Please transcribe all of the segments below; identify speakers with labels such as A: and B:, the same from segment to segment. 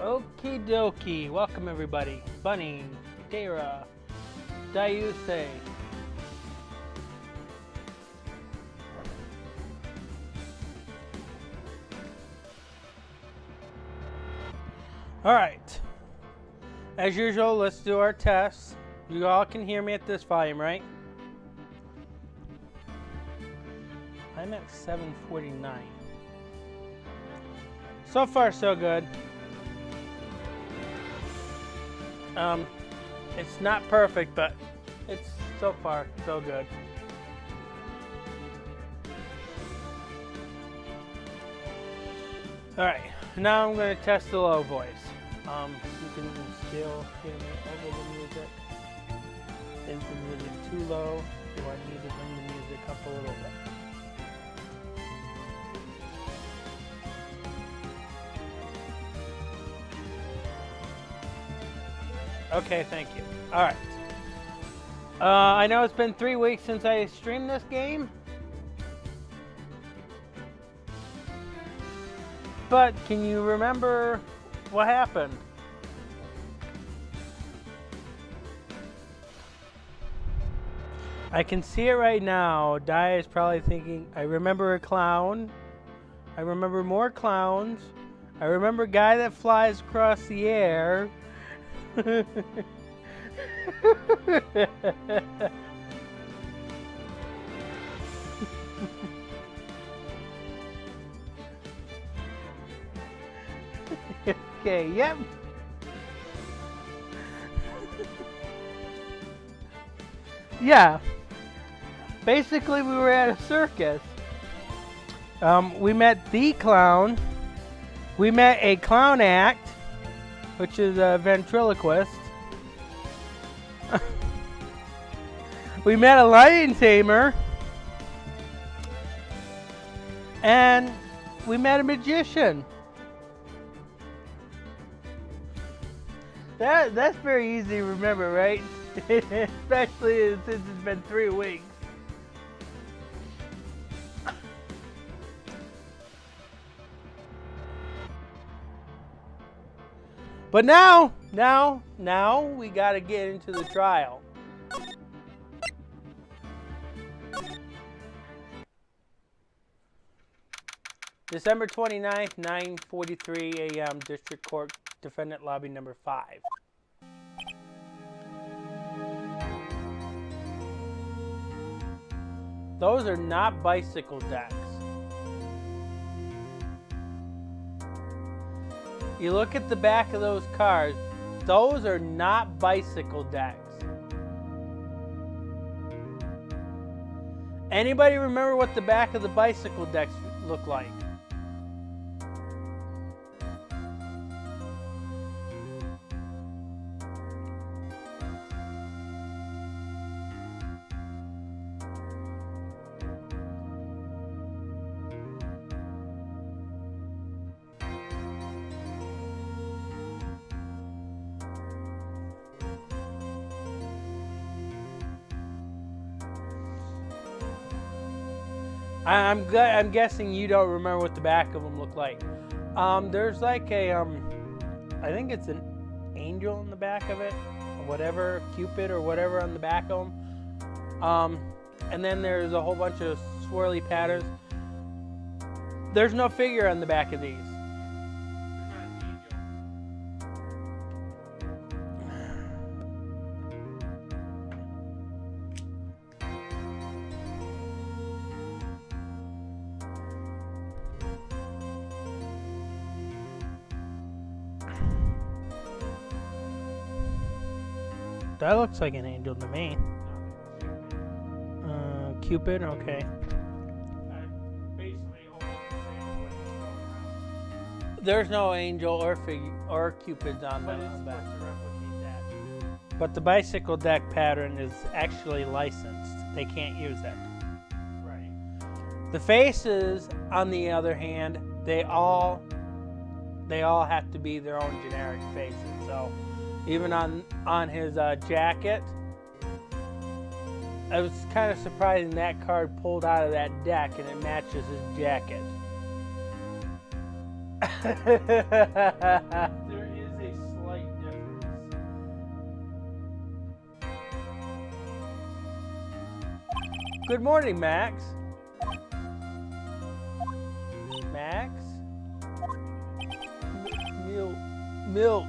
A: Okie dokie. Welcome everybody. Bunny, Dara, Dayuse. Alright. As usual, let's do our tests. You all can hear me at this volume, right? I'm at 749. So far, so good. It's not perfect, but it's so far so good. Alright, now I'm going to test the low voice. You can still hear me over the music. Is the music too low? Do I need to bring the music up a little bit? Okay, thank you. Alright. I know it's been 3 weeks since I streamed this game. But can you remember what happened? I can see it right now. Dia is probably thinking, I remember a clown. I remember more clowns. I remember a guy that flies across the air. Okay, yep. Yeah. Basically, we were at a circus. We met the clown. We met a clown act, which is a ventriloquist. We met a lion tamer. And we met a magician. That's very easy to remember, right? Especially since it's been 3 weeks. But now we gotta get into the trial. December 29th, 9:43 a.m. District Court, Defendant Lobby number 5. Those are not bicycle decks. You look at the back of those cars, those are not bicycle decks. Anybody remember what the back of the bicycle decks look like? I'm guessing you don't remember what the back of them look like. There's like a, I think it's an angel in the back of it, or whatever, Cupid or whatever on the back of them. And then there's a whole bunch of swirly patterns. There's no figure on the back of these. That looks like an angel to me. Cupid, okay. There's no angel or figure or Cupids on the back. But the bicycle deck pattern is actually licensed. They can't use it. Right. The faces, on the other hand, they all have to be their own generic faces. So even on his jacket, I was kind of surprising that card pulled out of that deck and it matches his jacket.
B: There
A: Good morning, Max. Max? Milk.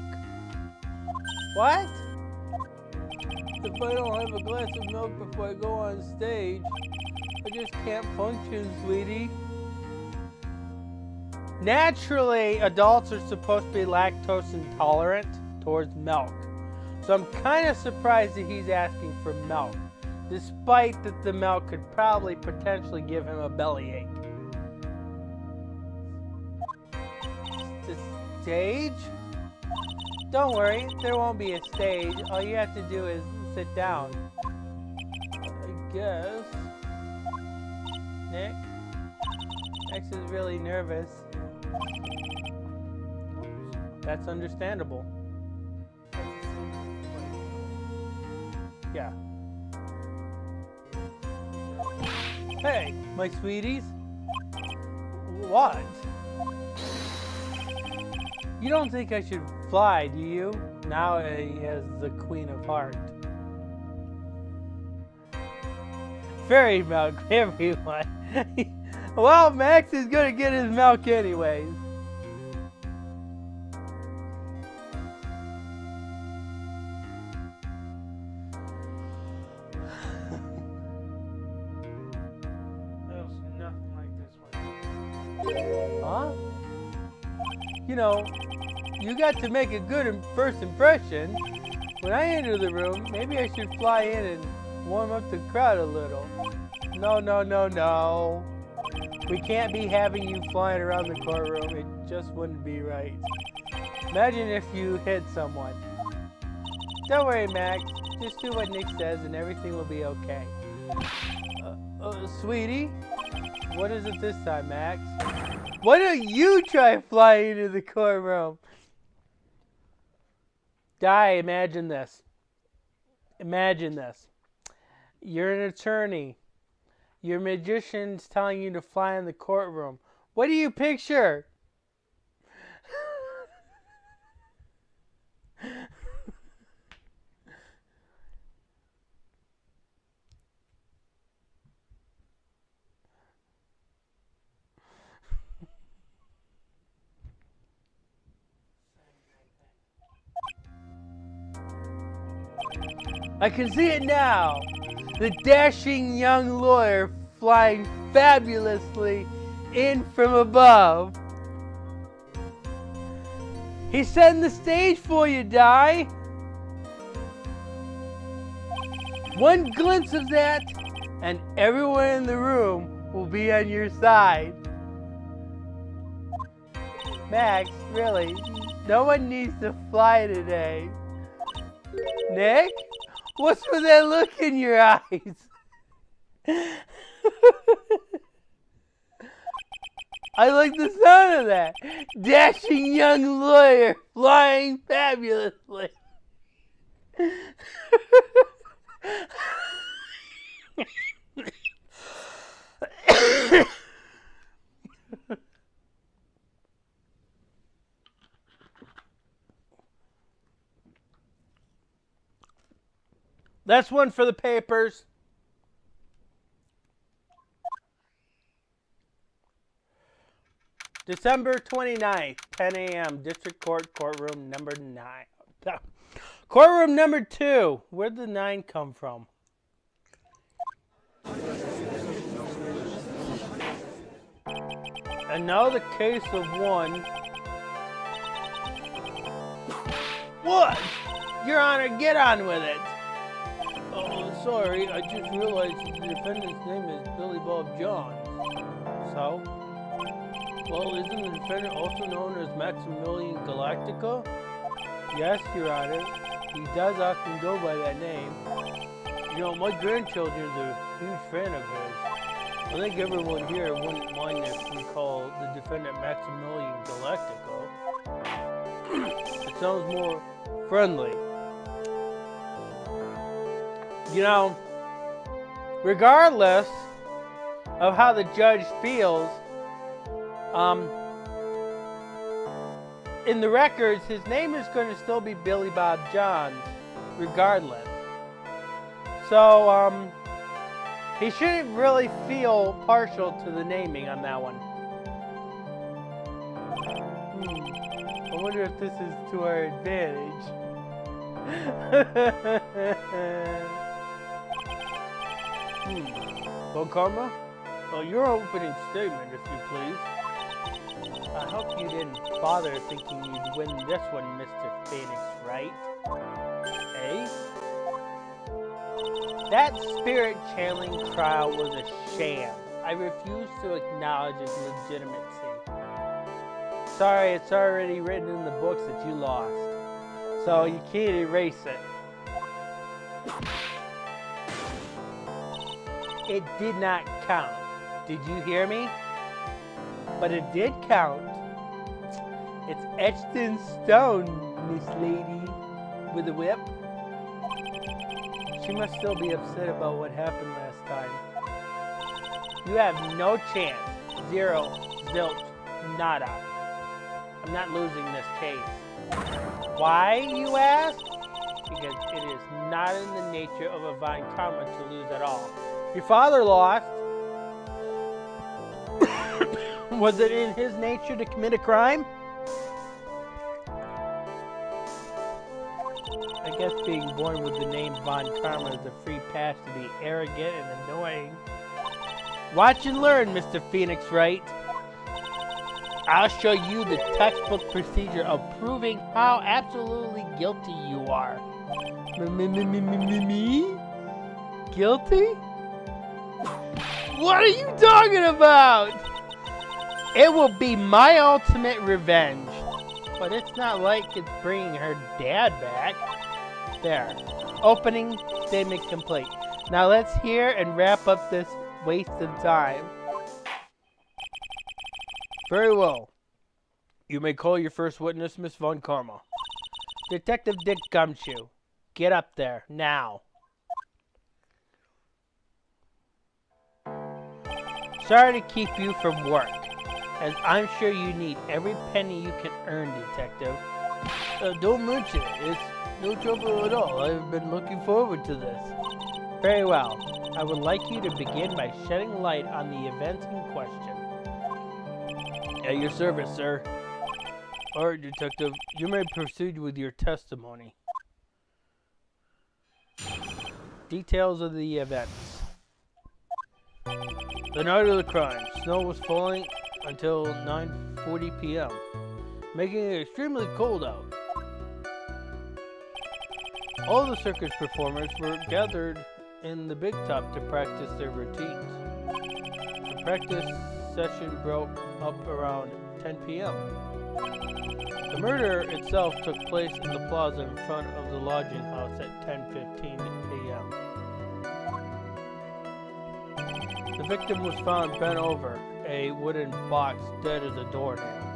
A: What? If I don't have a glass of milk before I go on stage, I just can't function, sweetie. Naturally, adults are supposed to be lactose intolerant towards milk. So I'm kind of surprised that he's asking for milk, despite that the milk could probably potentially give him a bellyache. The stage? Don't worry, there won't be a stage. All you have to do is sit down. I guess. Nick? Max is really nervous. That's understandable. Yeah. Hey, my sweeties. What? You don't think I should fly, do you? Now he has the Queen of Hearts. Fairy milk, everyone. Well, Max is gonna get his milk anyways. Nothing like this one. Huh? You know, you got to make a good first impression. When I enter the room, maybe I should fly in and warm up the crowd a little. No, no, no, no. We can't be having you flying around the courtroom. It just wouldn't be right. Imagine if you hit someone. Don't worry, Max. Just do what Nick says and everything will be okay. Sweetie? What is it this time, Max? Why don't you try flying into the courtroom? Di, imagine this. Imagine this. You're an attorney. Your magician's telling you to fly in the courtroom. What do you picture? I can see it now. The dashing young lawyer flying fabulously in from above. He's setting the stage for you, Di. One glimpse of that, and everyone in the room will be on your side. Max, really, no one needs to fly today. Nick? What's with that look in your eyes? I like the sound of that. Dashing young lawyer flying fabulously. That's one for the papers. December 29th, 10 a.m., District Court, courtroom number 9. Courtroom number 2. Where'd the 9 come from? And now the case of 1. What? Your Honor, get on with it. Oh, sorry, I just realized the defendant's name is Billy Bob John. So? Well, isn't the defendant also known as Maximilian Galactica? Yes, Your Honor. He does often go by that name. You know, my grandchildren's a huge fan of his. I think everyone here wouldn't mind if we call the defendant Maximilian Galactica. It sounds more friendly. You know, regardless of how the judge feels, in the records, his name is going to still be Billy Bob Johns, regardless. So, He shouldn't really feel partial to the naming on that one. I wonder if this is to our advantage. Well, Karma? Well, your opening statement, if you please. I hope you didn't bother thinking you'd win this one, Mr. Phoenix, right? Eh? That spirit channeling trial was a sham. I refuse to acknowledge its legitimacy. Sorry, it's already written in the books that you lost. So you can't erase it. It did not count. Did you hear me? But it did count. It's etched in stone, Miss Lady with a whip. She must still be upset about what happened last time. You have no chance. Zero, zilch, nada. I'm not losing this case. Why, you ask? Because it is not in the nature of a Von Karma to lose at all. Your father lost. Was it in his nature to commit a crime? I guess being born with the name Von Karma is a free pass to be arrogant and annoying. Watch and learn, Mr. Phoenix Wright. I'll show you the textbook procedure of proving how absolutely guilty you are. Me? Guilty? What are you talking about? It will be my ultimate revenge. But it's not like it's bringing her dad back. There. Opening statement complete. Now let's hear and wrap up this waste of time. Very well. You may call your first witness, Miss Von Karma. Detective Dick Gumshoe. Get up there, now. Sorry to keep you from work, as I'm sure you need every penny you can earn, Detective. Don't mention it. It's no trouble at all. I've been looking forward to this. Very well. I would like you to begin by shedding light on the events in question. At your service, sir. All right, Detective. You may proceed with your testimony. Details of the events. The night of the crime, snow was falling until 9:40 p.m., making it extremely cold out. All the circus performers were gathered in the big top to practice their routines. The practice session broke up around 10 p.m. The murder itself took place in the plaza in front of the lodging house at 10:15 p.m. The victim was found bent over a wooden box, dead as a doornail.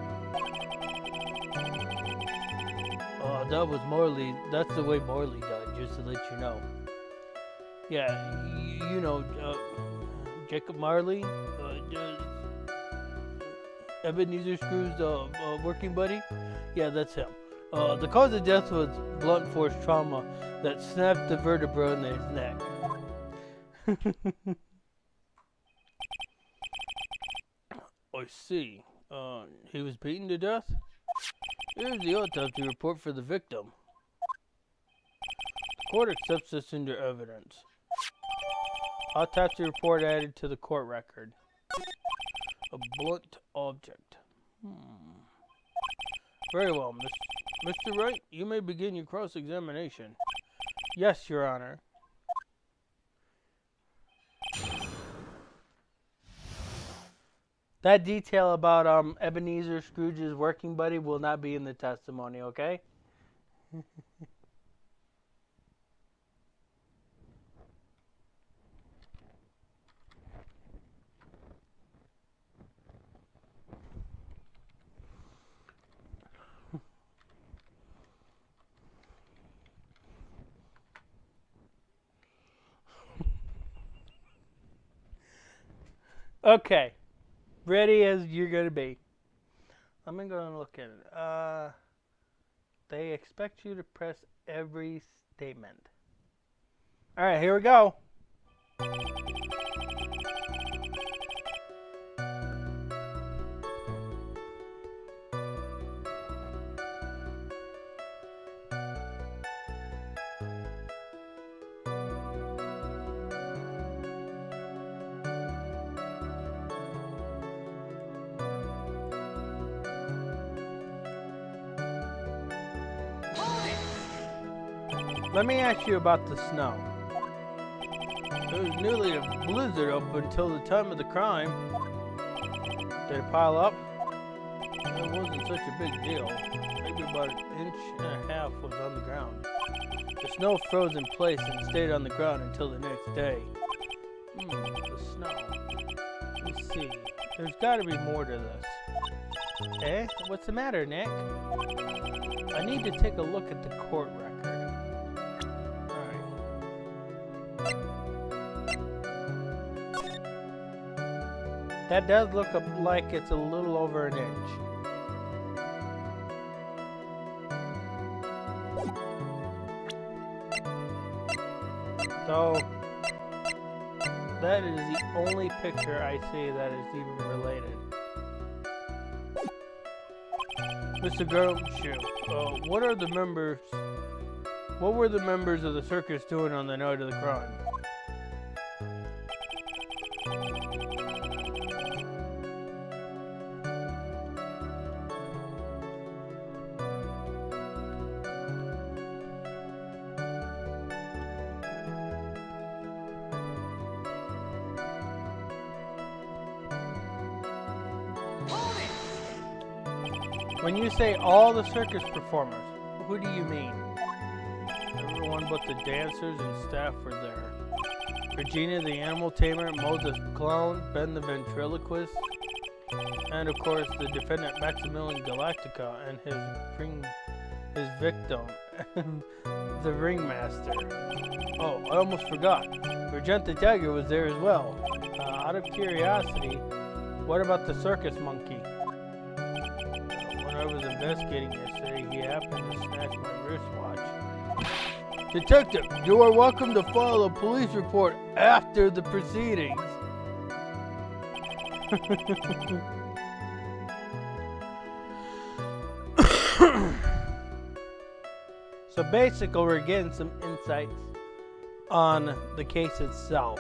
A: That was Morley. That's the way Morley died, just to let you know. Yeah, you know, Jacob Marley, Ebenezer Screw's working buddy. Yeah, that's him. The cause of death was blunt force trauma that snapped the vertebra in his neck. I see. He was beaten to death? Here's the autopsy report for the victim. The court accepts this into evidence. Autopsy report added to the court record. A blunt object. Very well, Mr. Wright, you may begin your cross-examination. Yes, Your Honor. That detail about Ebenezer Scrooge's working buddy will not be in the testimony, okay? Okay. Ready as you're going to be. I'm going to look at it. They expect you to press every statement. Alright, here we go. Let me ask you about the snow. It was nearly a blizzard up until the time of the crime. Did it pile up? It wasn't such a big deal. Maybe about an inch and a half was on the ground. The snow froze in place and stayed on the ground until the next day. The snow. Let's see. There's got to be more to this. Eh? What's the matter, Nick? I need to take a look at the court record. That does look like it's a little over an inch. So, that is the only picture I see that is even related. Mr. Gumshoe, what were the members of the circus doing on the night of the crime? When you say all the circus performers, who do you mean? Everyone but the dancers and staff were there. Regina the animal tamer, Mo the clown, Ben the ventriloquist, and of course the defendant Maximilian Galactica and his victim, the ringmaster. Oh, I almost forgot. Regent the tiger was there as well. Out of curiosity, what about the circus monkey? I was investigating yesterday, he happened to snatch my wristwatch. Detective, you are welcome to file a police report after the proceedings. So basically, we're getting some insights on the case itself.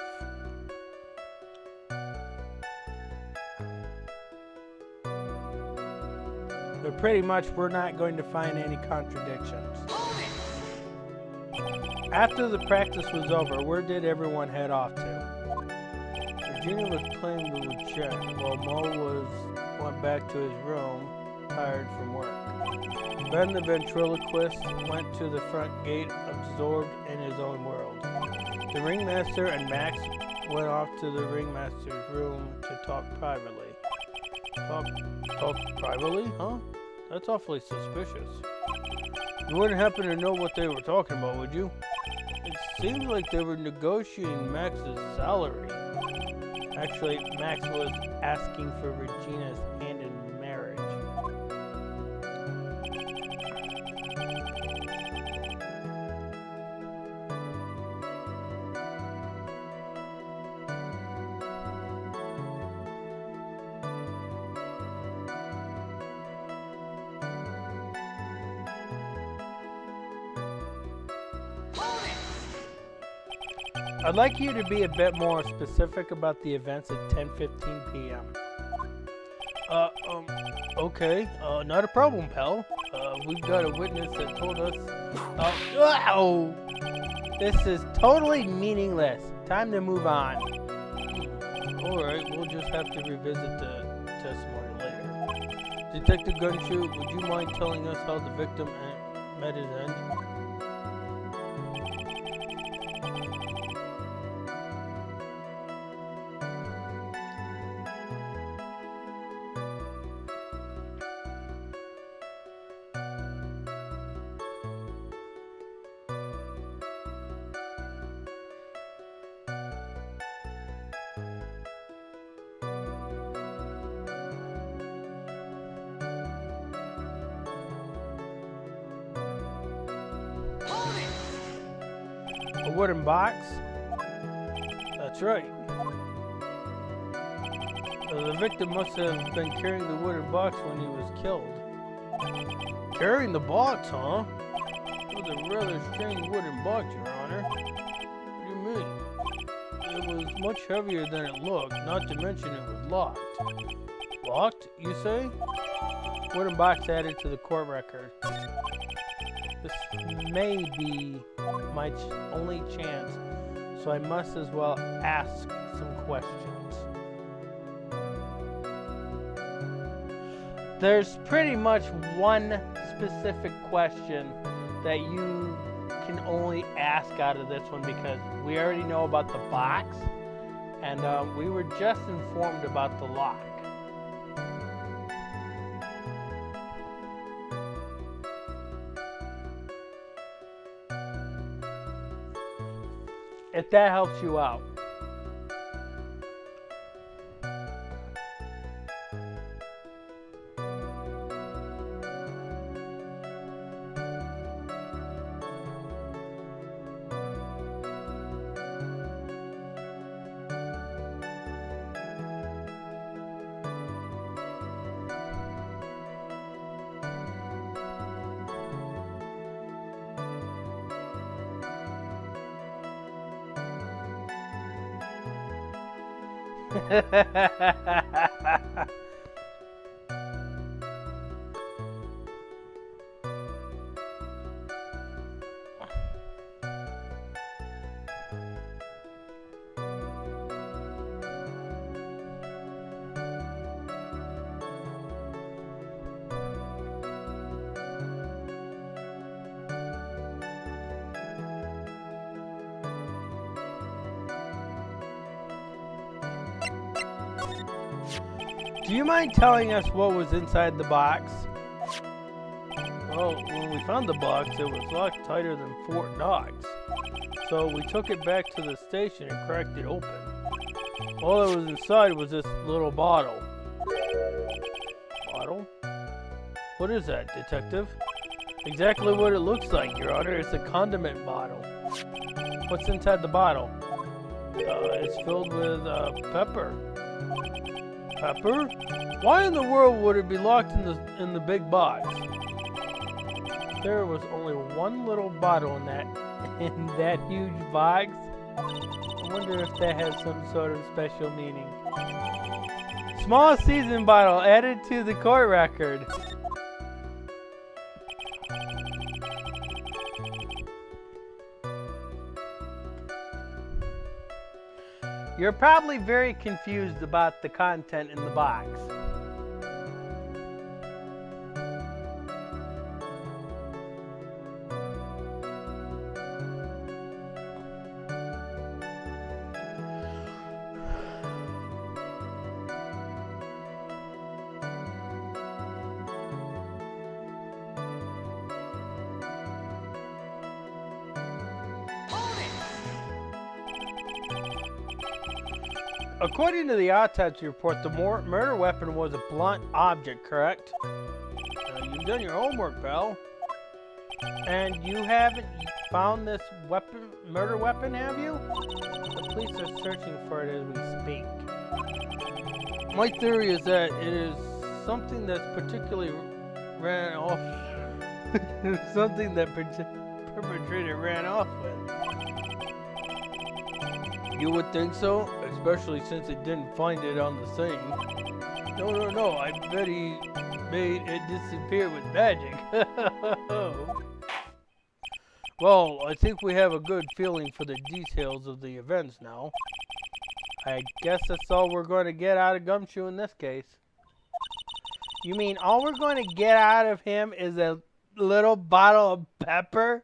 A: But pretty much, we're not going to find any contradictions. After the practice was over, where did everyone head off to? Regina was playing the luchette, while Mo went back to his room, tired from work. Ben the ventriloquist went to the front gate, absorbed in his own world. The ringmaster and Max went off to the ringmaster's room to talk privately. Talk privately? Huh? That's awfully suspicious. You wouldn't happen to know what they were talking about, would you? It seemed like they were negotiating Max's salary. Actually, Max was asking for Regina's hand in marriage. I'd like you to be a bit more specific about the events at 10:15 p.m. Okay, not a problem, pal. We've got a witness that told us... Oh! This is totally meaningless. Time to move on. Alright, we'll just have to revisit the testimony later. Detective Gunshoe, would you mind telling us how the victim met his end? A wooden box? That's right. The victim must have been carrying the wooden box when he was killed. Carrying the box, huh? It was a rather strange wooden box, Your Honor. What do you mean? It was much heavier than it looked, not to mention it was locked. Locked, you say? Wooden box added to the court record. This may be my only chance, so I must as well ask some questions. There's pretty much one specific question that you can only ask out of this one because we already know about the box, and we were just informed about the lock. If that helps you out. Do you mind telling us what was inside the box? Well, when we found the box, it was locked tighter than Fort Knox. So we took it back to the station and cracked it open. All that was inside was this little bottle. Bottle? What is that, detective? Exactly what it looks like, Your Honor. It's a condiment bottle. What's inside the bottle? It's filled with pepper. Pepper? Why in the world would it be locked in the big box? There was only one little bottle in that huge box. I wonder if that has some sort of special meaning. Small season bottle added to the court record. You're probably very confused about the content in the box. According to the autopsy report, the murder weapon was a blunt object, correct? You've done your homework, pal. And you haven't found this murder weapon, have you? The police are searching for it as we speak. My theory is that it is something that's particularly ran off. Something that perpetrator ran off with. You would think so, especially since it didn't find it on the scene. No, I bet he made it disappear with magic. Well, I think we have a good feeling for the details of the events now. I guess that's all we're going to get out of Gumshoe in this case. You mean all we're going to get out of him is a little bottle of pepper?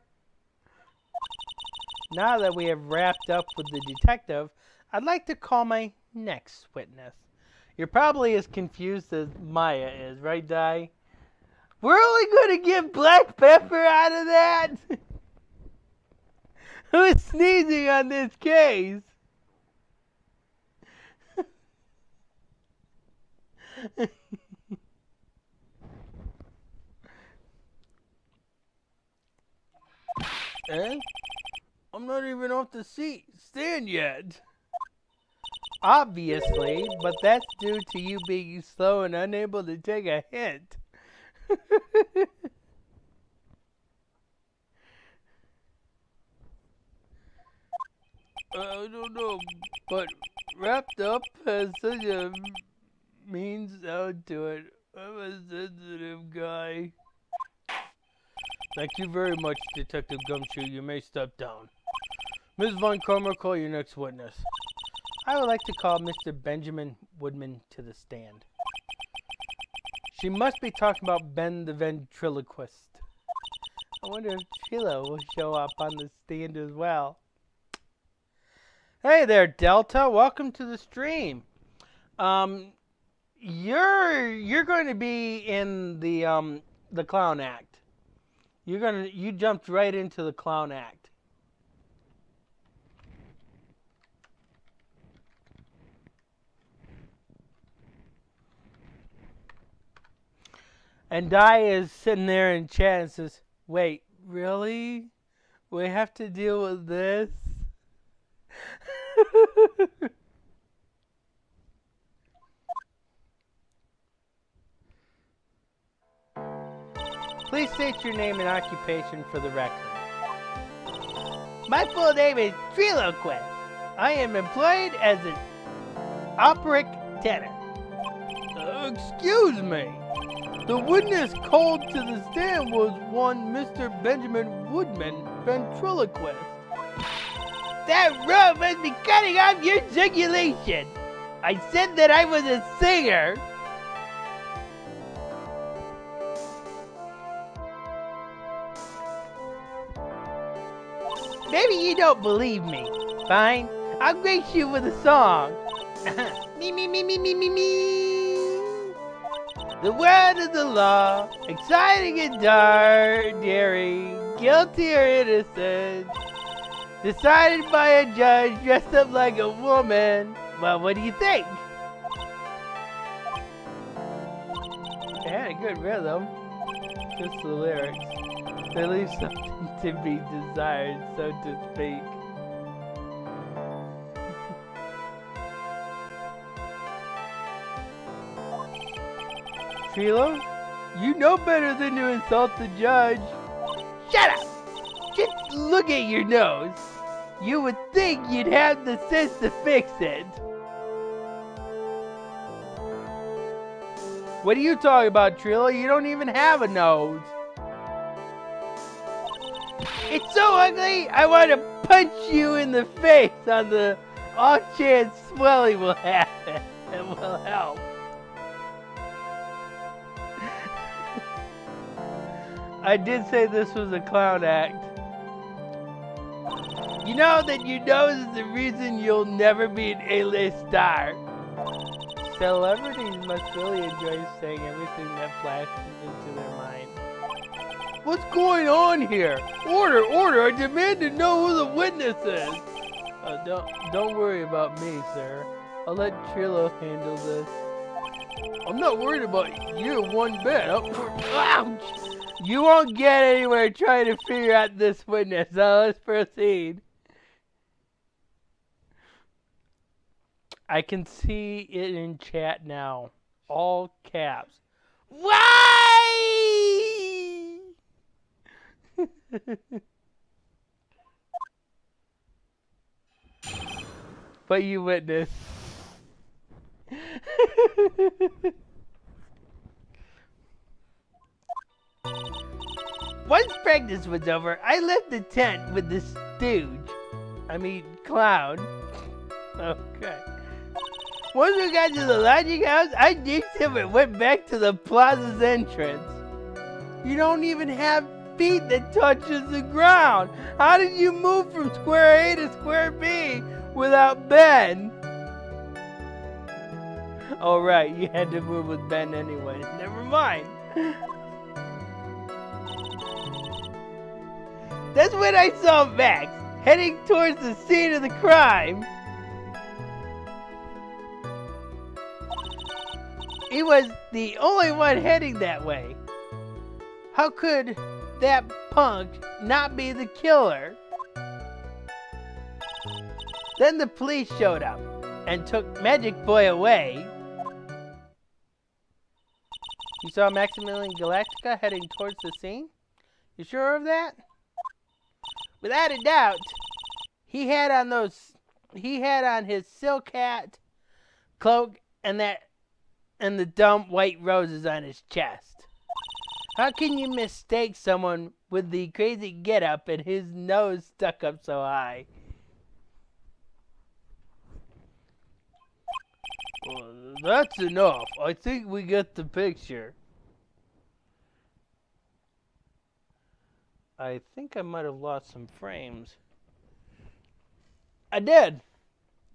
A: Now that we have wrapped up with the detective, I'd like to call my next witness. You're probably as confused as Maya is, right, Di? We're only going to get black pepper out of that? Who's sneezing on this case? Eh? I'm not even off the stand yet. Obviously, but that's due to you being slow and unable to take a hint. I don't know, but wrapped up has such a mean sound to it. I'm a sensitive guy. Thank you very much, Detective Gumshoe. You may step down. Ms. Von Carmichael, your next witness. I would like to call Mr. Benjamin Woodman to the stand. She must be talking about Ben the ventriloquist. I wonder if Sheila will show up on the stand as well. Hey there, Delta. Welcome to the stream. You're going to be in the clown act. You jumped right into the clown act. And Di is sitting there in chat and says, "Wait, really? We have to deal with this?" Please state your name and occupation for the record. My full name is Triloquist. I am employed as an operic tenor. Excuse me. The witness called to the stand was one Mr. Benjamin Woodman, ventriloquist. That rope must be cutting off your circulation. I said that I was a singer. Maybe you don't believe me. Fine, I'll grace you with a song. Me, me, me, me, me, me, me. The word of the law, exciting and daring, guilty or innocent, decided by a judge dressed up like a woman. Well, what do you think? It had a good rhythm. Just the lyrics. They leave something to be desired, so to speak. Trilo, you know better than to insult the judge. Shut up! Just look at your nose. You would think you'd have the sense to fix it. What are you talking about, Trilo? You don't even have a nose. It's so ugly, I want to punch you in the face on the off chance swelling will happen. It will help. I did say this was a clown act. You know that your nose is the reason you'll never be an A-list star. Celebrities must really enjoy saying everything that flashes into their mind. What's going on here? Order, order! I demand to know who the witness is. Don't worry about me, sir. I'll let Trilo handle this. I'm not worried about you one bit. Ouch! You won't get anywhere trying to figure out this witness. So let's proceed. I can see it in chat now. All caps. Why? But you witness. Once practice was over, I left the tent with the clown. Okay. Once we got to the lodging house, I ditched him and went back to the plaza's entrance. You don't even have feet that touches the ground. How did you move from square A to square B without Ben? Oh right, you had to move with Ben anyway. Never mind. That's when I saw Max heading towards the scene of the crime. He was the only one heading that way. How could that punk not be the killer? Then the police showed up and took Magic Boy away. You saw Maximilian Galactica heading towards the scene? You sure of that? Without a doubt, he had on his silk hat, cloak, and the dumb white roses on his chest. How can you mistake someone with the crazy getup and his nose stuck up so high. Well, that's enough. I think we get the picture. I think I might have lost some frames. I did.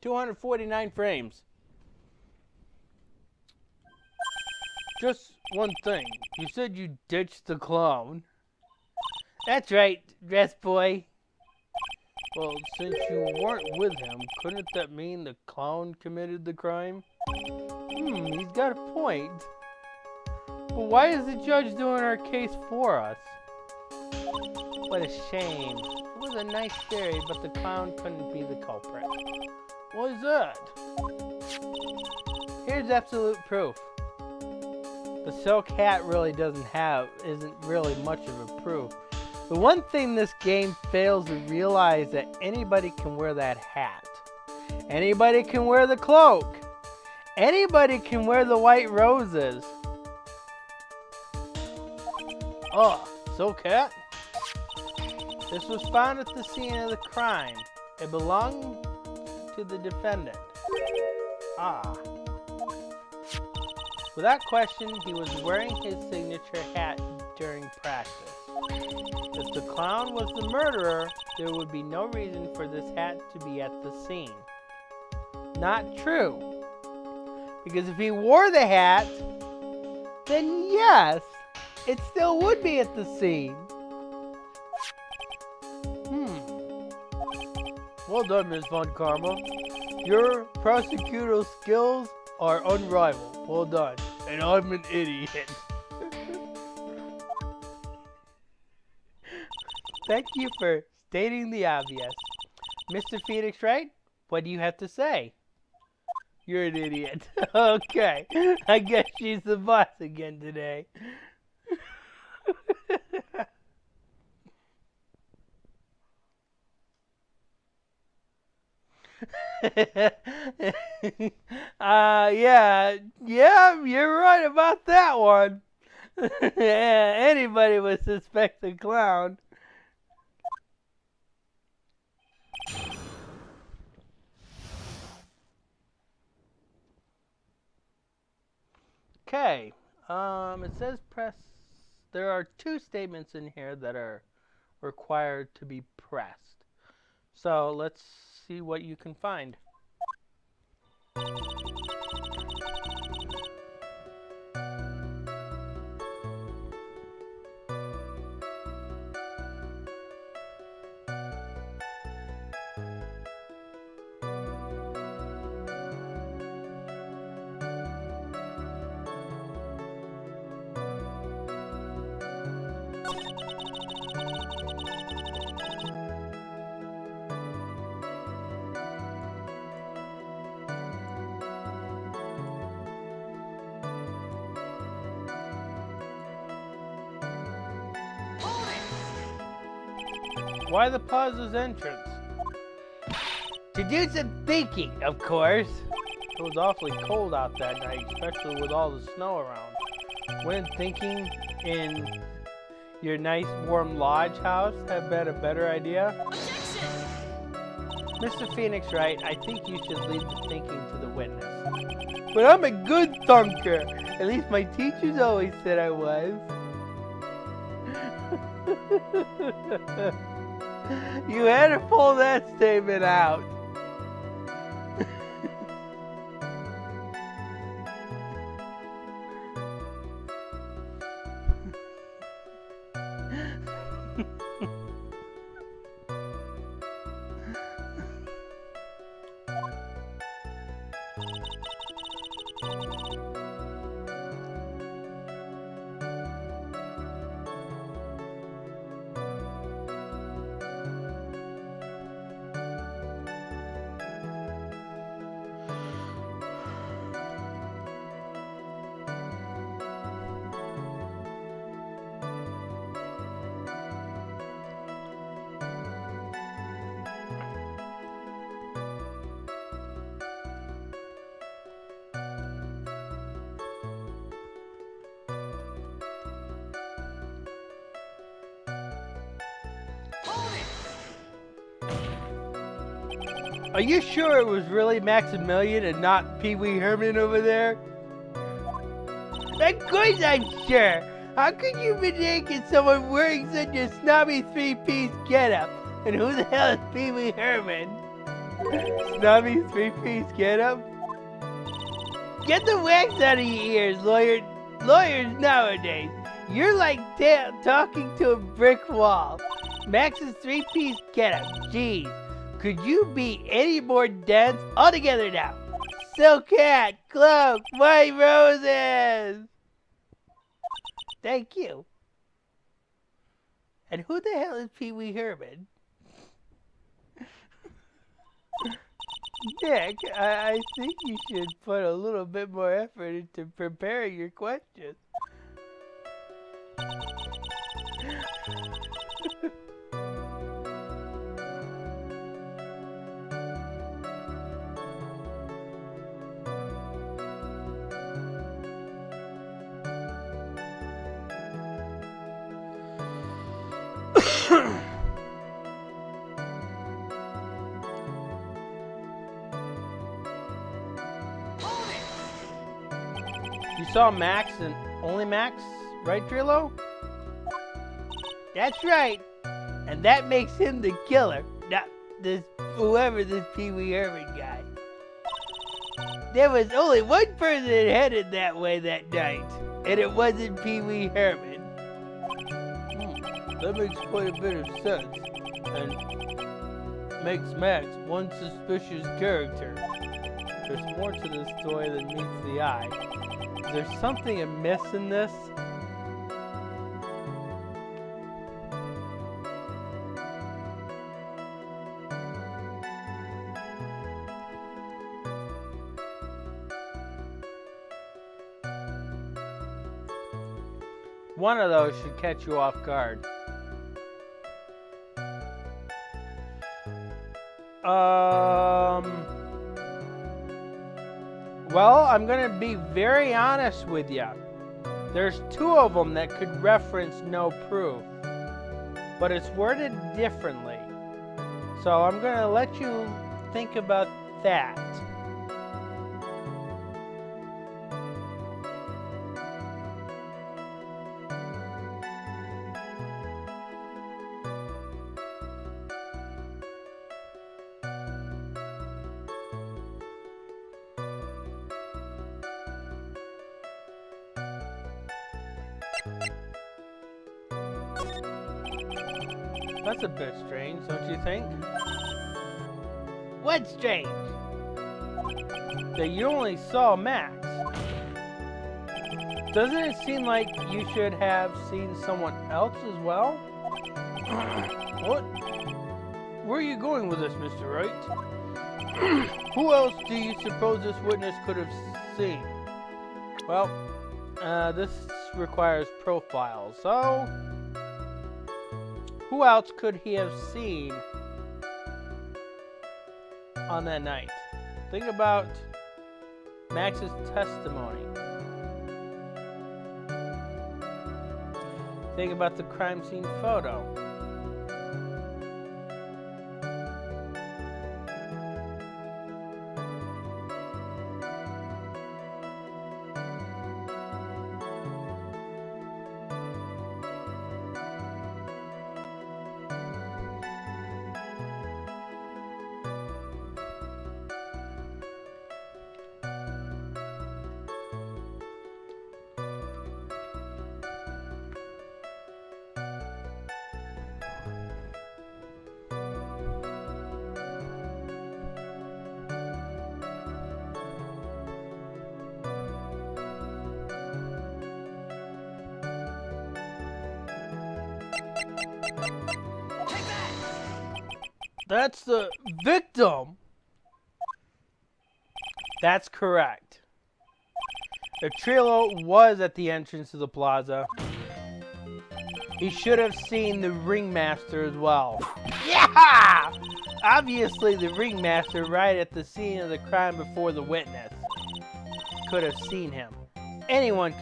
A: 249 frames. Just one thing. You said you ditched the clown. That's right, dress boy. Well, since you weren't with him, couldn't that mean the clown committed the crime? He's got a point. But why is the judge doing our case for us? What a shame. It was a nice theory, but the clown couldn't be the culprit. What is that? Here's absolute proof. The silk hat really isn't really much of a proof. The one thing this game fails to realize that anybody can wear that hat. Anybody can wear the cloak. Anybody can wear the white roses. Oh, silk hat? This was found at the scene of the crime. It belonged to the defendant. Ah. Without question, he was wearing his signature hat during practice. If the clown was the murderer, there would be no reason for this hat to be at the scene. Not true. Because if he wore the hat, then yes, it still would be at the scene. Well done, Ms. Von Karma. Your prosecutorial skills are unrivaled. Well done. And I'm an idiot. Thank you for stating the obvious. Mr. Phoenix Wright, what do you have to say? You're an idiot. Okay. I guess she's the boss again today. Yeah, you're right about that one. Yeah, anybody would suspect the clown. Okay, it says press. There are two statements in here that are required to be pressed. So let's see what you can find. Why the pauseless entrance? To do some thinking, of course. It was awfully cold out that night, especially with all the snow around. Wouldn't thinking in your nice warm lodge house have been a better idea? Mr. Phoenix Wright, I think you should leave the thinking to the witness. But I'm a good thunker. At least my teachers always said I was. You had to pull that statement out. Are you sure it was really Maximilian and not Pee Wee Herman over there? Of course I'm sure. How could you be making someone wearing such a snobby three-piece getup? And who the hell is Pee Wee Herman? Snobby three-piece getup? Get the wax out of your ears, lawyers nowadays. You're like talking to a brick wall. Max's three-piece getup. Jeez. Could you be any more dense? All together now. Silk hat, cloak, white roses. Thank you. And who the hell is Pee Wee Herman? Nick, I think you should put a little bit more effort into preparing your questions. You saw Max and only Max, right, Drillo? That's right. And that makes him the killer, not whoever this Pee Wee Herman guy. There was only one person headed that way that night, and it wasn't Pee Wee Herman. That makes quite a bit of sense, and makes Max one suspicious character. There's more to this story than meets the eye. Is there something amiss in this? One of those should catch you off guard. Well, I'm going to be very honest with you. There's two of them that could reference no proof, but it's worded differently. So I'm going to let you think about that. That's a bit strange, don't you think? What's strange? That you only saw Max. Doesn't it seem like you should have seen someone else as well? What? Where are you going with this, Mr. Wright? Who else do you suppose this witness could have seen? Well, this requires profiles, so... who else could he have seen on that night? Think about Max's testimony. Think about the crime scene photo. That's the victim. That's correct. The trio was at the entrance to the plaza. He should have seen the ringmaster as well. Yeah! Obviously the ringmaster right at the scene of the crime before the witness could have seen him. Anyone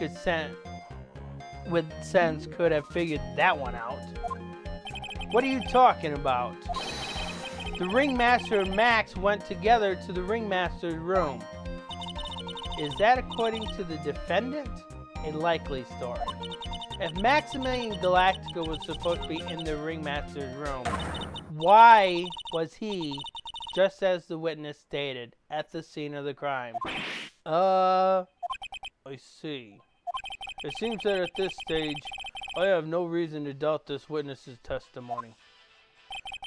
A: with sense could have figured that one out. What are you talking about? The ringmaster and Max went together to the ringmaster's room. Is that, according to the defendant, a likely story? If Maximilian Galactica was supposed to be in the ringmaster's room, why was he, just as the witness stated, at the scene of the crime? I see. It seems that at this stage, I have no reason to doubt this witness's testimony.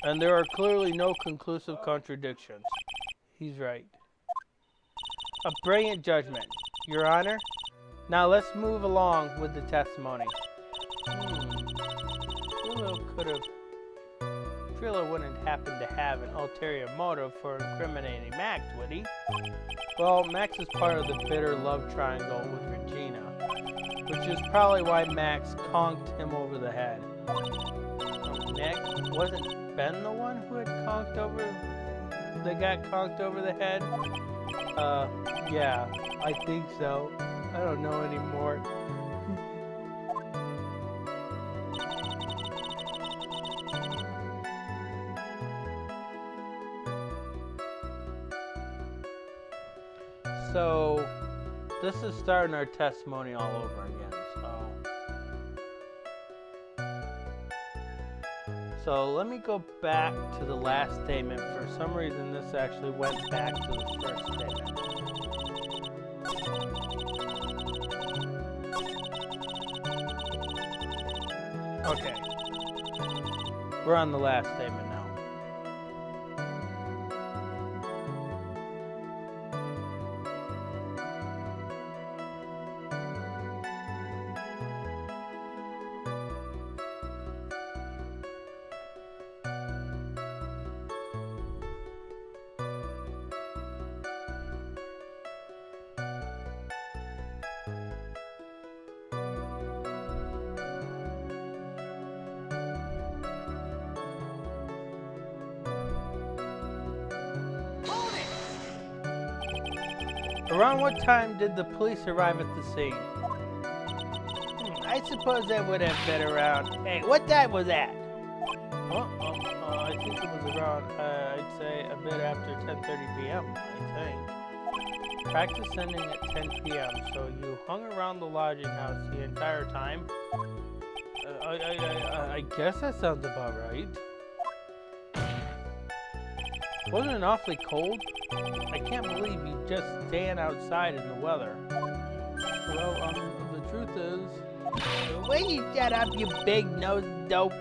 A: And there are clearly no conclusive contradictions. He's right. A brilliant judgment, Your Honor. Now let's move along with the testimony. Trillo wouldn't happen to have an ulterior motive for incriminating Max, would he? Well, Max is part of the bitter love triangle with Regina, which is probably why Max conked him over the head. Nick, wasn't Ben the one who had got conked over the head? Yeah, I think so. I don't know anymore. So, this is starting our testimony all over again, So let me go back to the last statement. For some reason, this actually went back to the first statement. Okay. We're on the last statement now. Around what time did the police arrive at the scene? I suppose that would have been around... Hey, what time was that? I think it was around, I'd say, a bit after 10:30 p.m., I think. Practice ending at 10 p.m., so you hung around the lodging house the entire time? I guess that sounds about right. Wasn't it awfully cold? I can't believe you just stand outside in the weather. Well, the truth is... Will you shut up, you big-nosed dope?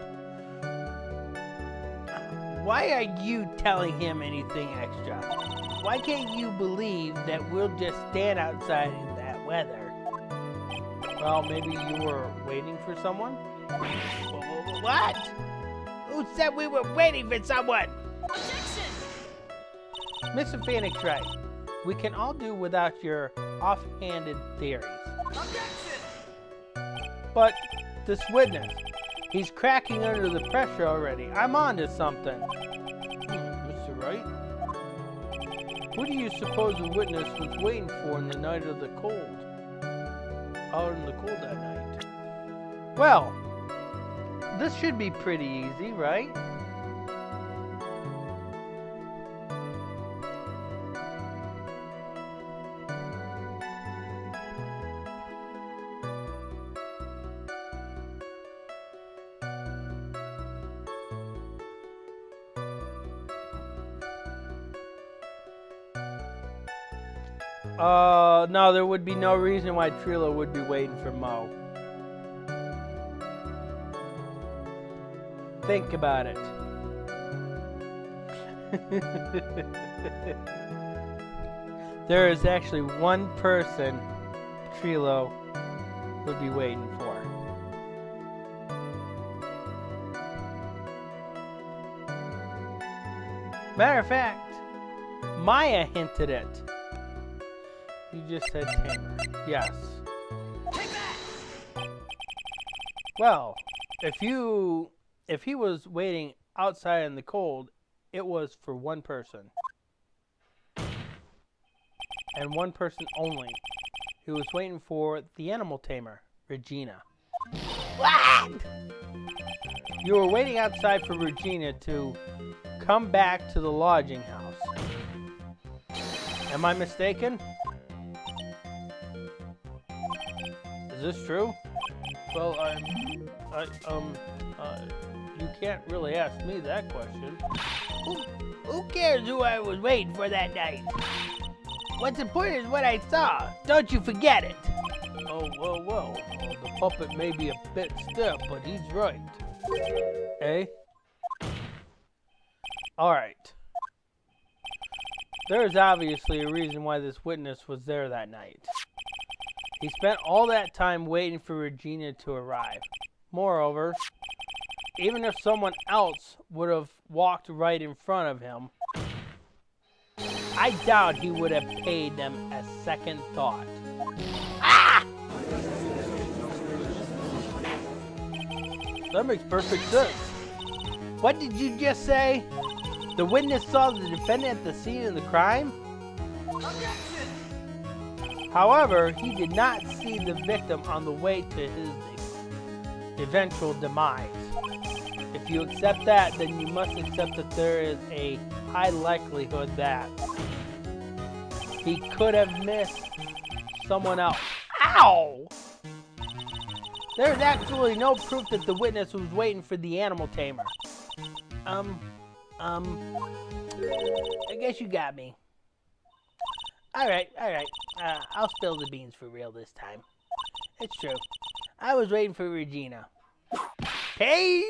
A: Why are you telling him anything extra? Why can't you believe that we'll just stand outside in that weather? Well, maybe you were waiting for someone? What? Who said we were waiting for someone? Objection! Mr. Phoenix, right. We can all do without your offhanded theories. Objection! But this witness, he's cracking under the pressure already. I'm on to something. Mr. Wright? Who do you suppose the witness was waiting for in the night of the cold? Out in the cold that night? Well, this should be pretty easy, right? No, there would be no reason why Trillo would be waiting for Mo. Think about it. There is actually one person Trillo would be waiting for. Matter of fact, Maya hinted it. You just said Tamer. Yes. Take that! Well, if he was waiting outside in the cold, it was for one person. And one person only. He was waiting for the animal tamer, Regina. What? You were waiting outside for Regina to come back to the lodging house. Am I mistaken? Is this true? Well, you can't really ask me that question.
B: Who cares who I was waiting for that night? What's important is what I saw. Don't you forget it.
A: Oh, well. The puppet may be a bit stiff, but he's right. Eh? Alright. There is obviously a reason why this witness was there that night. He spent all that time waiting for Regina to arrive. Moreover, even if someone else would have walked right in front of him, I doubt he would have paid them a second thought.
B: Ah!
A: That makes perfect sense. What did you just say? The witness saw the defendant at the scene of the crime? However, he did not see the victim on the way to his eventual demise. If you accept that, then you must accept that there is a high likelihood that he could have missed someone else. Ow! There's absolutely no proof that the witness was waiting for the animal tamer. I guess you got me. Alright. I'll spill the beans for real this time. It's true. I was waiting for Regina. Pain!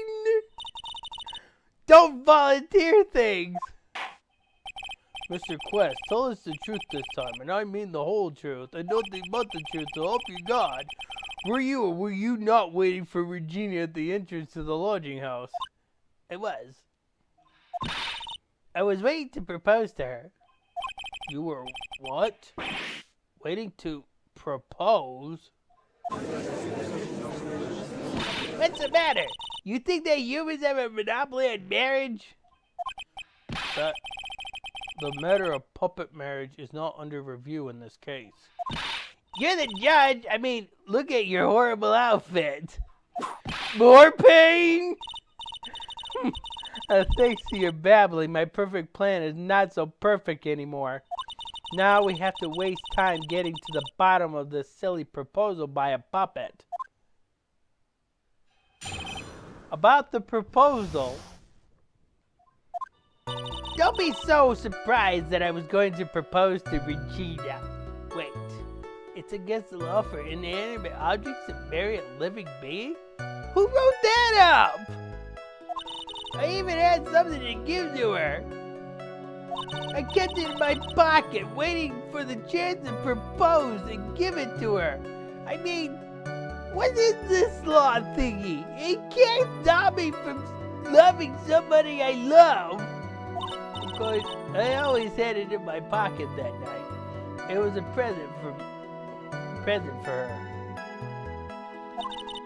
A: Don't volunteer things! Mr. Quest, tell us the truth this time, and I mean the whole truth, and nothing but the truth, so help you God. Were you or were you not waiting for Regina at the entrance to the lodging house?
B: I was.
A: I was waiting to propose to her. You were what? Waiting to propose?
B: What's the matter? You think that humans have a monopoly on marriage?
A: The matter of puppet marriage is not under review in this case.
B: You're the judge. I mean, look at your horrible outfit.
A: More pain? Thanks to your babbling, my perfect plan is not so perfect anymore. Now we have to waste time getting to the bottom of this silly proposal by a puppet. About the proposal.
B: Don't be so surprised that I was going to propose to Regina. Wait, it's against the law for inanimate objects to marry a living being? Who wrote that up? I even had something to give to her. I kept it in my pocket, waiting for the chance to propose and give it to her. I mean, what is this law thingy? It can't stop me from loving somebody I love. Of course, I always had it in my pocket that night. It was a present for her.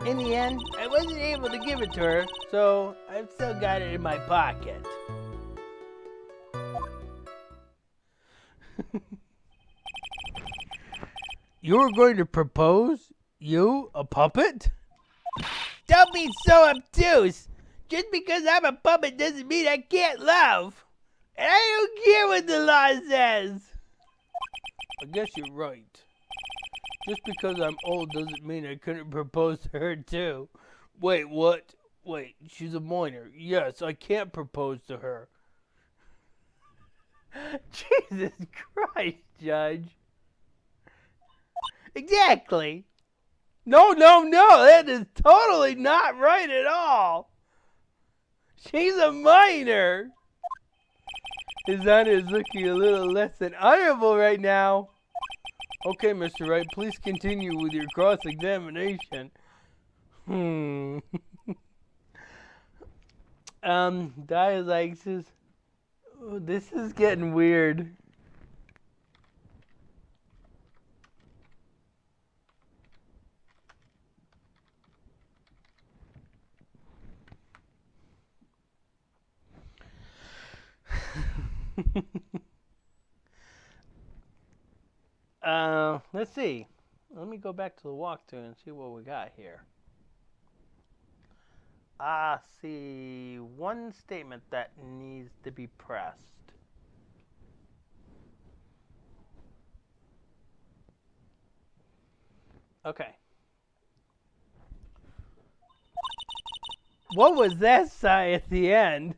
B: In the end, I wasn't able to give it to her, so I've still got it in my pocket. You were going to propose? You, a puppet? Don't be so obtuse! Just because I'm a puppet doesn't mean I can't love! And I don't care what the law says!
A: I guess you're right. Just because I'm old doesn't mean I couldn't propose to her too. Wait, what? Wait, she's a minor. Yes, I can't propose to her. Jesus Christ, Judge.
B: Exactly.
A: No, that is totally not right at all. She's a minor. His Honor is looking a little less than honorable right now. Okay, Mr. Wright, please continue with your cross-examination. Dialysis says, oh, this is getting weird. Let's see. Let me go back to the walkthrough and see what we got here. see one statement that needs to be pressed. Okay.
B: What was that sigh at the end?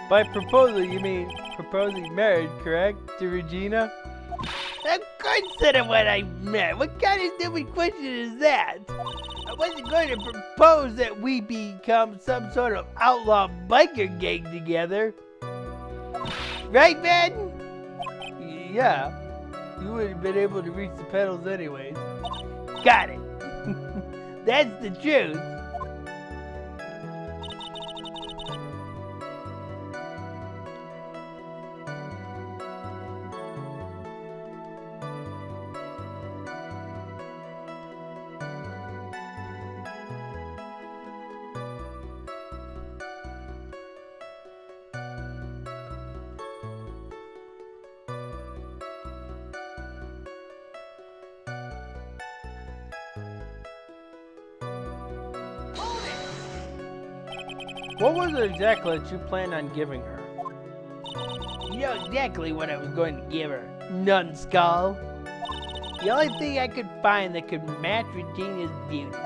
B: By proposal, you mean proposing marriage, correct, to Regina? Of course that's what I meant. What kind of stupid question is that? I wasn't going to propose that we become some sort of outlaw biker gang together. Right, man? Yeah. You would have been able to reach the pedals anyways. Got it. That's the truth.
A: What was it exactly that you planned on giving her?
B: You know exactly what I was going to give her, numbskull. The only thing I could find that could match Regina's beauty.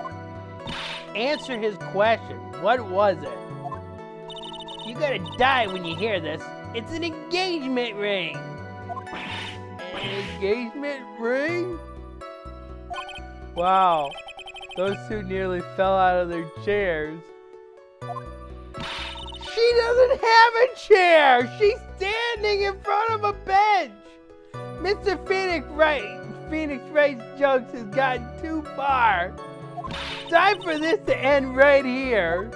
B: Answer his question. What was it? You're gonna die when you hear this. It's an engagement ring.
A: An engagement ring? Wow. Those two nearly fell out of their chairs.
B: She doesn't have a chair! She's standing in front of a bench! Mr. Phoenix Wright's jokes has gotten too far. Time for this to end right here.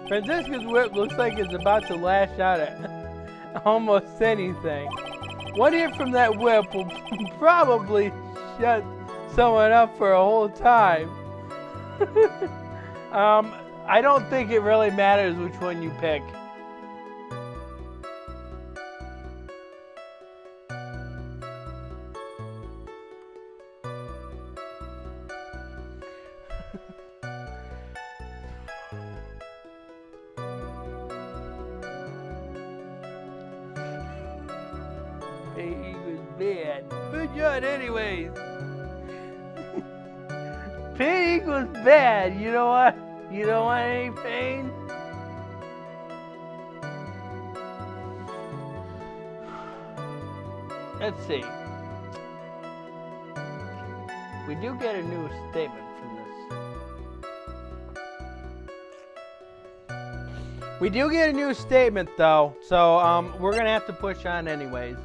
A: Francisca's whip looks like it's about to lash out at almost anything. One hit from that whip will probably shut someone up for a whole time. I don't think it really matters which one you pick.
B: He was bad. Good job anyways.
A: Pig was bad. You know what? You don't want any pain? Let's see. We do get a new statement from this. We do get a new statement though, so we're gonna have to push on anyways.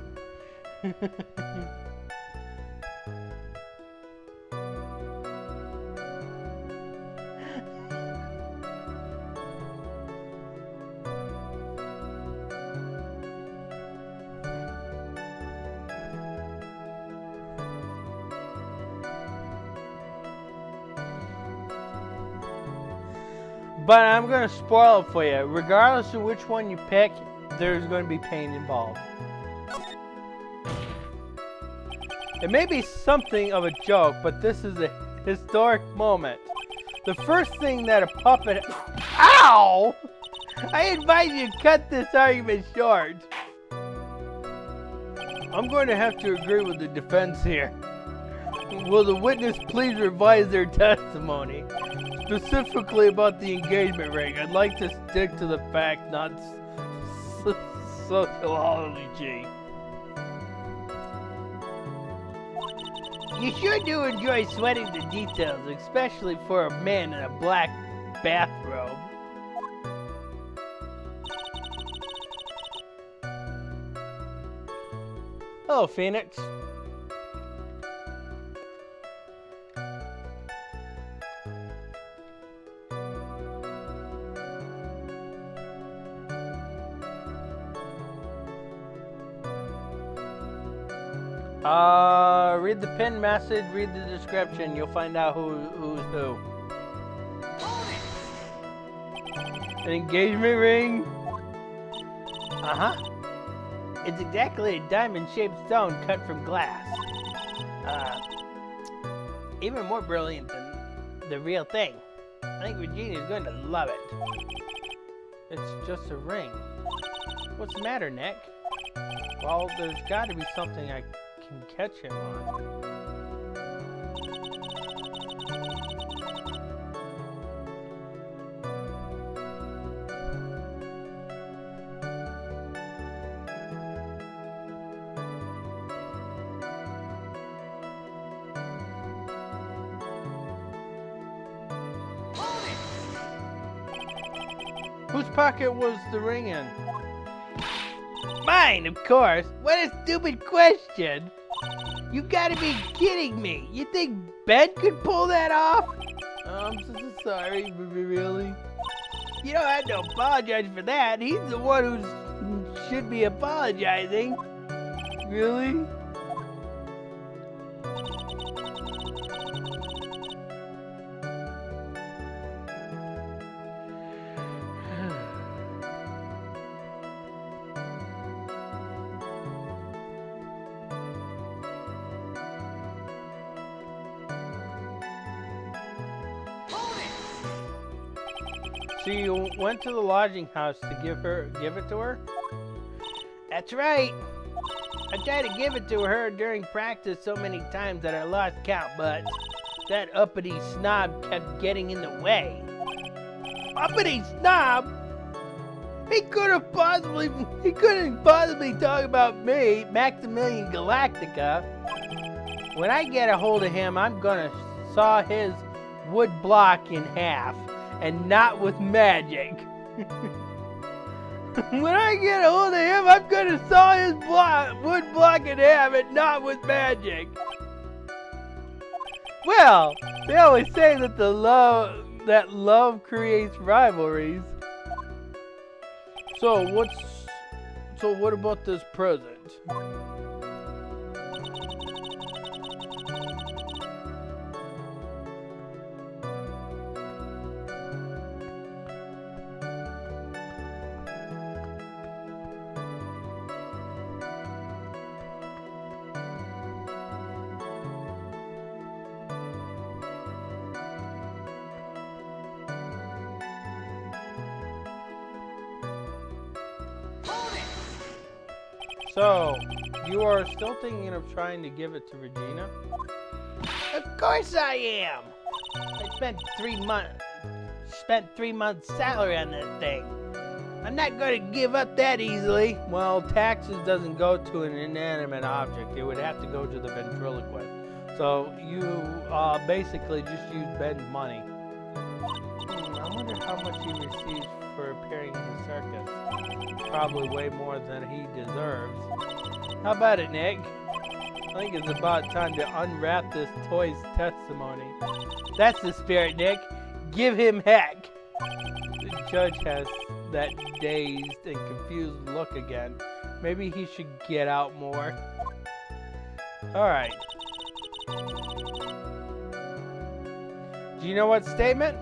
A: But I'm going to spoil it for you. Regardless of which one you pick, there's going to be pain involved. It may be something of a joke, but this is a historic moment. The first thing that a puppet... Ow! I advise you to cut this argument short. I'm going to have to agree with the defense here. Will the witness please revise their testimony? Specifically about the engagement ring, I'd like to stick to the fact, not sociology.
B: You sure do enjoy sweating the details, especially for a man in a black bathrobe.
A: Hello, Phoenix. Read the pinned message, read the description. You'll find out who's who. An engagement ring? Uh-huh. It's exactly a diamond-shaped stone cut from glass. Even more brilliant than the real thing. I think Regina's going to love it. It's just a ring. What's the matter, Nick? Well, there's got to be something I can catch him on. Whose pocket was the ring in? Mine, of course. What a stupid question. You gotta be kidding me. You think Ben could pull that off? I'm so sorry, really? You don't have to apologize for that. He's the one who should be apologizing. Really? So you went to the lodging house to give it to her? That's right. I tried to give it to her during practice so many times that I lost count, but that uppity snob kept getting in the way. Uppity snob? He couldn't possibly talk about me, Maximilian Galactica. When I get a hold of him, I'm gonna saw his wood block in half. And not with magic. When I get a hold of him, I'm gonna saw his wood block in half and not with magic. Well, they always say that love creates rivalries. So what about this present? So, you are still thinking of trying to give it to Regina? Of course I am! I spent 3 months salary on that thing. I'm not going to give up that easily. Well, taxes doesn't go to an inanimate object. It would have to go to the ventriloquist. So, you basically just use Ben's money. I wonder how much he receives for appearing in the circus. Probably way more than he deserves. How about it, Nick? I think it's about time to unwrap this toy's testimony. That's the spirit, Nick. Give him heck. The judge has that dazed and confused look again. Maybe he should get out more. Alright. Do you know what statement?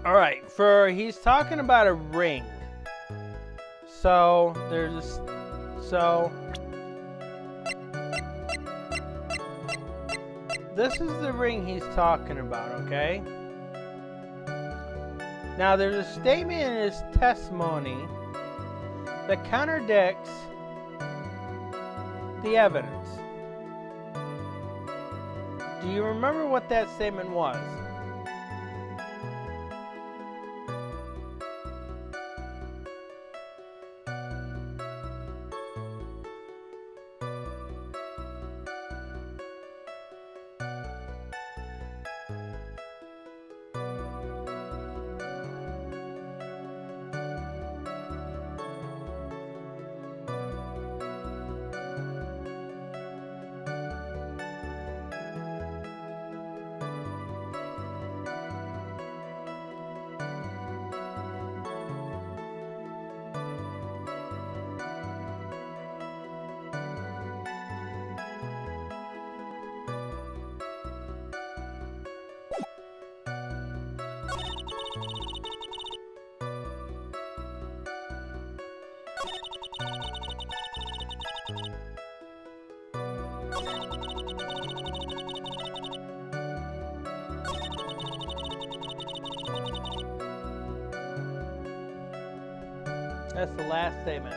A: Alright, he's talking about a ring. So, this is the ring he's talking about, okay? Now, there's a statement in his testimony that contradicts the evidence. Do you remember what that statement was? That's the last statement.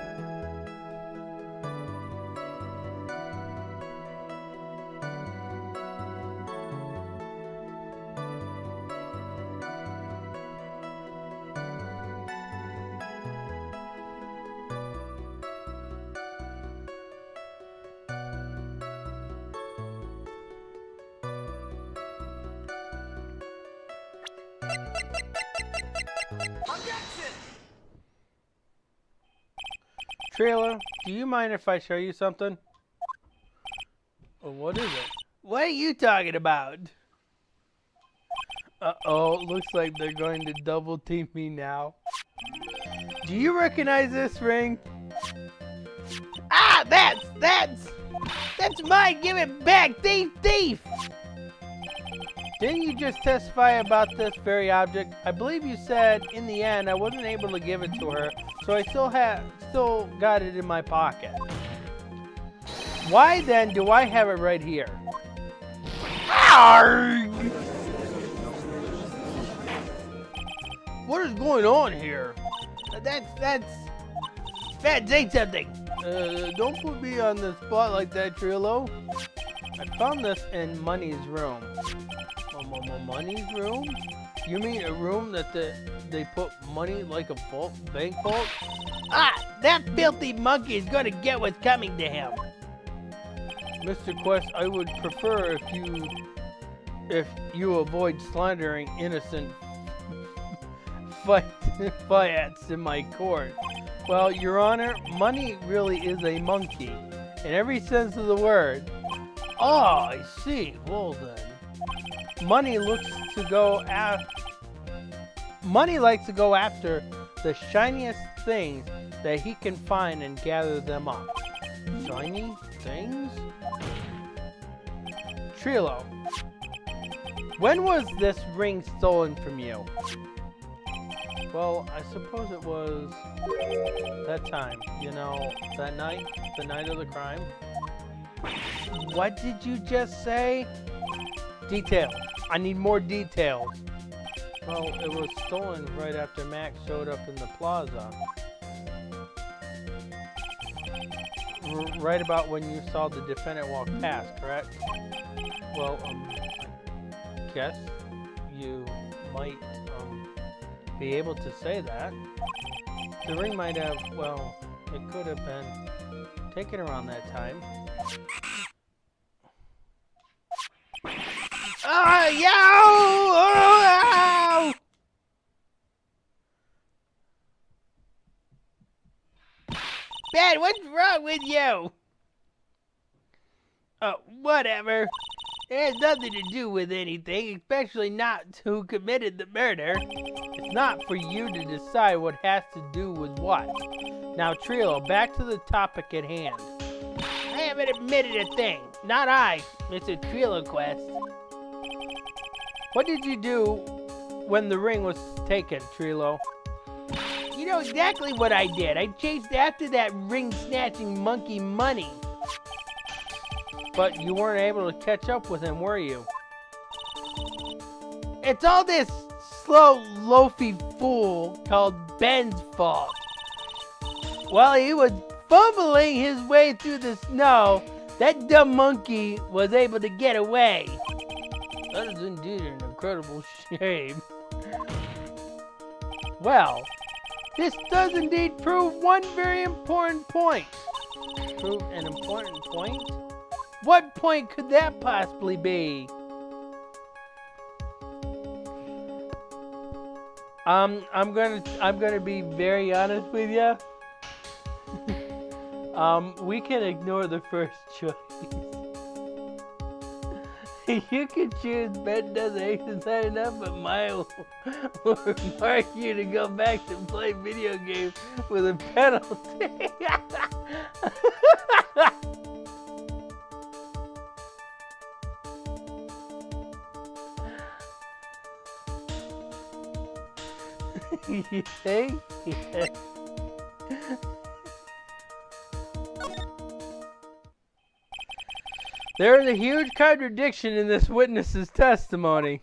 A: Trailer, do you mind if I show you something? What is it?
B: What are you talking about?
A: Uh-oh, looks like they're going to double team me now.
B: Do you recognize this ring? Ah, that's mine! Give it back, thief!
A: Didn't you just testify about this very object? I believe you said in the end I wasn't able to give it to her, so I still got it in my pocket. Why then do I have it right here?
B: Arrgh! What is going on here? That's say something.
A: Don't put me on the spot like that, Trillo. I found this in Money's room. Money's room? You mean a room that they put money like a bank vault?
B: Ah, that filthy monkey is gonna get what's coming to him.
A: Mr. Quest, I would prefer if you avoid slandering innocent fiats in my court. Well, Your Honor, Money really is a monkey, in every sense of the word. Oh, I see. Well then. Money likes to go after the shiniest things that he can find and gather them up. Shiny things? Trillo, when was this ring stolen from you? Well, I suppose it was that time, you know, that night, the night of the crime. What did you just say? Details. I need more details. Well, it was stolen right after Max showed up in the plaza. Right about when you saw the defendant walk past, correct? Well, I guess you might, be able to say that. The ring might have, well, it could have been taken around that time.
B: Oh, yo! Oh! Ben, what's wrong with you? Oh, whatever. It has nothing to do with anything, especially not who committed the murder.
A: It's not for you to decide what has to do with what. Now, Trillo, back to the topic at hand.
B: I haven't admitted a thing. Not I, Mr. Trillo Quest.
A: What did you do when the ring was taken, Trillo?
B: You know exactly what I did. I chased after that ring-snatching monkey Money.
A: But you weren't able to catch up with him, were you?
B: It's all this slow, loafy fool called Ben's fault. While he was fumbling his way through the snow, That dumb monkey was able to get away. That is indeed an incredible shame. Well, this does indeed prove one very important point. Prove an important point? What point could that possibly be? I'm gonna be very honest with you. We can ignore the first choice. You can choose Ben doesn't exercise enough, but mine will require you to go back to play video games with a penalty. You think? Yeah. There is a huge contradiction in this witness's testimony.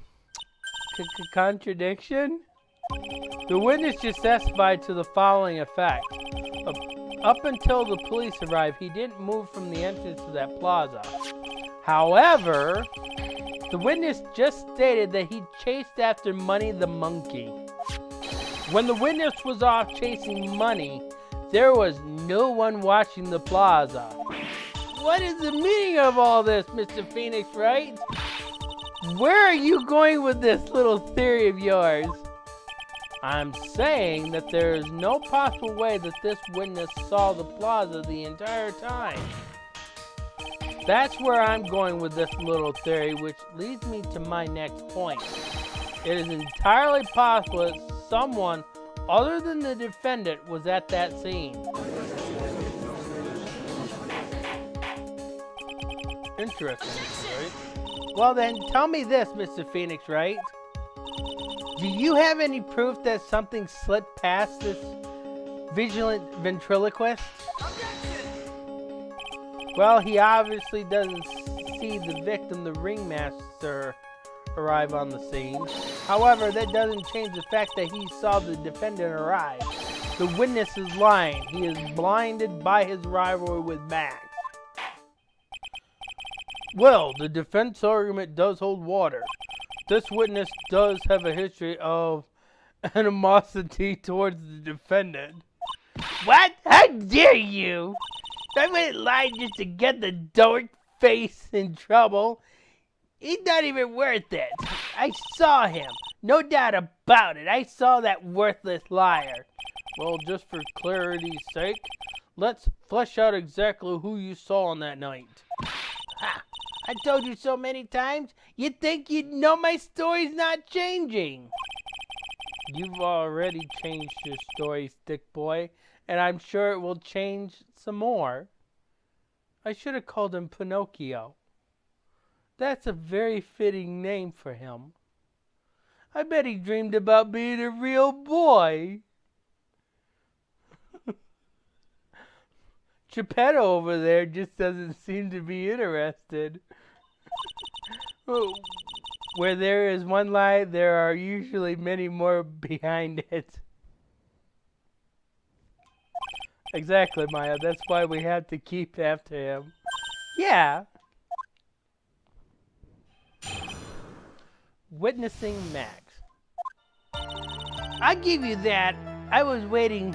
B: Contradiction? The witness just testified to the following effect. Up until the police arrived, he didn't move from the entrance to that plaza. However, the witness just stated that he chased after Money the monkey. When the witness was off chasing Money, there was no one watching the plaza. What is the meaning of all this, Mr. Phoenix Wright? Where are you going with this little theory of yours? I'm saying that there is no possible way that this witness saw the plaza the entire time. That's where I'm going with this little theory, which leads me to my next point. It is entirely possible that someone other than the defendant was at that scene. Interesting, right? Well then, tell me this, Mr. Phoenix Wright. Do you have any proof that something slipped past this vigilant ventriloquist? Well, he obviously doesn't see the victim, the ringmaster, arrive on the scene. However, that doesn't change the fact that he saw the defendant arrive. The witness is lying. He is blinded by his rivalry with Max. Well, the defense argument does hold water. This witness does have a history of animosity towards the defendant. What? How dare you? I wouldn't lie just to get the dork face in trouble. He's not even worth it. I saw him. No doubt about it. I saw that worthless liar. Well, just for clarity's sake, let's flesh out exactly who you saw on that night. Ha! I told you so many times, you'd think you'd know my story's not changing. You've already changed your story, stick boy, and I'm sure it will change some more. I should have called him Pinocchio. That's a very fitting name for him. I bet he dreamed about being a real boy. Geppetto over there just doesn't seem to be interested. Where there is one lie, there are usually many more behind it. Exactly, Maya. That's why we have to keep after him. Yeah. Witnessing Max. I'll give you that. I was waiting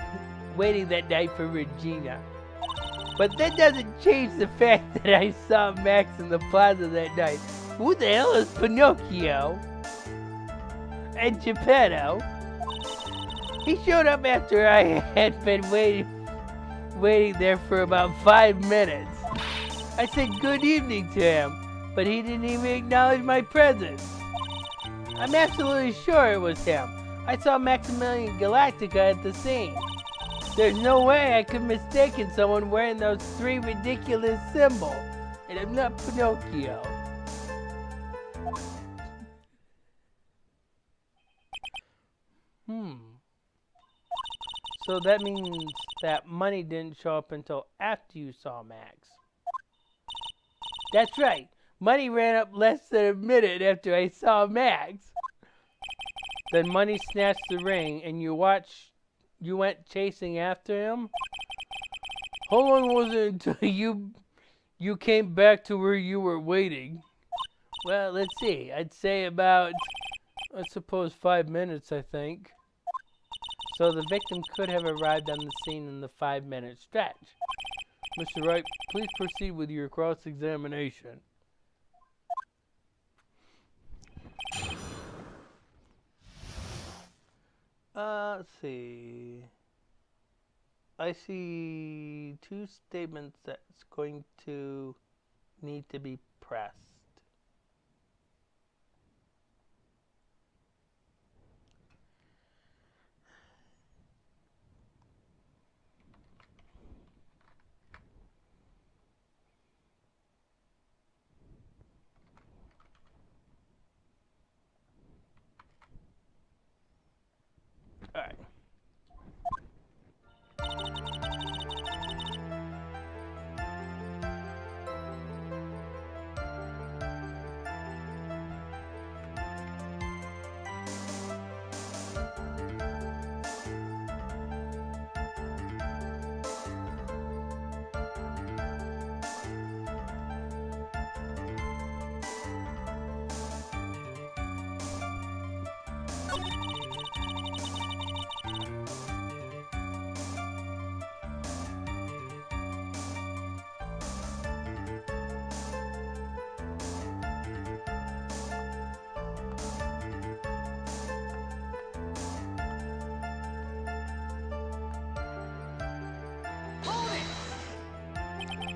B: that night for Regina. But that doesn't change the fact that I saw Max in the plaza that night. Who the hell is Pinocchio? And Geppetto? He showed up after I had been waiting there for about 5 minutes. I said good evening to him, but he didn't even acknowledge my presence. I'm absolutely sure it was him. I saw Maximilian Galactica at the scene. There's no way I could mistaken someone wearing those 3 ridiculous symbols. And I'm not Pinocchio. So that means that Money didn't show up until after you saw Max. That's right. Money ran up less than a minute after I saw Max. Then Money snatched the ring and you went chasing after him? How long was it until You came back to where you were waiting. Well, let's see. I'd say about, I suppose, 5 minutes, I think. So the victim could have arrived on the scene in the 5-minute stretch. Mr. Wright, please proceed with your cross-examination. Let's see. I see 2 statements that's going to need to be pressed. All right.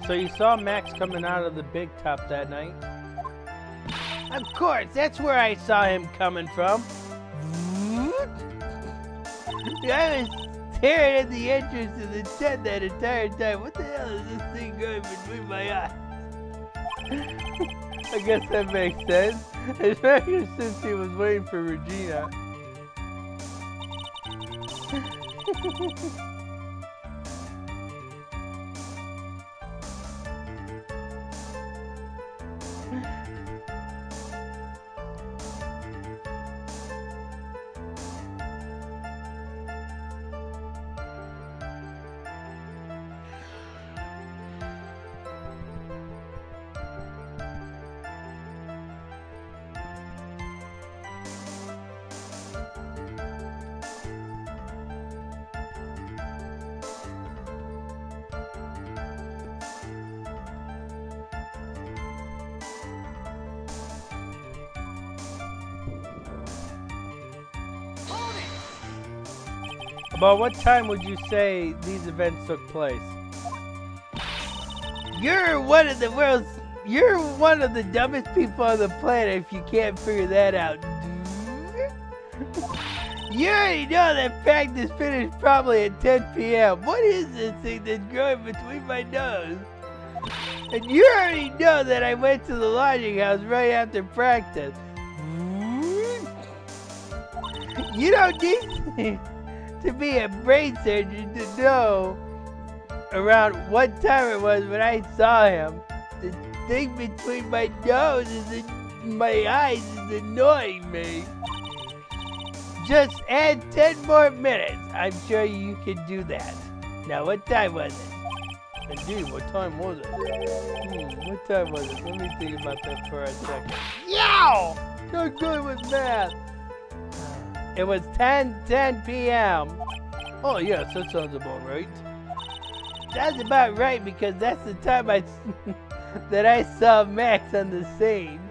B: So you saw Max coming out of the big top that night? Of course, that's where I saw him coming from. I was staring at the entrance of the tent that entire time. What the hell is this thing going between my eyes? I guess that makes sense, especially since he was waiting for Regina. About what time would you say these events took place? You're one of the dumbest people on the planet if you can't figure that out. You already know that practice finished probably at 10 p.m. What is this thing that's growing between my nose? And you already know that I went to the lodging house right after practice. You don't need to be a brain surgeon to know around what time it was when I saw him. The thing between my nose and my eyes is annoying me. Just add 10 more minutes. I'm sure you can do that. Now, what time was it? Indeed, what time was it? What time was it? Let me think about that for a second. Yow! Not good with math. It was 10 p.m. Oh, yes, that sounds about right. That's about right because that's the time that I saw Max on the scene.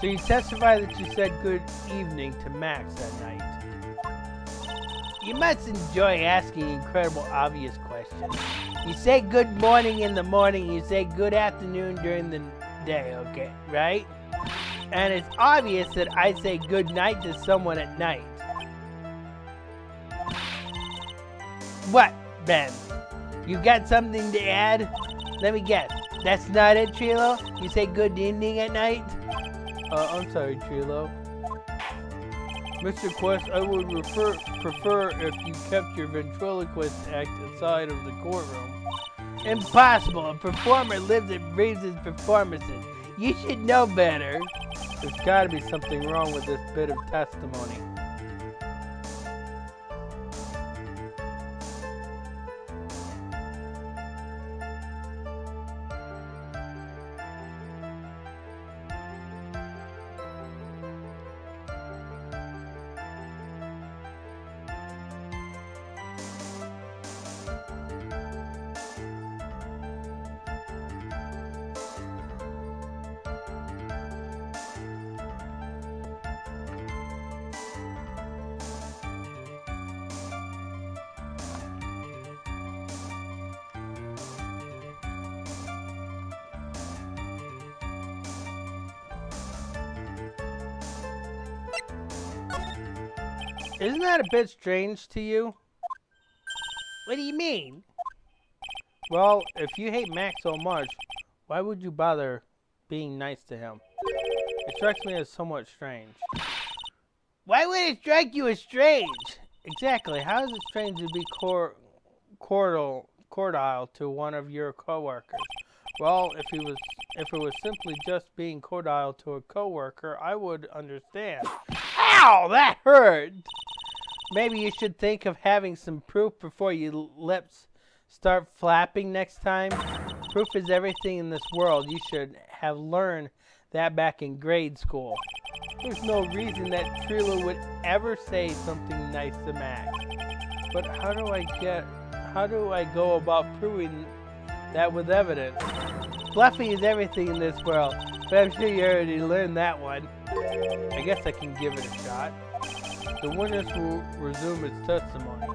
B: So you testify that you said good evening to Max that night. You must enjoy asking incredible obvious questions. You say good morning in the morning, you say good afternoon during the day, okay, right? And it's obvious that I say good night to someone at night. What, Ben? You got something to add? Let me guess. That's not it, Trilo? You say good evening at night? I'm sorry, Trilo. Mr. Quest, I would prefer if you kept your ventriloquist act outside of the courtroom. Impossible! A performer lives and breathes his performances. You should know better. There's gotta be something wrong with this bit of testimony. Isn't that a bit strange to you?
A: What do you mean?
B: Well, if you hate Max so much, why would you bother being nice to him? It strikes me as somewhat strange.
A: Why would it strike you as strange?
B: Exactly. How is it strange to be cordial to one of your coworkers? Well, if it was simply just being cordial to a coworker, I would understand.
A: Ow, that hurt!
B: Maybe you should think of having some proof before your lips start flapping next time. Proof is everything in this world. You should have learned that back in grade school. There's no reason that Trilo would ever say something nice to Max. But how do I go about proving that with evidence? Bluffing is everything in this world, but I'm sure you already learned that one. I guess I can give it a shot. The witness will resume its testimony.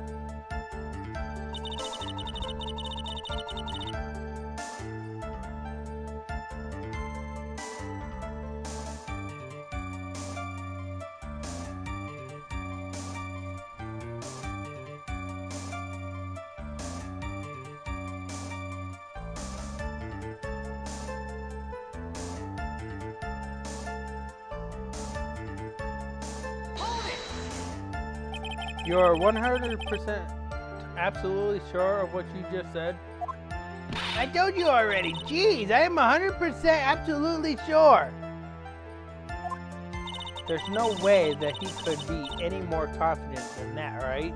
B: You're 100% absolutely sure of what you just said?
A: I told you already. Jeez, I am 100% absolutely sure.
B: There's no way that he could be any more confident than that, right?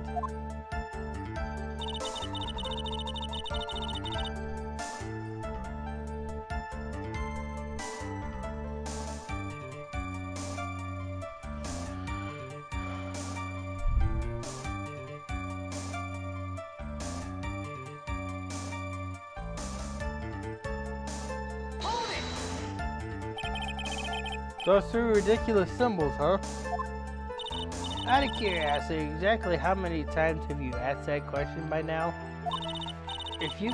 B: Those three ridiculous symbols, huh? Out of curiosity, exactly how many times have you asked that question by now? If you're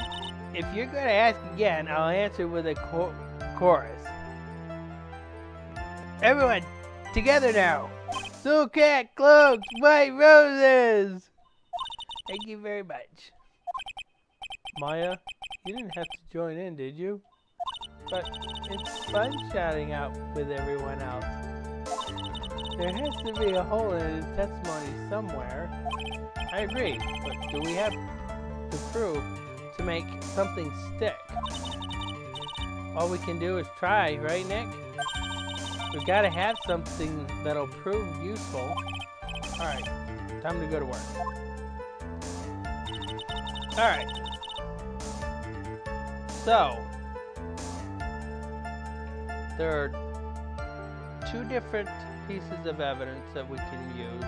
B: going to ask again, I'll answer with a chorus.
A: Everyone, together now.
B: Soul Cat Cloaks, White Roses!
A: Thank you very much.
B: Maya, you didn't have to join in, did you? But it's fun shouting out with everyone else. There has to be a hole in his testimony somewhere. I agree, but do we have the proof to make something stick? All we can do is try, right, Nick? We've got to have something that'll prove useful. Alright, time to go to work. Alright. So, there are two different pieces of evidence that we can use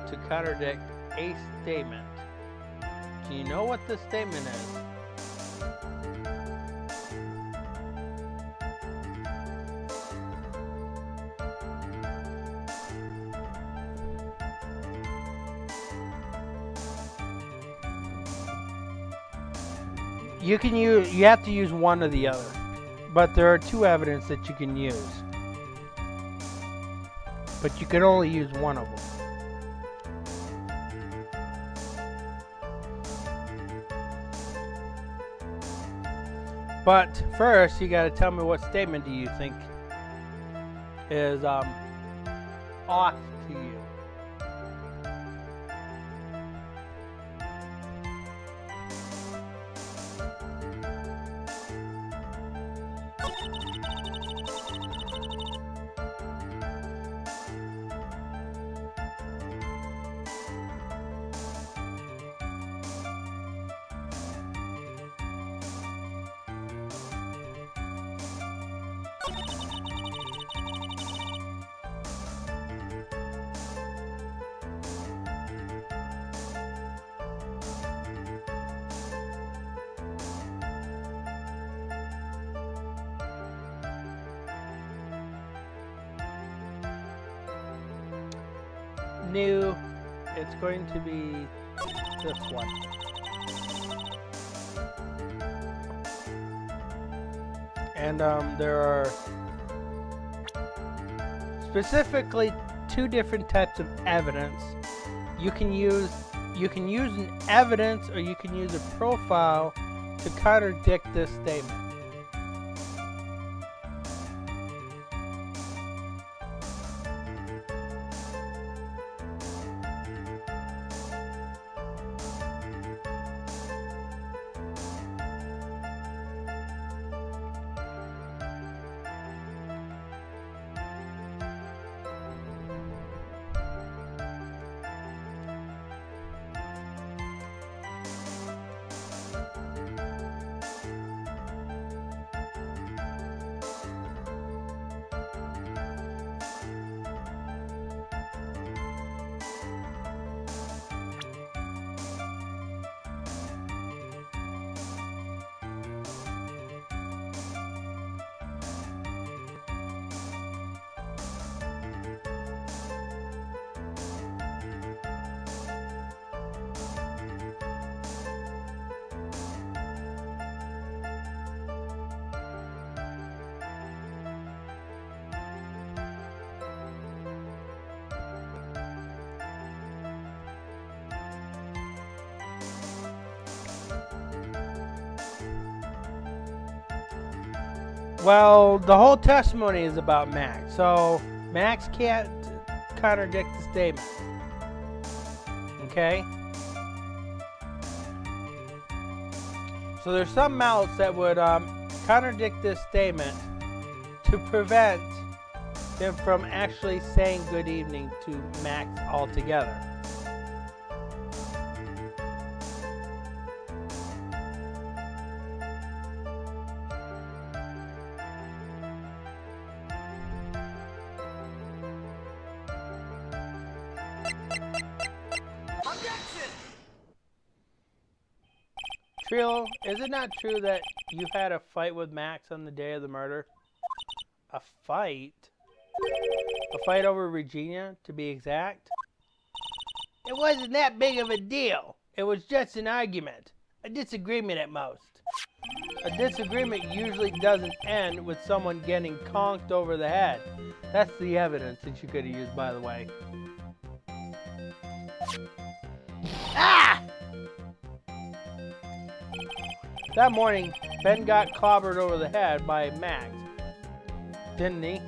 B: to contradict a statement. Do you know what the statement is? You have to use one or the other. But there are two evidence that you can use. But you can only use one of them. But first, you gotta tell me what statement do you think is
A: off to you. New, it's going to be this one. And there are specifically 2 different types of evidence. You can use an evidence, or you can use a profile to contradict this statement. Well, the whole testimony is about Max, so Max can't contradict the statement. Okay? So there's something else that would contradict this statement to prevent him from actually saying good evening to Max altogether. Trio, is it not true that you had a fight with Max on the day of the murder? A fight? A fight over Regina, to be exact? It wasn't that big of a deal. It was just an argument. A disagreement at most. A disagreement usually doesn't end with someone getting conked over the head. That's the evidence that you could have used, by the way. Ah! That morning, Ben got clobbered over the head by Max, didn't he?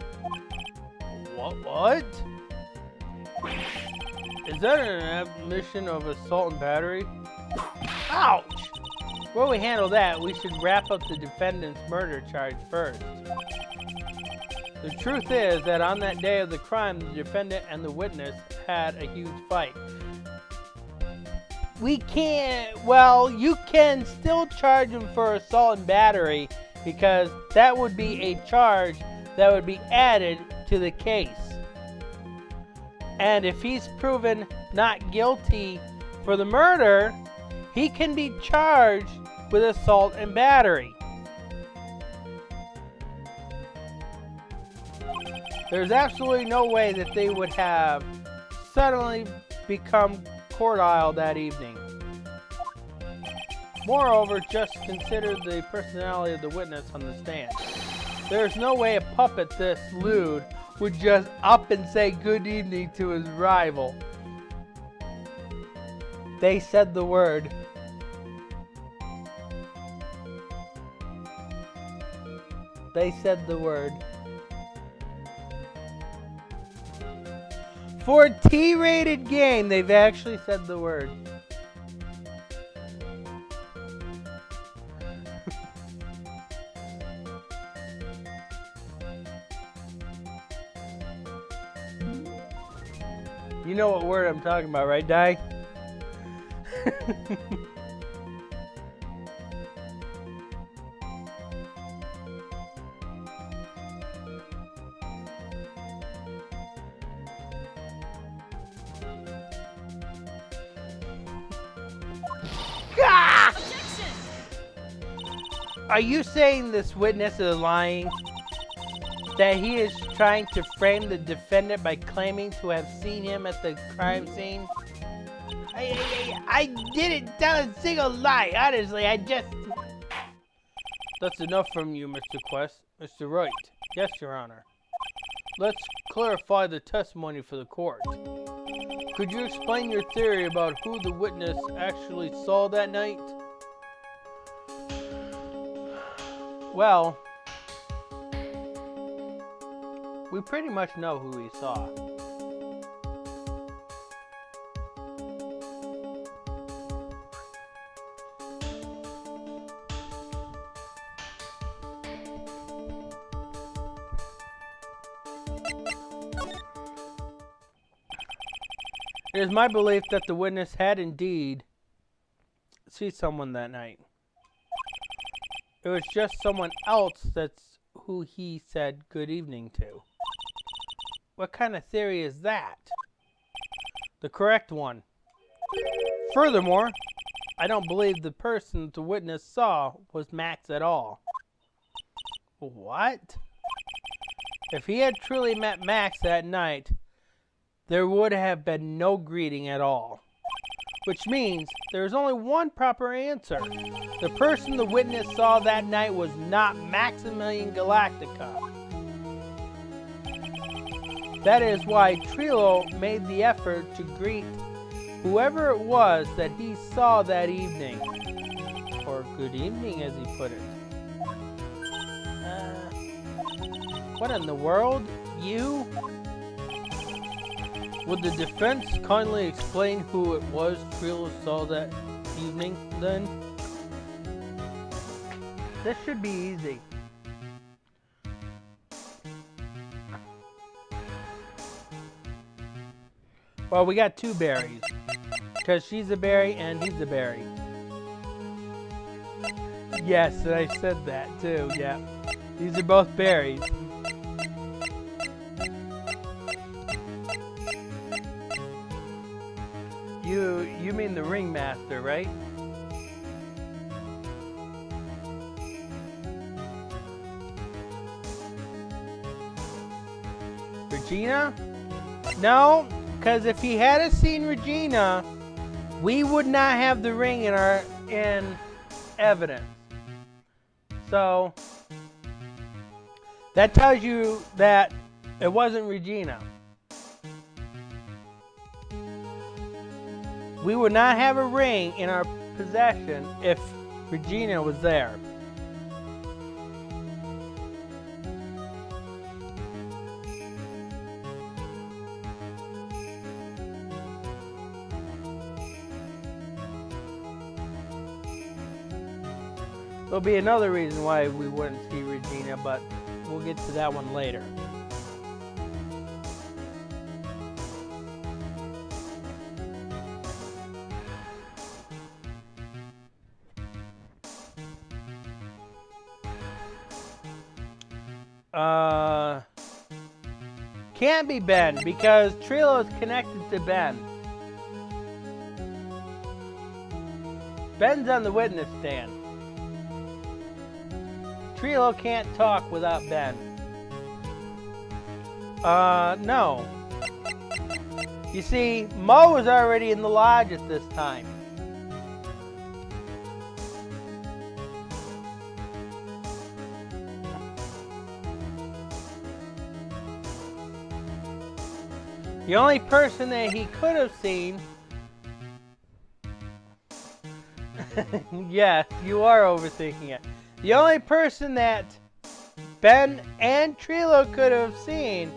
A: What? Is that an admission of assault and battery? Ouch! Before we handle that, we should wrap up the defendant's murder charge first. The truth is that on that day of the crime, the defendant and the witness had a huge fight. We can't, well, you can still charge him for assault and battery because that would be a charge that would be added to the case. And if he's proven not guilty for the murder, he can be charged with assault and battery. There's absolutely no way that they would have suddenly become cordial that evening. Moreover, just consider the personality of the witness on the stand. There's no way a puppet this lewd would just up and say good evening to his rival. They said the word. They said the word. For a T-rated game, they've actually said the word. You know what word I'm talking about, right, Di? Ah! Are you saying this witness is lying? That he is trying to frame the defendant by claiming to have seen him at the crime scene? I didn't tell a single lie, honestly, I just... That's enough from you, Mr. Quest. Mr. Wright. Yes, Your Honor. Let's clarify the testimony for the court. Could you explain your theory about who the witness actually saw that night? Well, we pretty much know who he saw. It is my belief that the witness had indeed seen someone that night. It was just someone else that's who he said good evening to. What kind of theory is that? The correct one. Furthermore, I don't believe the person the witness saw was Max at all. What? If he had truly met Max that night, there would have been no greeting at all. Which means there's only one proper answer. The person the witness saw that night was not Maximilian Galactica. That is why Trilo made the effort to greet whoever it was that he saw that evening. Or good evening, as he put it. What in the world? You? Would the defense kindly explain who it was Trilo saw that evening, then? This should be easy. Well, we got two berries. Because she's a berry and he's a berry. Yes, I said that too, yeah. These are both berries. You mean the ringmaster, right? Regina? No, because if he had seen Regina, we would not have the ring in evidence. So that tells you that it wasn't Regina. We would not have a ring in our possession if Regina was there. There'll be another reason why we wouldn't see Regina, but we'll get to that one later. Can't be Ben, because Trilo is connected to Ben. Ben's on the witness stand. Trilo can't talk without Ben. No. You see, Mo was already in the lodge at this time. The only person that he could have seen... Yes, you are overthinking it. The only person that Ben and Trilo could have seen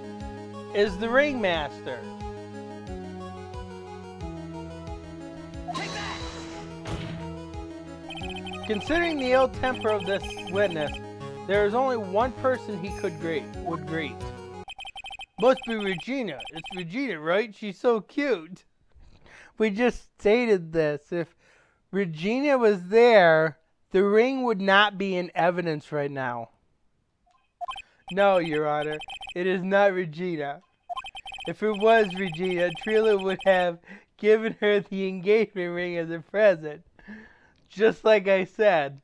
A: is the ringmaster. Considering the ill temper of this witness, there is only one person he would greet. Must be Regina. It's Regina, right? She's so cute. We just stated this. If Regina was there, the ring would not be in evidence right now. No, Your Honor, it is not Regina. If it was Regina, Trilla would have given her the engagement ring as a present, just like I said.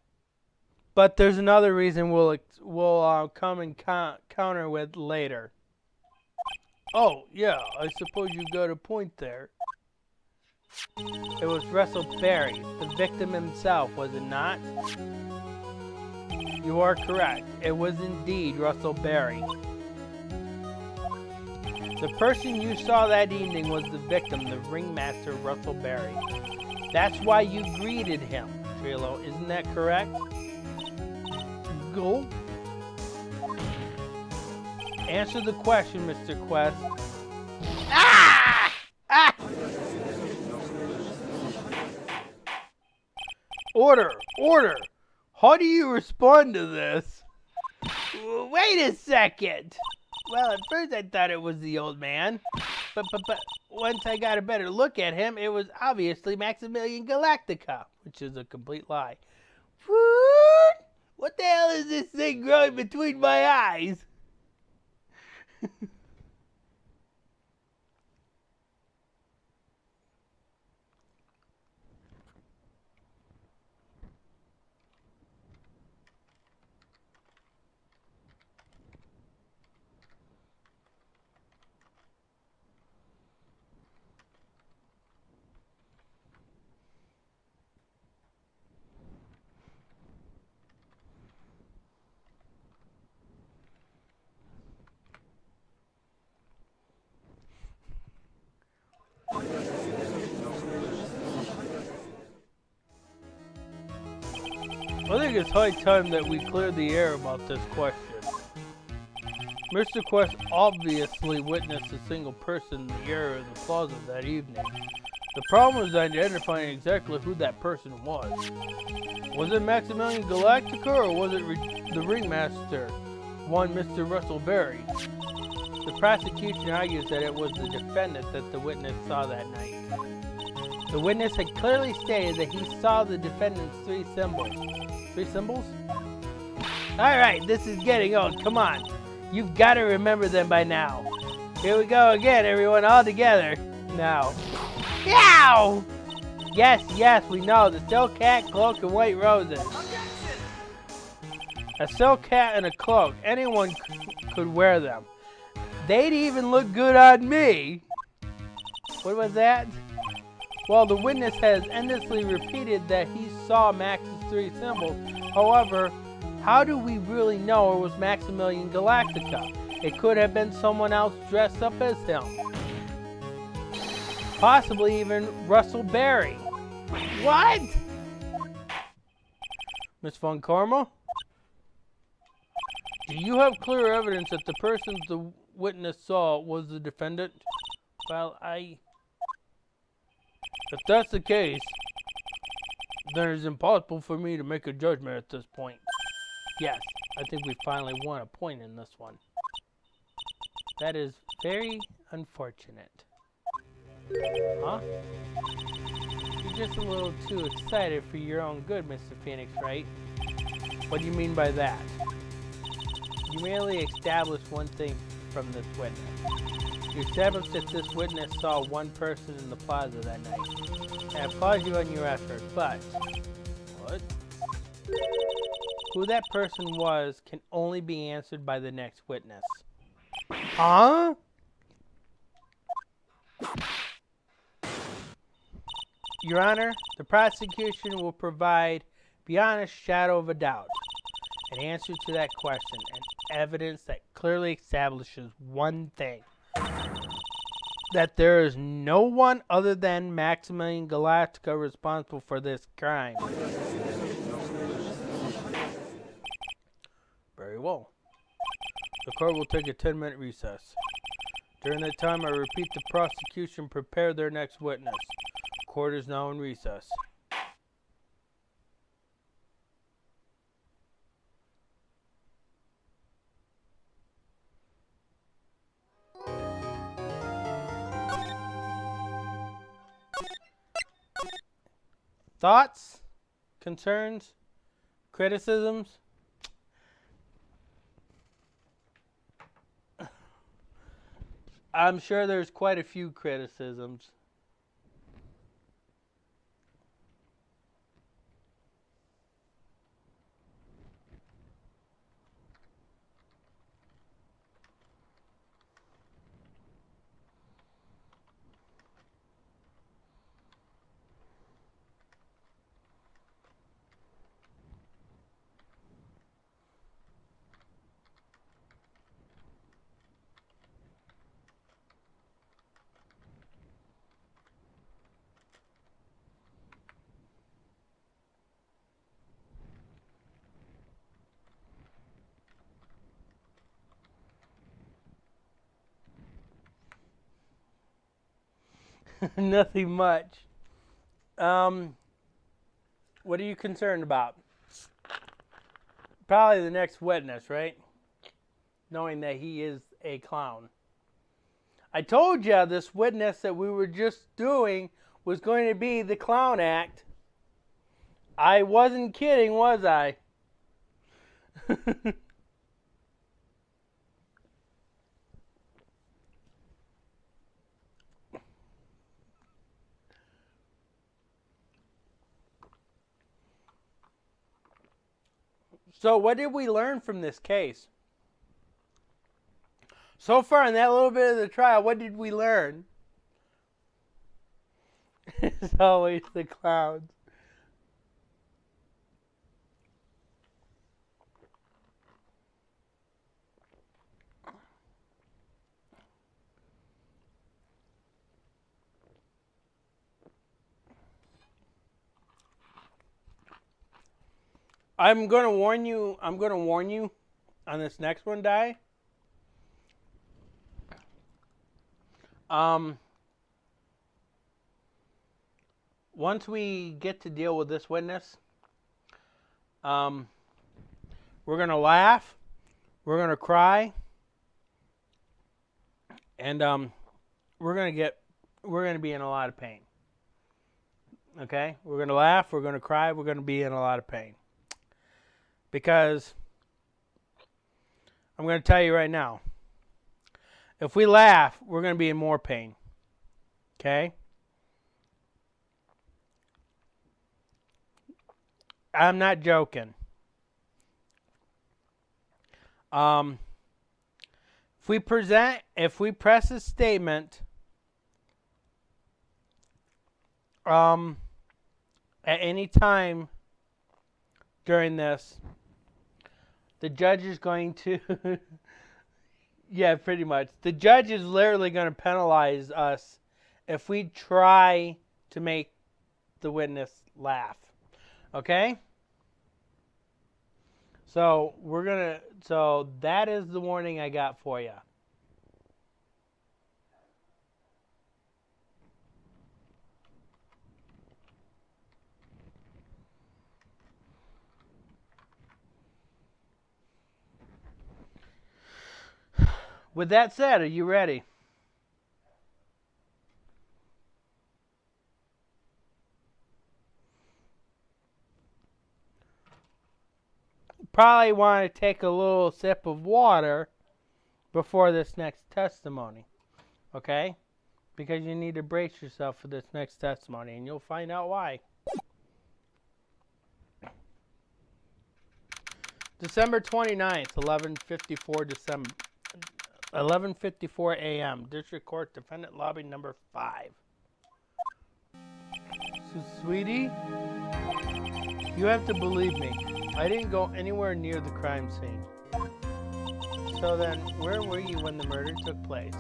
A: But there's another reason we'll come and counter with later. Oh, yeah, I suppose you've got a point there. It was Russell Berry, the victim himself, was it not? You are correct. It was indeed Russell Berry. The person you saw that evening was the victim, the ringmaster Russell Berry. That's why you greeted him, Trillo. Isn't that correct? Go. Answer the question, Mr. Quest. Ah! Ah! Order! Order! How do you respond to this?
B: Wait a second. Well, at first I thought it was the old man. But once I got a better look at him, it was obviously Maximilian Galactica, which is a complete lie. What the hell is this thing growing between my eyes?
A: I think it's high time that we clear the air about this question. Mr. Quest obviously witnessed a single person in the area of the plaza that evening. The problem was identifying exactly who that person was. Was it Maximilian Galactica or was it the ringmaster, one Mr. Russell Berry? The prosecution argues that it was the defendant that the witness saw that night. The witness had clearly stated that he saw the defendant's three symbols. Three symbols?
B: Alright, this is getting old. Come on. You've got to remember them by now. Here we go again, everyone, all together. Now. Yow! Yes, we know. The silk hat, cloak, and white roses.
A: A silk hat and a cloak. Anyone could wear them. They'd even look good on me.
B: What was that?
A: Well, the witness has endlessly repeated that he saw Max's three symbols. However, how do we really know it was Maximilian Galactica? It could have been someone else dressed up as him. Possibly even Russell Berry.
B: What?
A: Miss Von Karma? Do you have clear evidence that the person the witness saw was the defendant?
B: Well,
A: If that's the case, then it's impossible for me to make a judgment at this point. Yes, I think we finally won a point in this one.
B: that is very unfortunate.
A: Huh?
B: You're just a little too excited for your own good, Mr. Phoenix, right?
A: What do you mean by that?
B: You merely established one thing from this witness. You established that this witness saw one person in the plaza that night. I applaud you on your effort, but...
A: What?
B: Who that person was can only be answered by the next witness.
A: Huh?
B: Your Honor, the prosecution will provide, beyond a shadow of a doubt, an answer to that question and evidence that clearly establishes one thing. That there is no one other than Maximilian Galactica responsible for this crime.
A: Very well. The court will take a 10-minute recess. During that time, I repeat, the prosecution prepare their next witness. Court is now in recess. Thoughts? Concerns? Criticisms? I'm sure there's quite a few criticisms. Nothing much. What are you concerned about? Probably the next witness, right? Knowing that he is a clown. I told you this witness that we were just doing was going to be the clown act. I wasn't kidding, was I? So what did we learn from this case? So far in that little bit of the trial, what did we learn? It's always the clowns. I'm going to warn you on this next one, Di. Once we get to deal with this witness, we're going to laugh, we're going to cry, and we're going to be in a lot of pain. Okay? We're going to laugh, we're going to cry, we're going to be in a lot of pain. Because I'm going to tell you right now, if we laugh, we're going to be in more pain. Okay? I'm not joking. If we press a statement at any time during this, the judge is going to, yeah, pretty much. The judge is literally going to penalize us if we try to make the witness laugh. Okay? So that is the warning I got for you. With that said, are you ready? Probably want to take a little sip of water before this next testimony. Okay? Because you need to brace yourself for this next testimony, and you'll find out why. December 29th, 11:54 a.m. District Court Defendant Lobby number 5. So, sweetie, you have to believe me. I didn't go anywhere near the crime scene. So then, where were you when the murder took place?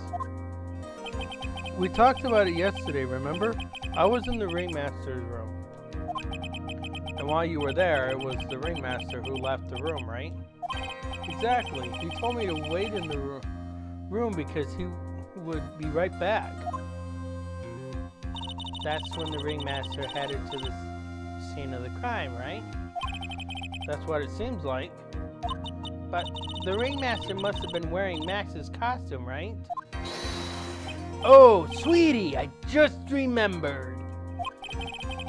A: We talked about it yesterday, remember? I was in the ringmaster's room. And while you were there, it was the ringmaster who left the room, right? Exactly. He told me to wait in the room because he would be right back. That's when the ringmaster headed to the scene of the crime, right? That's what it seems like. But the ringmaster must have been wearing Max's costume, right? Oh, sweetie, I just remembered.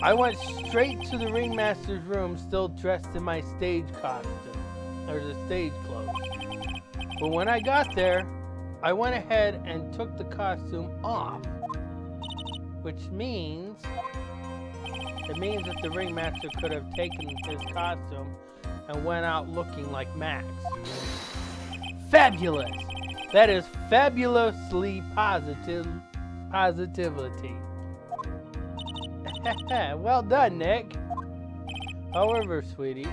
A: I went straight to the ringmaster's room, still dressed in my stage costume, or the stage clothes. But when I got there, I went ahead and took the costume off, which means that the ringmaster could have taken his costume and went out looking like Max. Fabulous! That is fabulously positivity. Well done, Nick. However, sweetie,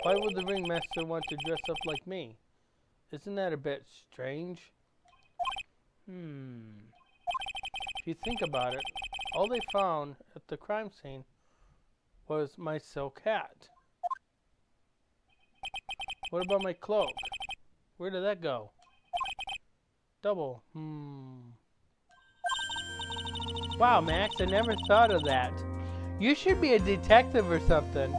A: why would the ringmaster want to dress up like me? Isn't that a bit strange? If you think about it, all they found at the crime scene was my silk hat. What about my cloak? Where did that go? Double. Wow, Max, I never thought of that. You should be a detective or something.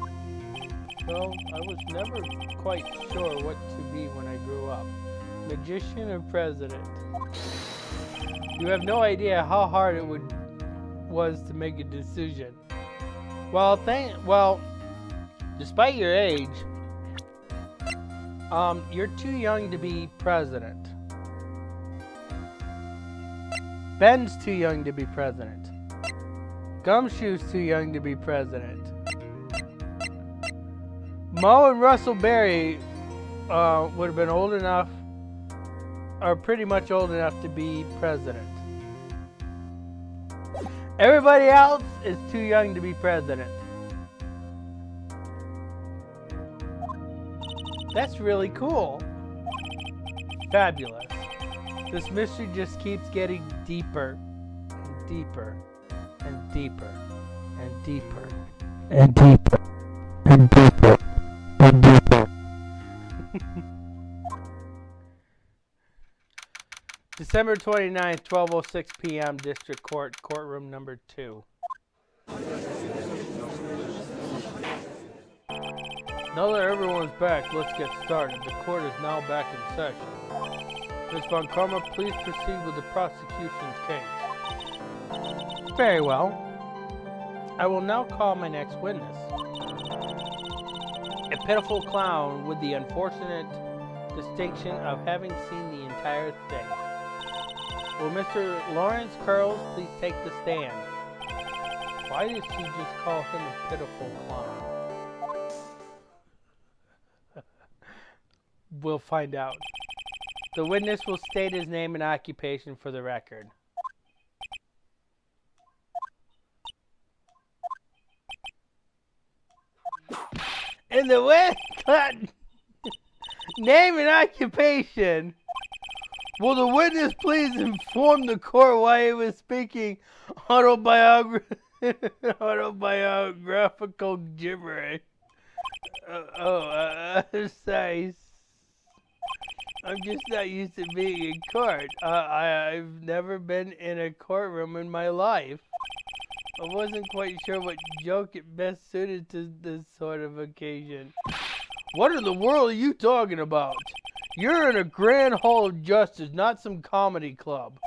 A: Well, I was never quite sure what to be when I grew up. Magician or president? You have no idea how hard it was to make a decision. Well, despite your age, you're too young to be president. Ben's too young to be president. Gumshoe's too young to be president. Mo and Russell Berry would have been old enough, or pretty much old enough to be president. Everybody else is too young to be president. That's really cool. Fabulous. This mystery just keeps getting deeper and deeper and deeper and deeper and deeper and deeper and deeper. December 29th, 12:06 p.m. District Court, courtroom number 2. Now that everyone's back, let's get started. The court is now back in session. Ms. Von Karma, please proceed with the prosecution's case. Very well. I will now call my next witness. A pitiful clown with the unfortunate distinction of having seen the entire thing. Will Mr. Lawrence Curls please take the stand? Why did she just call him a pitiful clown? We'll find out. The witness will state his name and occupation for the record. In the witness name and occupation. Will the witness please inform the court why he was speaking autobiographical gibberish? Sorry. I'm just not used to being in court. I've never been in a courtroom in my life. I wasn't quite sure what joke it best suited to this sort of occasion. What in the world are you talking about? You're in a grand hall of justice, not some comedy club.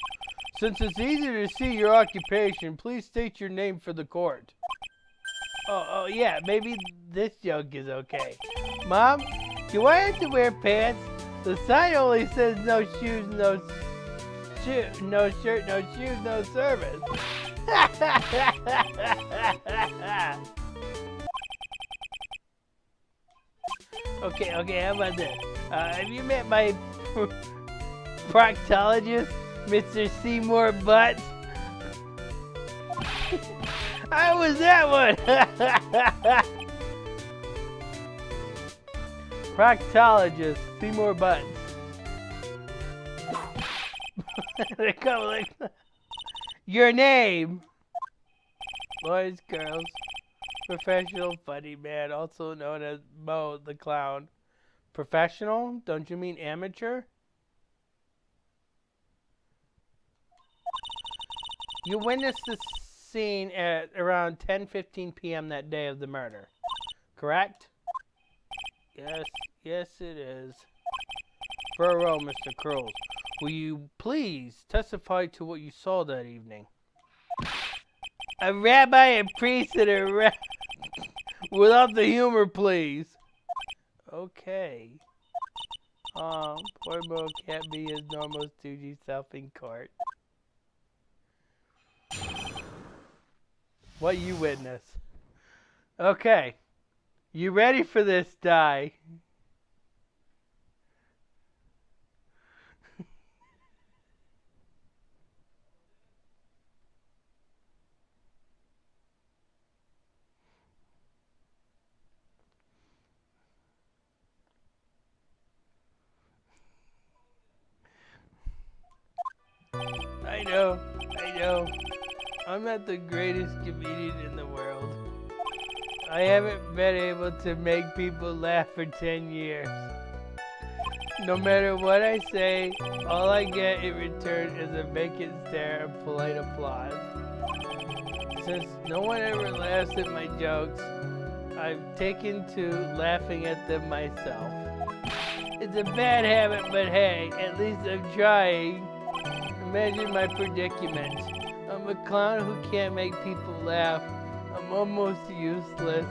A: Since it's easier to see your occupation, please state your name for the court. Oh yeah, maybe this joke is okay. Mom, do I have to wear pants? The sign only says no shoes, no shirt, no shoes, no service. Okay, how about this? Have you met my proctologist, Mr. Seymour Butts? How was that one? Proctologist, Seymour Butts. They come like your name. Boys, girls. Professional funny man, also known as Mo the Clown. Professional? Don't you mean amateur? You witnessed the scene at around 10:15 p.m. that day of the murder, correct? Yes it is. For a row, Mr. Curls. Will you please testify to what you saw that evening?
B: A rabbi, a priest, and a without the humor, please. Okay. Poor Mo can't be his normal stoogy self in court. What you witness. Okay. You ready for this, Di? I know. I'm not the greatest comedian in the world. I haven't been able to make people laugh for 10 years. No matter what I say, all I get in return is a vacant stare and polite applause. Since no one ever laughs at my jokes, I've taken to laughing at them myself. It's a bad habit, but hey, at least I'm trying. Imagine my predicament. I'm a clown who can't make people laugh. I'm almost useless.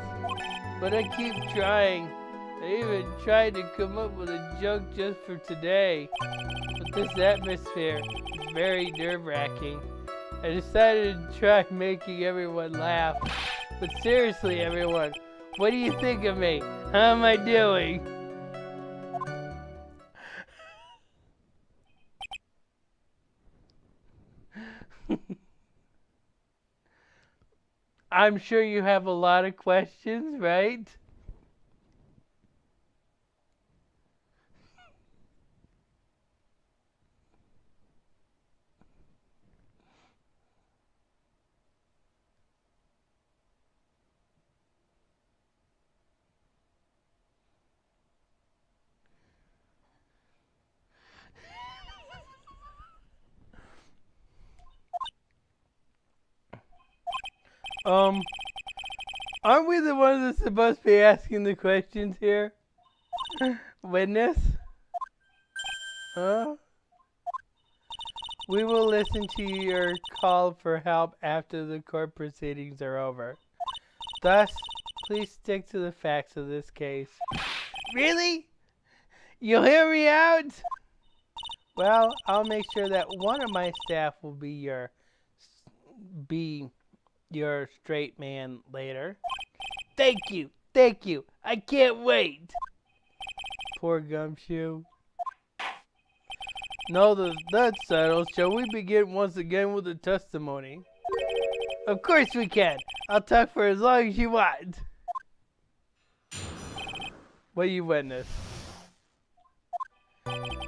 B: But I keep trying. I even tried to come up with a joke just for today. But this atmosphere is very nerve-wracking. I decided to try making everyone laugh. But seriously, everyone, what do you think of me? How am I doing? I'm sure you have a lot of questions, right? Aren't we the ones that's supposed to be asking the questions here? Witness? Huh? We will listen to your call for help after the court proceedings are over. Thus, please stick to the facts of this case. Really? You'll hear me out? Well, I'll make sure that one of my staff will be your straight man later. Thank you. I can't wait. Poor Gumshoe. Now that that's settled, shall we begin once again with the testimony? Of course we can. I'll talk for as long as you want. What you witness?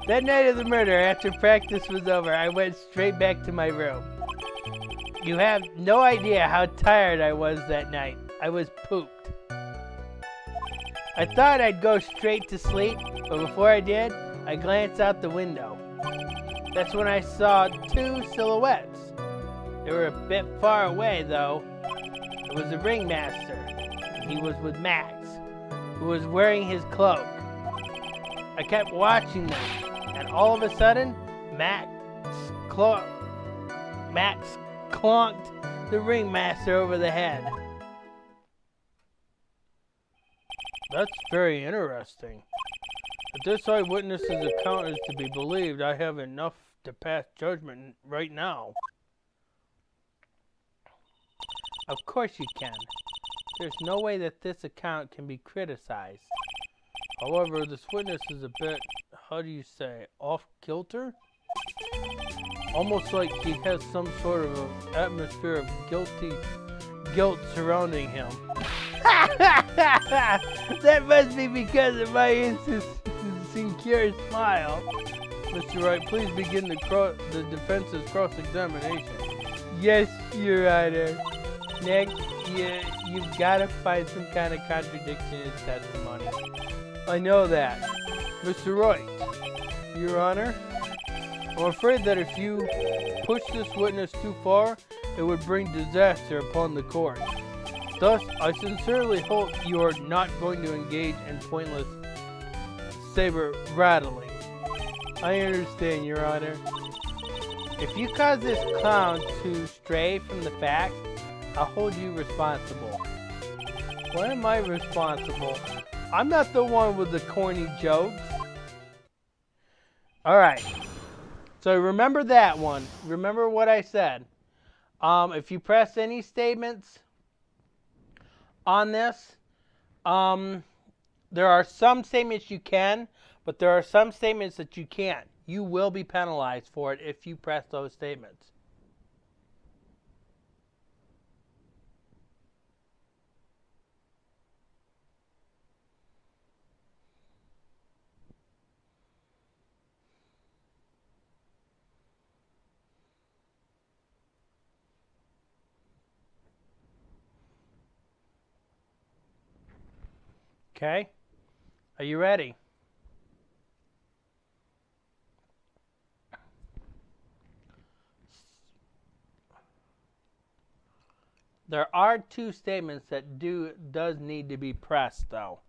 B: That night of the murder, after practice was over, I went straight back to my room. You have no idea how tired I was that night. I was pooped. I thought I'd go straight to sleep, but before I did, I glanced out the window. That's when I saw two silhouettes. They were a bit far away, though. It was the ringmaster. He was with Max, who was wearing his cloak. I kept watching them, and all of a sudden, Max clonked the ringmaster over the head. That's very interesting. If this eyewitness's account is to be believed, I have enough to pass judgment right now. Of course you can. There's no way that this account can be criticized. However, this witness is a bit, how do you say, off-kilter? Almost like he has some sort of an atmosphere of guilt surrounding him. That must be because of my insecure smile. Mr. Wright, please begin the defense's cross-examination. Yes, Your Honor. Next, you've got to find some kind of contradiction in his testimony. I know that. Mr. Wright, Your Honor, I'm afraid that if you push this witness too far, it would bring disaster upon the court. Thus, I sincerely hope you are not going to engage in pointless saber rattling. I understand, Your Honor. If you cause this clown to stray from the facts,
A: I'll hold you responsible. Why am I responsible? I'm not the one with the corny jokes. Alright. So remember that one. Remember what I said. If you press any statements on this, there are some statements you can, but there are some statements that you can't. You will be penalized for it if you press those statements. Okay? Are you ready? There are two statements that does need to be pressed, though.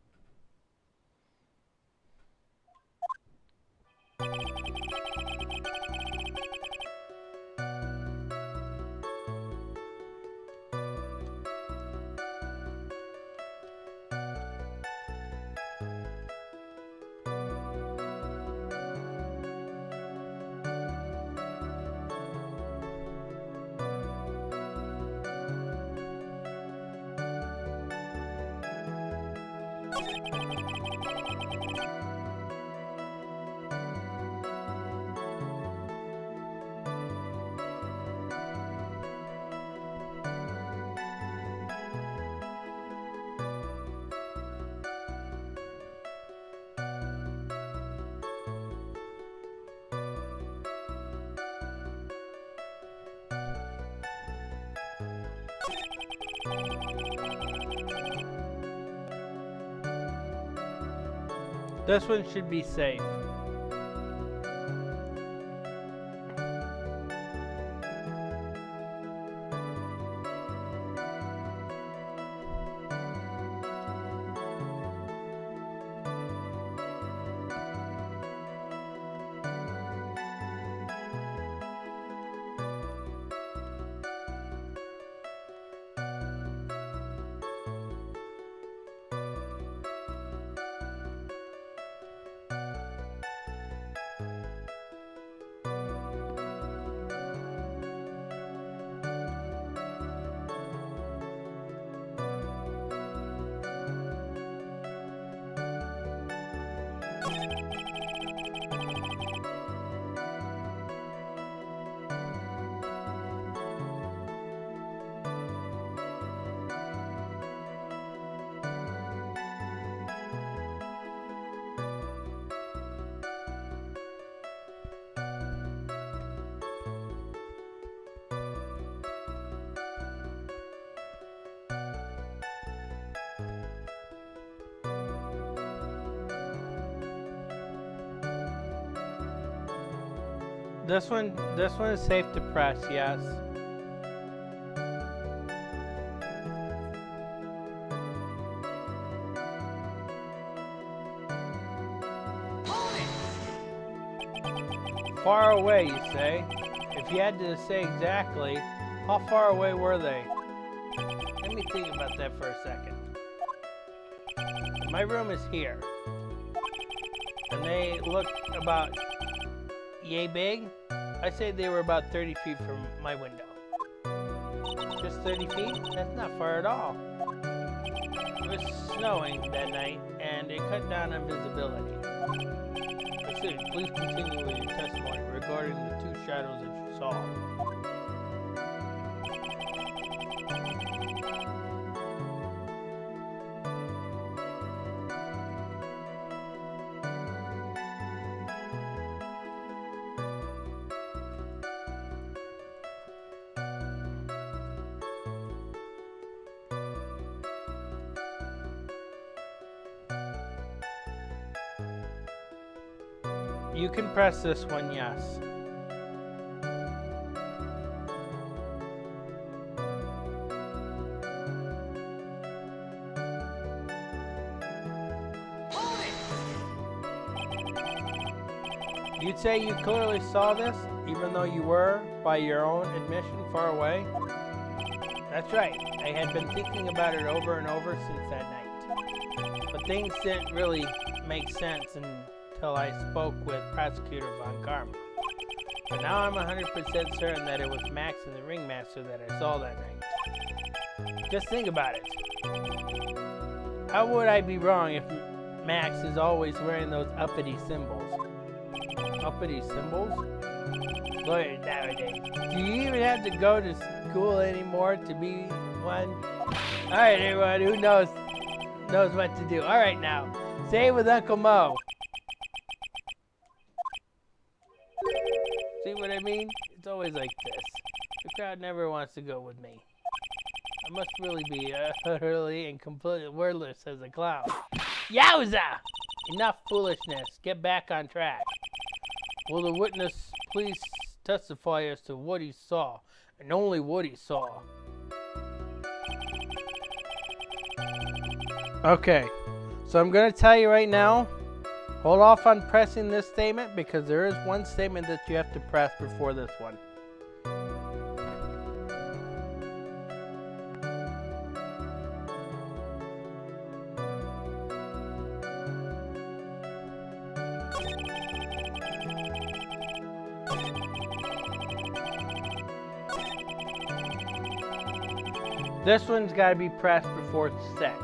A: This one should be safe. This one is safe to press, yes. Far away, you say? If you had to say exactly, how far away were they? Let me think about that for a second. My room is here. And they look about yay big. I say they were about 30 feet from my window. Just 30 feet? That's not far at all. It was snowing that night, and it cut down on visibility. Proceed. Please continue with your testimony regarding the two shadows that you saw. You can press this one, yes. You'd say you clearly saw this, even though you were, by your own admission, far away? That's right. I had been thinking about it over and over since that night. But things didn't really make sense until I spoke with Prosecutor Von Karma. But now I'm 100% certain that it was Max and the Ringmaster that I saw that night. Just think about it. How would I be wrong if Max is always wearing those uppity symbols? Uppity symbols? Lawyers nowadays. Do you even have to go to school anymore to be one? Alright everyone, who knows what to do. Alright now, say it with Uncle Mo. See what I mean? It's always like this. The crowd never wants to go with me. I must really be utterly and completely wordless as a clown. Yowza! Enough foolishness. Get back on track. Will the witness please testify as to what he saw, and only what he saw? Okay, so I'm going to tell you right now, hold off on pressing this statement because there is one statement that you have to press before this one. This one's got to be pressed before sex.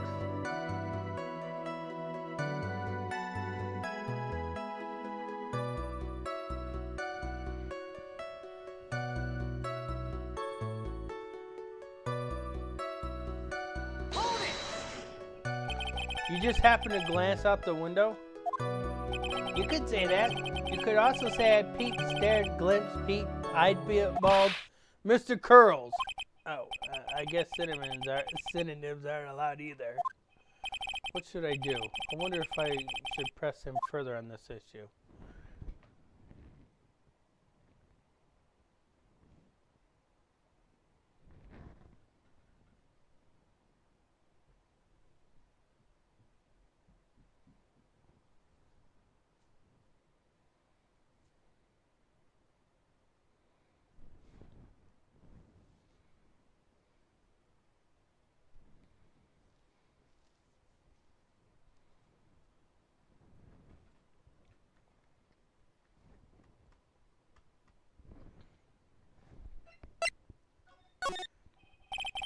A: You just happen to glance out the window? You could say that. You could also say I peeked, stared, glimpsed, peeped, eyeballed, Mr. Curls. Oh, I guess synonyms aren't allowed either. What should I do? I wonder if I should press him further on this issue.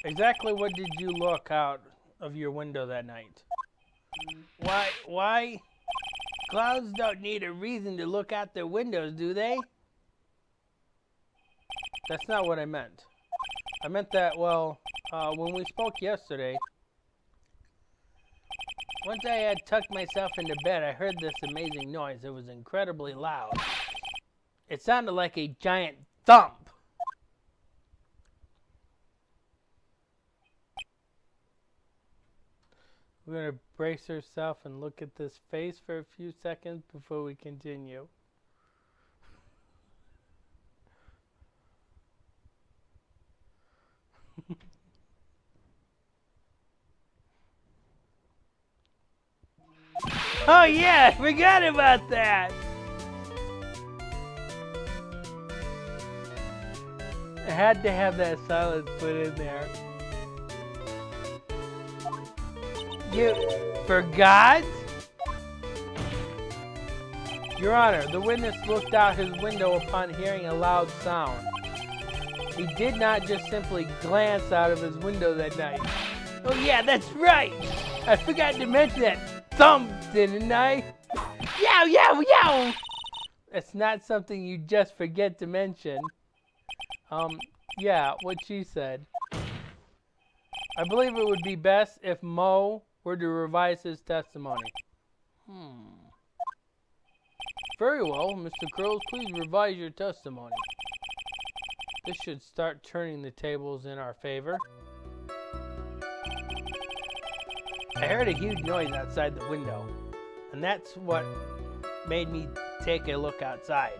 A: Exactly what did you look out of your window that night? Why? Clowns don't need a reason to look out their windows, do they? That's not what I meant. I meant that, well, when we spoke yesterday, once I had tucked myself into bed, I heard this amazing noise. It was incredibly loud. It sounded like a giant thump. We're going to brace ourselves and look at this face for a few seconds before we continue. Oh yeah, forgot about that. I had to have that silence put in there. You forgot? Your Honor, the witness looked out his window upon hearing a loud sound. He did not just simply glance out of his window that night. Oh yeah, that's right! I forgot to mention that thump, didn't I? Yow, yow, yow! That's not something you just forget to mention. Yeah, what she said. I believe it would be best if Mo were to revise his testimony. Very well, Mr. Curls, please revise your testimony. This should start turning the tables in our favor. I heard a huge noise outside the window, and that's what made me take a look outside.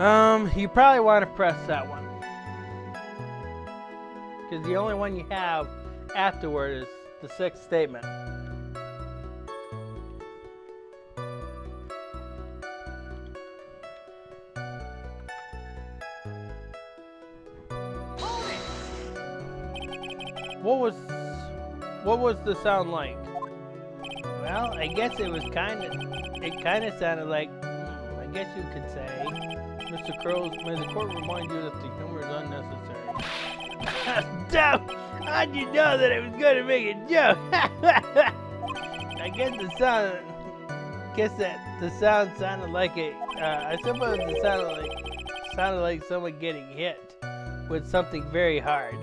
A: You probably want to press that one. Because the only one you have afterward is the sixth statement. What was the sound like? Well, I guess it kind of sounded like, I guess you could say, Mr. Curls, may the court remind you that the humor is unnecessary. Dumb! How'd you know that I was going to make a joke? I guess the sound sounded like I suppose it sounded like someone getting hit with something very hard.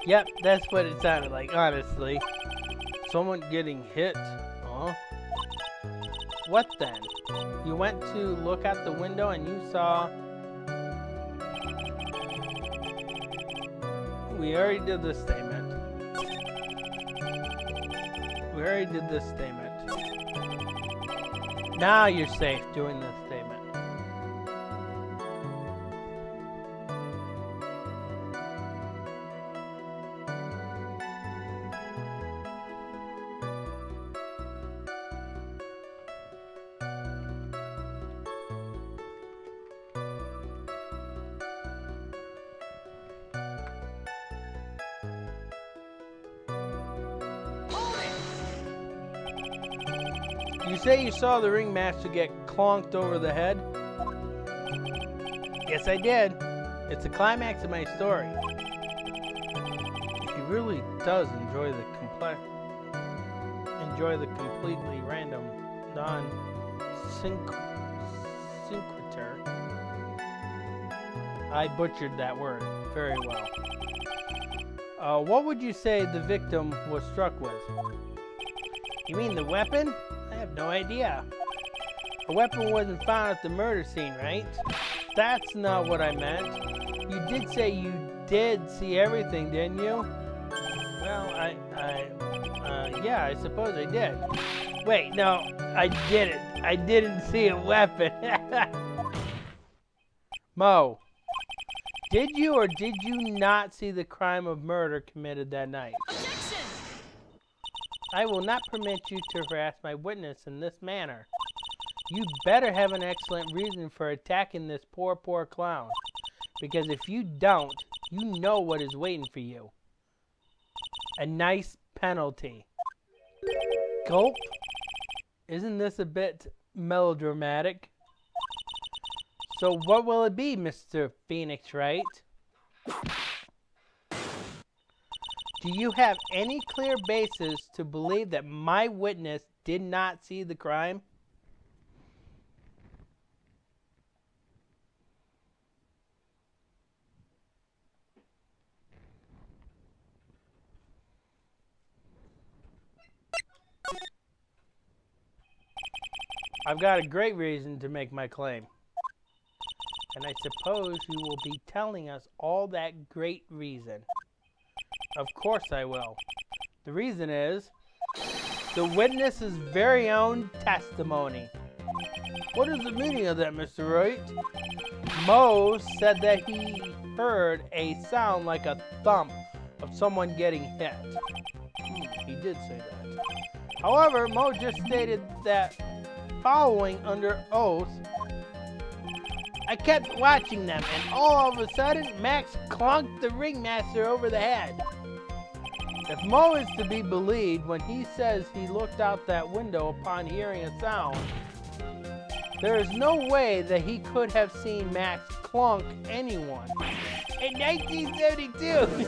A: Yep, that's what it sounded like, honestly. Someone getting hit? Huh? What then? You went to look out the window and you saw... We already did this statement. Now you're safe doing this statement. You say you saw the ringmaster get clonked over the head? Yes, I did. It's the climax of my story. He really does enjoy the completely random, non-synchroter. I butchered that word very well. What would you say the victim was struck with? You mean the weapon? I have no idea. A weapon wasn't found at the murder scene, right? That's not what I meant. You did say you did see everything, didn't you? Well, yeah, I suppose I did. Wait, no, I didn't. I didn't see a weapon. Mo, did you or did you not see the crime of murder committed that night?
C: Objection!
A: I will not permit you to harass my witness in this manner. You better have an excellent reason for attacking this poor clown. Because if you don't, you know what is waiting for you. A nice penalty. Gulp? Isn't this a bit melodramatic? So what will it be, Mr. Phoenix Wright? Do you have any clear basis to believe that my witness did not see the crime? I've got a great reason to make my claim. And I suppose you will be telling us all that great reason. Of course I will. The reason is the witness's very own testimony. What is the meaning of that, Mr. Wright? Mo said that he heard a sound like a thump of someone getting hit. He did say that. However, Mo just stated that following under oath, I kept watching them, and all of a sudden, Max clonked the ringmaster over the head. If Mo is to be believed when he says he looked out that window upon hearing a sound, there is no way that he could have seen Max clonk anyone. In 1972!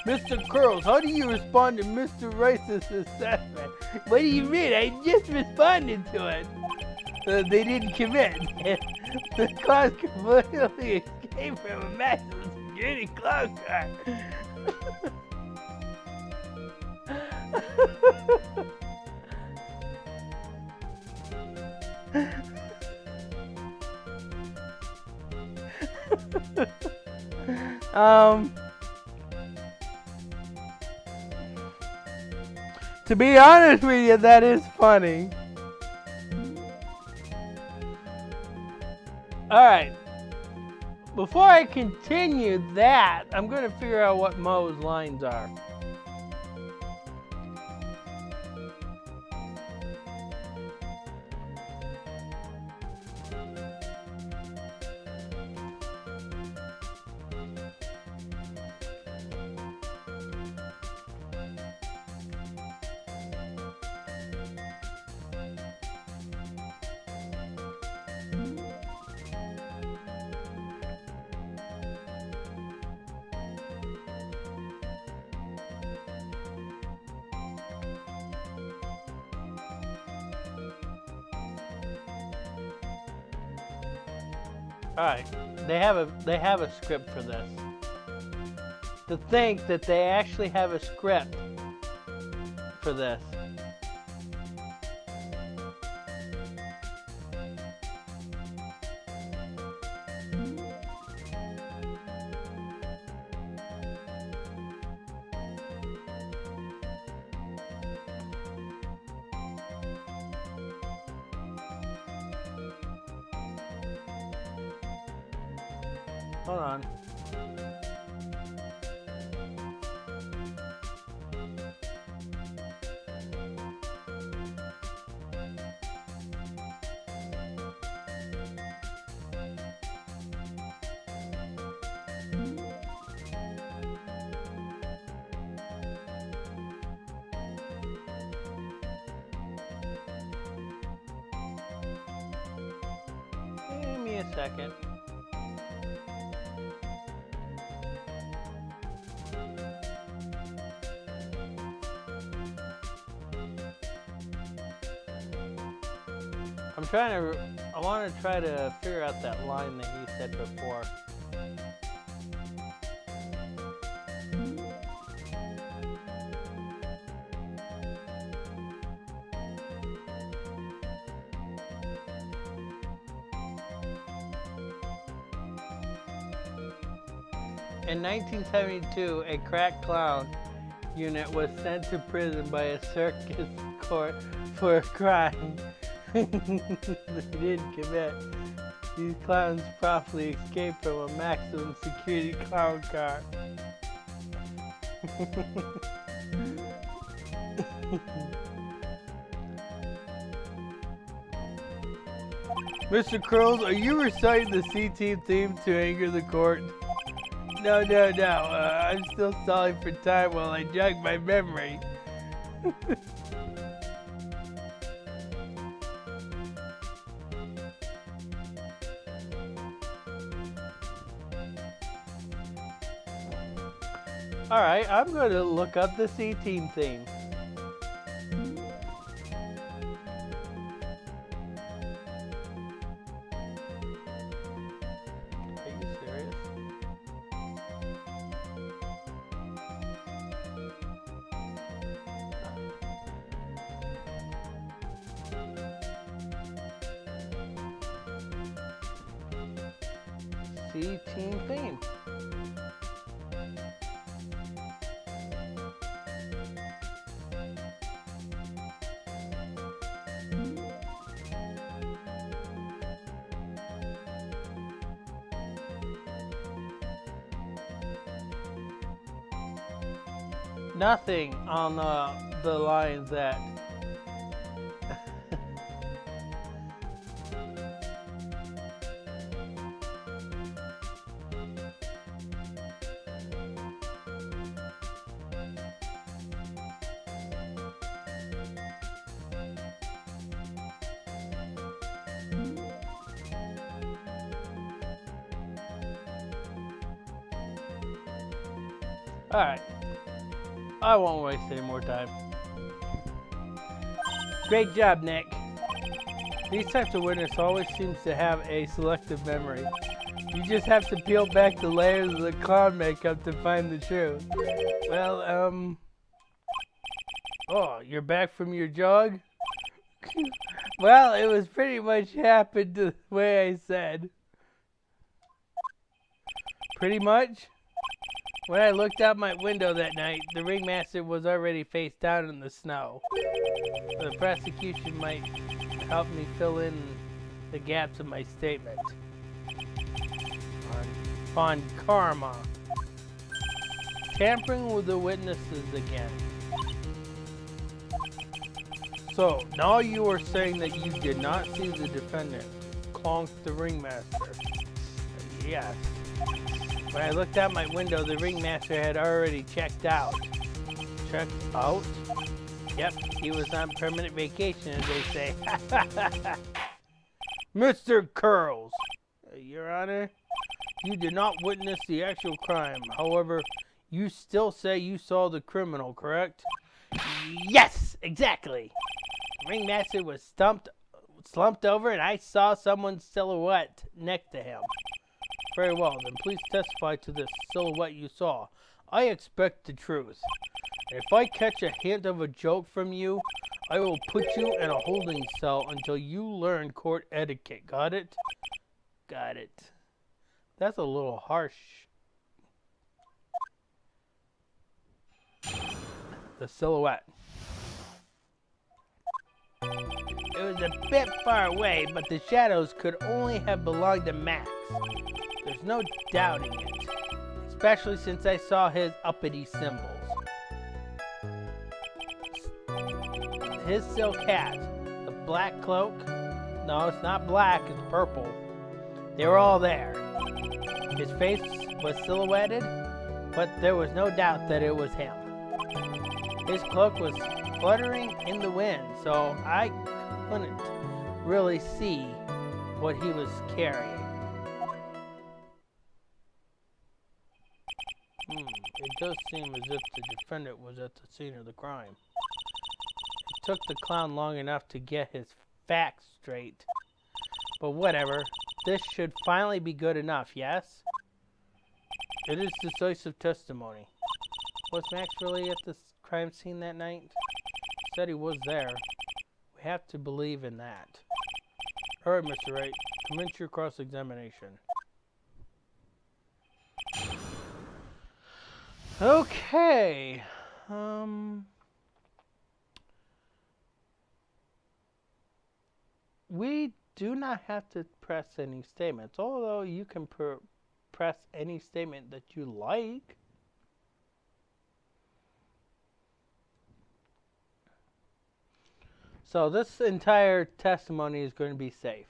A: Mr. Curls, how do you respond to Mr. Rice's assessment? What do you mean? I just responded to it. They didn't commit. The cause completely escaped from a massive security clown car. To be honest with you, that is funny. Alright. Before I continue that, I'm going to figure out what Mo's lines are. Alright, they have a script for this. To think that they actually have a script for this. Hold on. Give me a second. I want to try to figure out that line that you said before. In 1972, a crack clown unit was sent to prison by a circus court for a crime they didn't commit. These clowns promptly escaped from a maximum security clown car. Mr. Curls, are you reciting the C-Team theme to anger the court? No. I'm still stalling for time while I jog my memory. Alright, I'm going to look up the C-Team theme. Are you serious? C-Team theme. Nothing on the lines that Alright. I won't waste any more time. Great job, Nick. These types of winners always seems to have a selective memory. You just have to peel back the layers of the clown makeup to find the truth. Well, oh, you're back from your jog? Well, it was pretty much happened the way I said. Pretty much? When I looked out my window that night, the ringmaster was already face down in the snow. The prosecution might help me fill in the gaps of my statement. upon karma. Tampering with the witnesses again. So, now you are saying that you did not see the defendant clonk the ringmaster. Yes. When I looked out my window, the ringmaster had already checked out. Checked out? Yep, he was on permanent vacation, as they say. Mr. Curls, Your Honor, you did not witness the actual crime. However, you still say you saw the criminal, correct?
B: Yes, exactly. The ringmaster was slumped over and I saw someone's silhouette next to him.
A: Very well, then please testify to this silhouette you saw. I expect the truth. And if I catch a hint of a joke from you, I will put you in a holding cell until you learn court etiquette. Got it?
B: Got it.
A: That's a little harsh. The silhouette.
B: It was a bit far away, but the shadows could only have belonged to Max. There's no doubting it, especially since I saw his uppity symbols. His silk hat, the black cloak, no, it's not black, it's purple. They were all there. His face was silhouetted, but there was no doubt that it was him. His cloak was fluttering in the wind, so I couldn't really see what he was carrying.
A: It does seem as if the defendant was at the scene of the crime. It took the clown long enough to get his facts straight. But whatever, this should finally be good enough, yes? It is decisive testimony. Was Max really at the crime scene that night? He said he was there. We have to believe in that. Alright, Mr. Wright, commence your cross-examination. Okay. We do not have to press any statements, although you can press any statement that you like. So this entire testimony is going to be safe.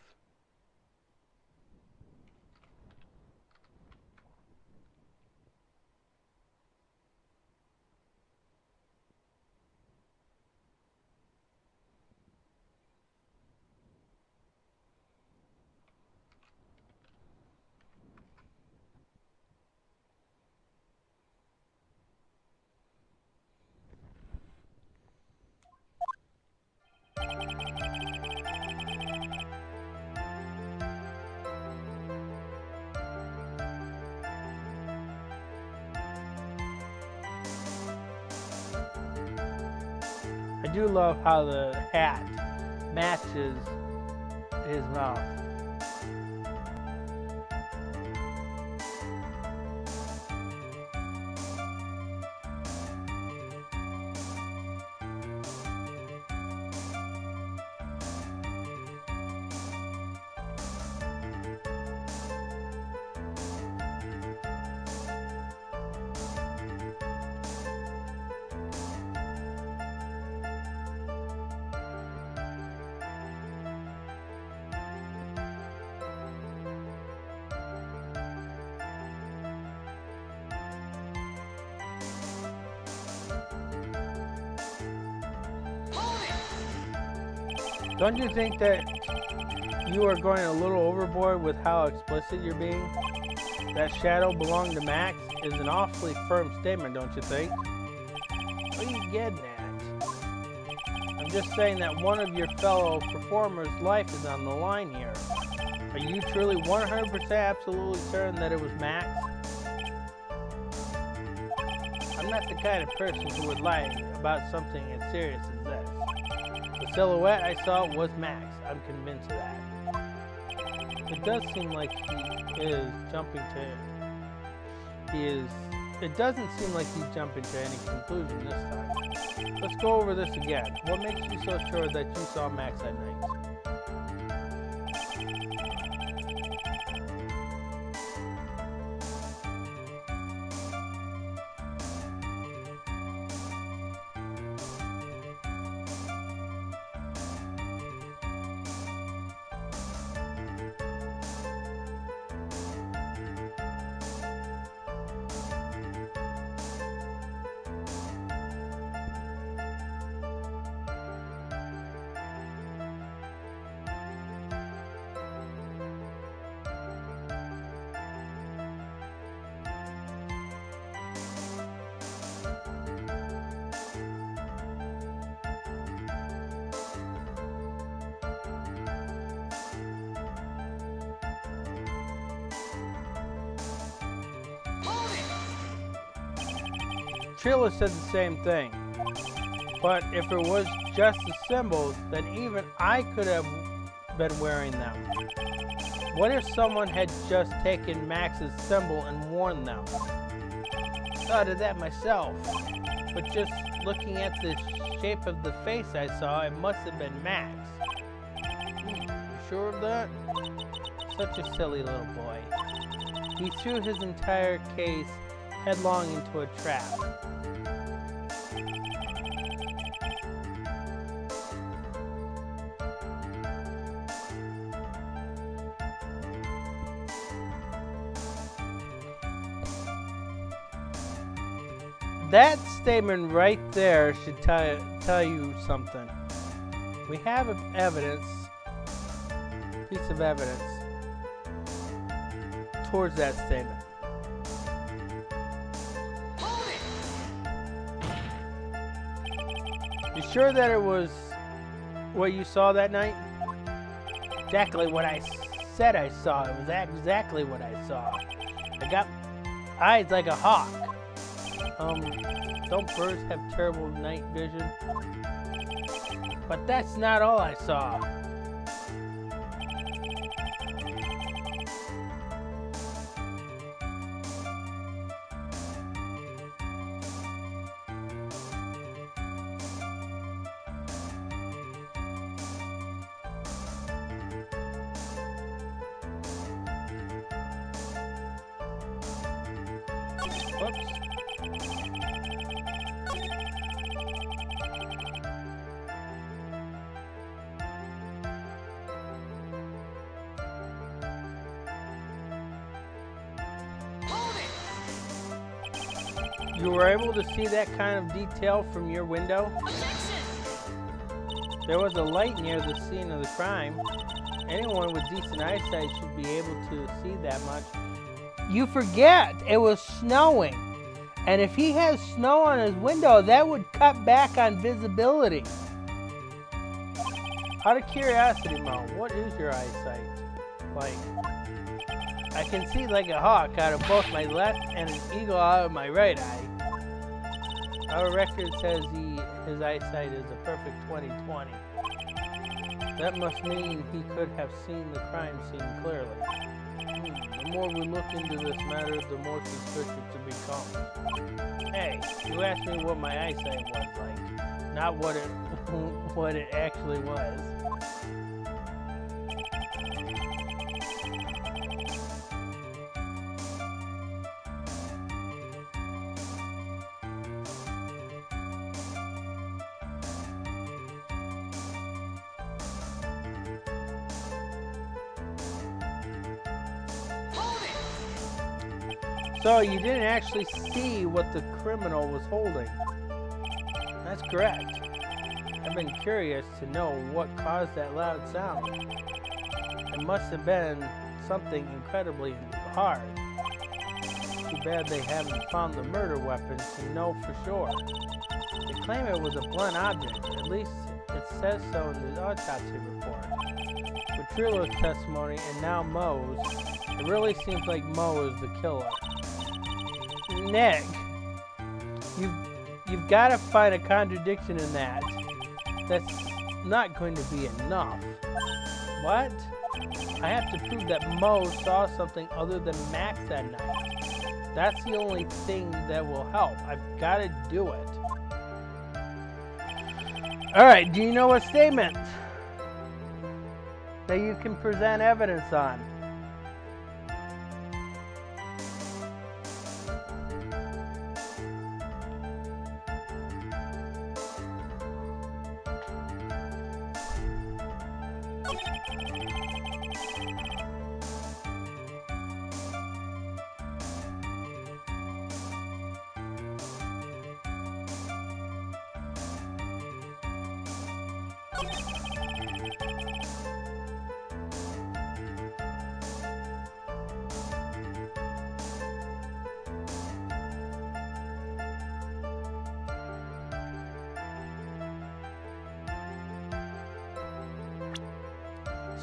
A: I do love how the hat matches his mouth. Don't you think that you are going a little overboard with how explicit you're being? That shadow belonged to Max is an awfully firm statement, don't you think? What are you getting at? I'm just saying that one of your fellow performers' life is on the line here. Are you truly 100% absolutely certain that it was Max? I'm not the kind of person who would lie about something as serious as this. The silhouette I saw was Max. I'm convinced of that. It does seem like he is jumping to... It doesn't seem like he's jumping to any conclusion this time. Let's go over this again. What makes you so sure that you saw Max that night? Trilla said the same thing. But if it was just the symbols, then even I could have been wearing them. What if someone had just taken Max's symbol and worn them? Thought of that myself. But just looking at the shape of the face I saw, it must have been Max. You sure of that? Such a silly little boy. He threw his entire case headlong into a trap. That statement right there should tell you something. We have evidence, piece of evidence, towards that statement. You sure that it was what you saw that night? Exactly what I said I saw. It was exactly what I saw. I got eyes like a hawk. Don't birds have terrible night vision? But that's not all I saw. Whoops. You were able to see that kind of detail from your window? There was a light near the scene of the crime. Anyone with decent eyesight should be able to see that much. You forget, it was snowing. And if he has snow on his window, that would cut back on visibility. Out of curiosity, Mo, what is your eyesight like? I can see like a hawk out of both my left and an eagle out of my right eye. Our record says his eyesight is a perfect 20/20. That must mean he could have seen the crime scene clearly. The more we look into this matter, the more suspicious it becomes. Hey, you asked me what my eyesight was like, not what it actually was. So you didn't actually see what the criminal was holding. That's correct. I've been curious to know what caused that loud sound. It must have been something incredibly hard. Too bad they haven't found the murder weapon to know for sure. They claim it was a blunt object. At least it says so in the autopsy report. With Trilla's testimony and now Mo's, it really seems like Mo is the killer. Nick, you've got to find a contradiction in that. That's not going to be enough. What? I have to prove that Mo saw something other than Max that night. That's the only thing that will help. I've got to do it. Alright, do you know a statement that you can present evidence on?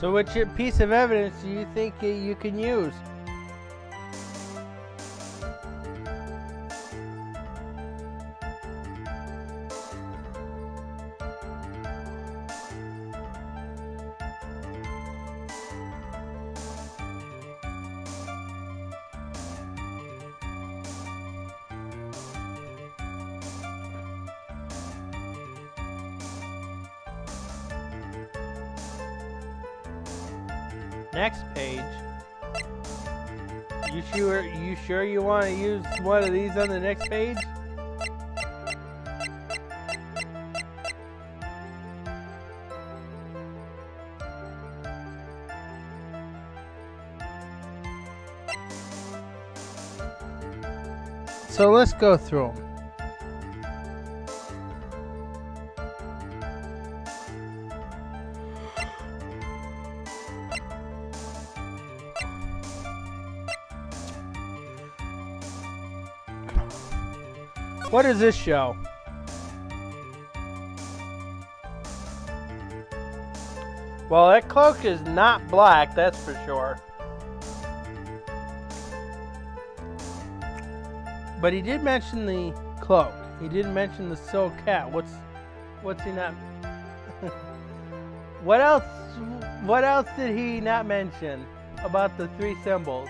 A: So which piece of evidence do you think you can use? next page. You sure you want to use one of these on the next page? So let's go through them. What does this show? Well, that cloak is not black, that's for sure. But he did mention the cloak. He didn't mention the silk hat. What's he not? What else did he not mention about the 3 symbols?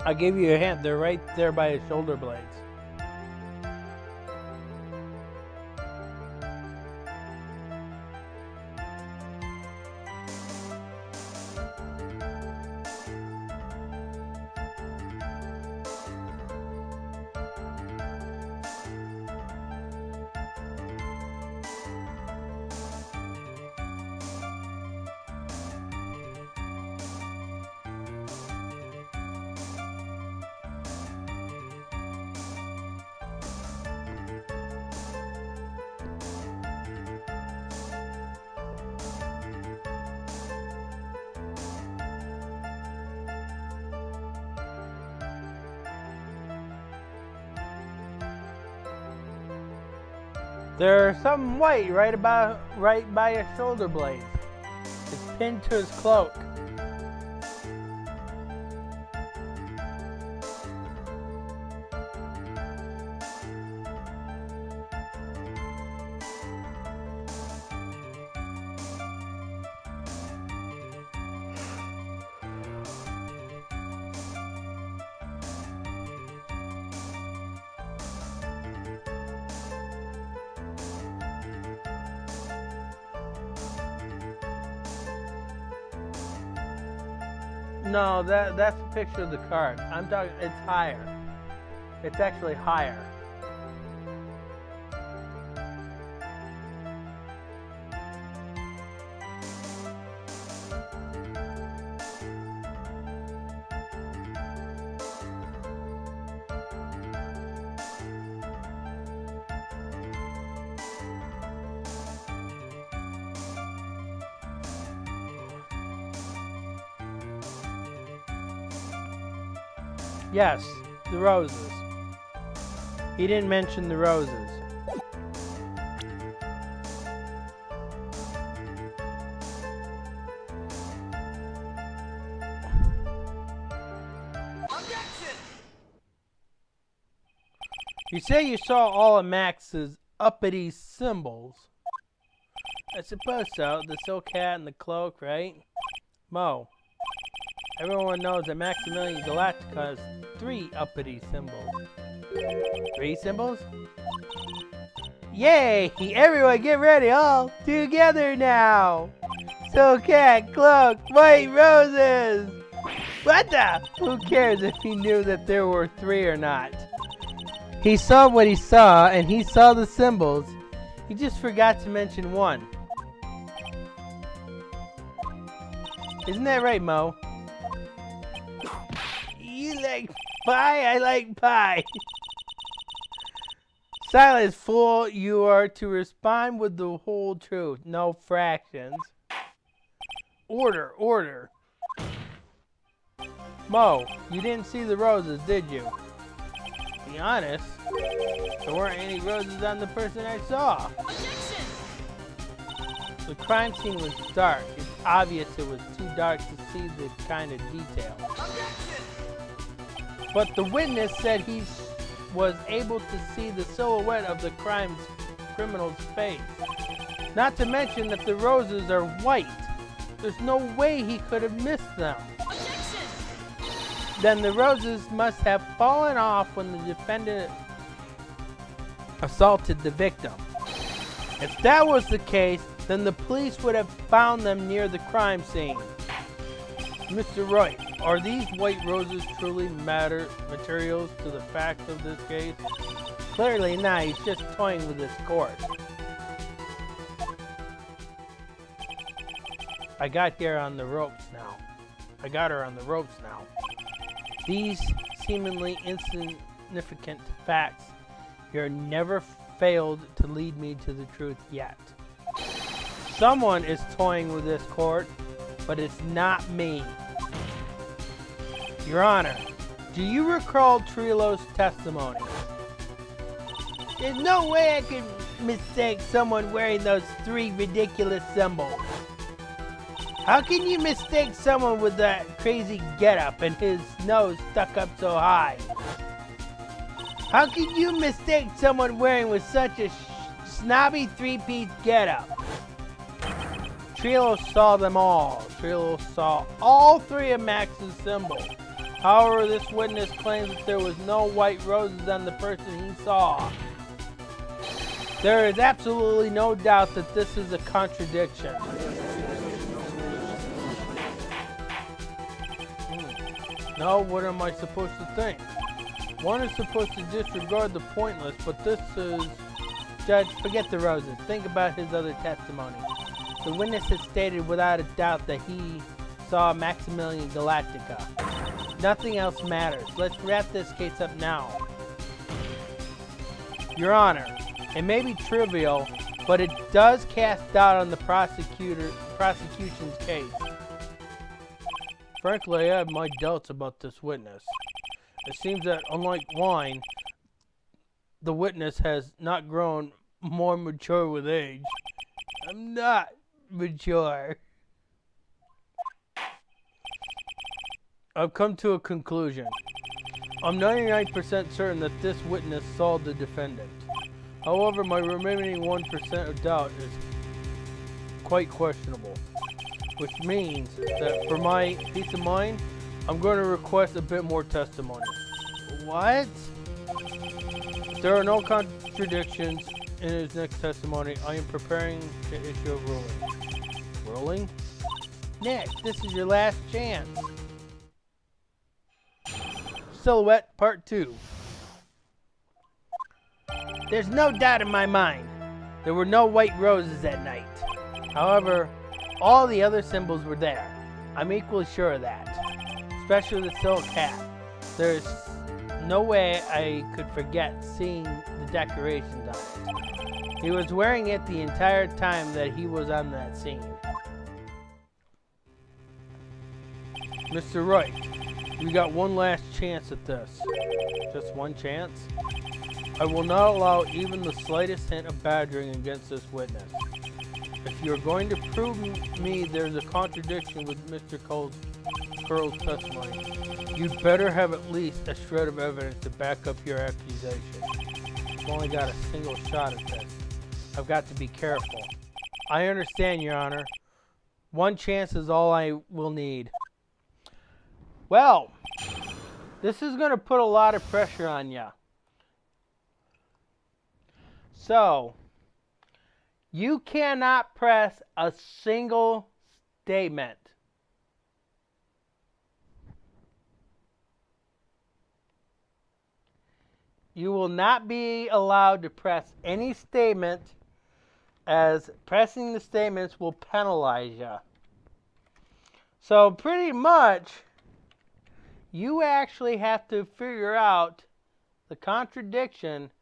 A: I'll give you a hint. They're right there by his shoulder blades. There's something white right by his shoulder blades. It's pinned to his cloak. No, that's a picture of the card. I'm talking, it's higher. It's actually higher. Yes, the roses. He didn't mention the roses.
B: Objection!
A: You say you saw all of Max's uppity symbols. I suppose so. The silk hat and the cloak, right? Mo. Everyone knows that Maximilian Galactica has 3 uppity symbols. 3 symbols? Yay! Everyone get ready, all together now! Silk hat, cloak, white roses! What the? Who cares if he knew that there were 3 or not? He saw what he saw, and he saw the symbols. He just forgot to mention 1. Isn't that right, Mo? You like pie? I like pie. Silence, fool. You are to respond with the whole truth. No fractions. Order, order. Mo, you didn't see the roses, did you? Be honest. There weren't any roses on the person I saw.
B: Objection! The crime scene was dark. It's obvious it was too dark to see the kind of detail. But the witness said he was able to see the silhouette of the criminal's face. Not to mention that the roses are white. There's no way he could have missed them. Then the roses must have fallen off when the defendant assaulted the victim. If that was the case, then the police would have found them near the crime scene. Mr. Wright, are these white roses truly materials to the facts of this case? Clearly not. He's just toying with this court. I got her on the ropes now. These seemingly insignificant facts here never failed to lead me to the truth yet. Someone is toying with this court, but it's not me. Your Honor, do you recall Trillo's testimony? There's no way I could mistake someone wearing those 3 ridiculous symbols. How can you mistake someone with that crazy getup and his nose stuck up so high? How can you mistake someone wearing with such a snobby 3-piece getup? Trillo saw them all. Trillo saw all 3 of Max's symbols. However, this witness claims that there was no white roses on the person he saw. There is absolutely no doubt that this is a contradiction. Now, what am I supposed to think? One is supposed to disregard the pointless, but this is... Judge, forget the roses. Think about his other testimony. The witness has stated without a doubt that he saw Maximilian Galactica. Nothing else matters. Let's wrap this case up now. Your Honor, it may be trivial, but it does cast doubt on the prosecution's case. Frankly, I have my doubts about this witness. It seems that, unlike wine, the witness has not grown more mature with age. I'm not mature. I've come to a conclusion. I'm 99% certain that this witness saw the defendant. However, my remaining 1% of doubt is quite questionable, which means that for my peace of mind, I'm going to request a bit more testimony. What? There are no contradictions in his next testimony. I am preparing to issue a ruling. Ruling? Nick, this is your last chance. Silhouette Part 2. There's no doubt in my mind. There were no white roses that night. However, all the other symbols were there. I'm equally sure of that. Especially the silk hat. There's no way I could forget seeing the decorations on it. He was wearing it the entire time that he was on that scene. Mr. Wright, you got one last chance at this. Just one chance? I will not allow even the slightest hint of badgering against this witness. If you're going to prove me there's a contradiction with Mr. Curl's testimony, you'd better have at least a shred of evidence to back up your accusation. I've only got a single shot at this. I've got to be careful. I understand, Your Honor. One chance is all I will need. Well, this is going to put a lot of pressure on you. So, you cannot press a single statement. You will not be allowed to press any statement, as pressing the statements will penalize you. So pretty much, you actually have to figure out the contradiction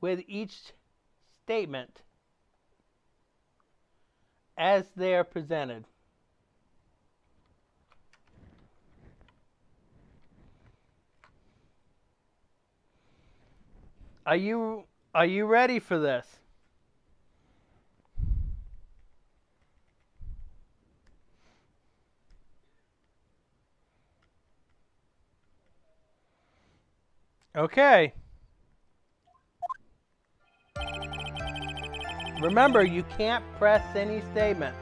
B: with each statement as they are presented. Are you ready for this?
A: Okay. Remember, you can't press any statements.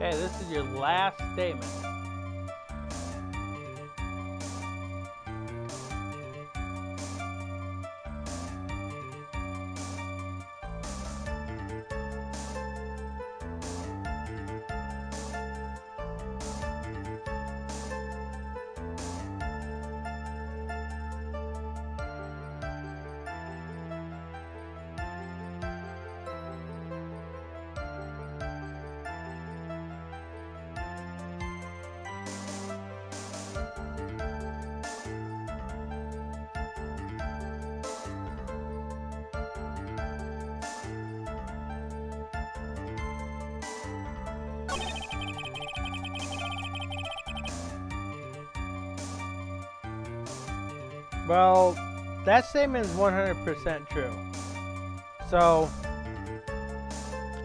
A: Okay, this is your last statement. Well, that statement is 100% true. So,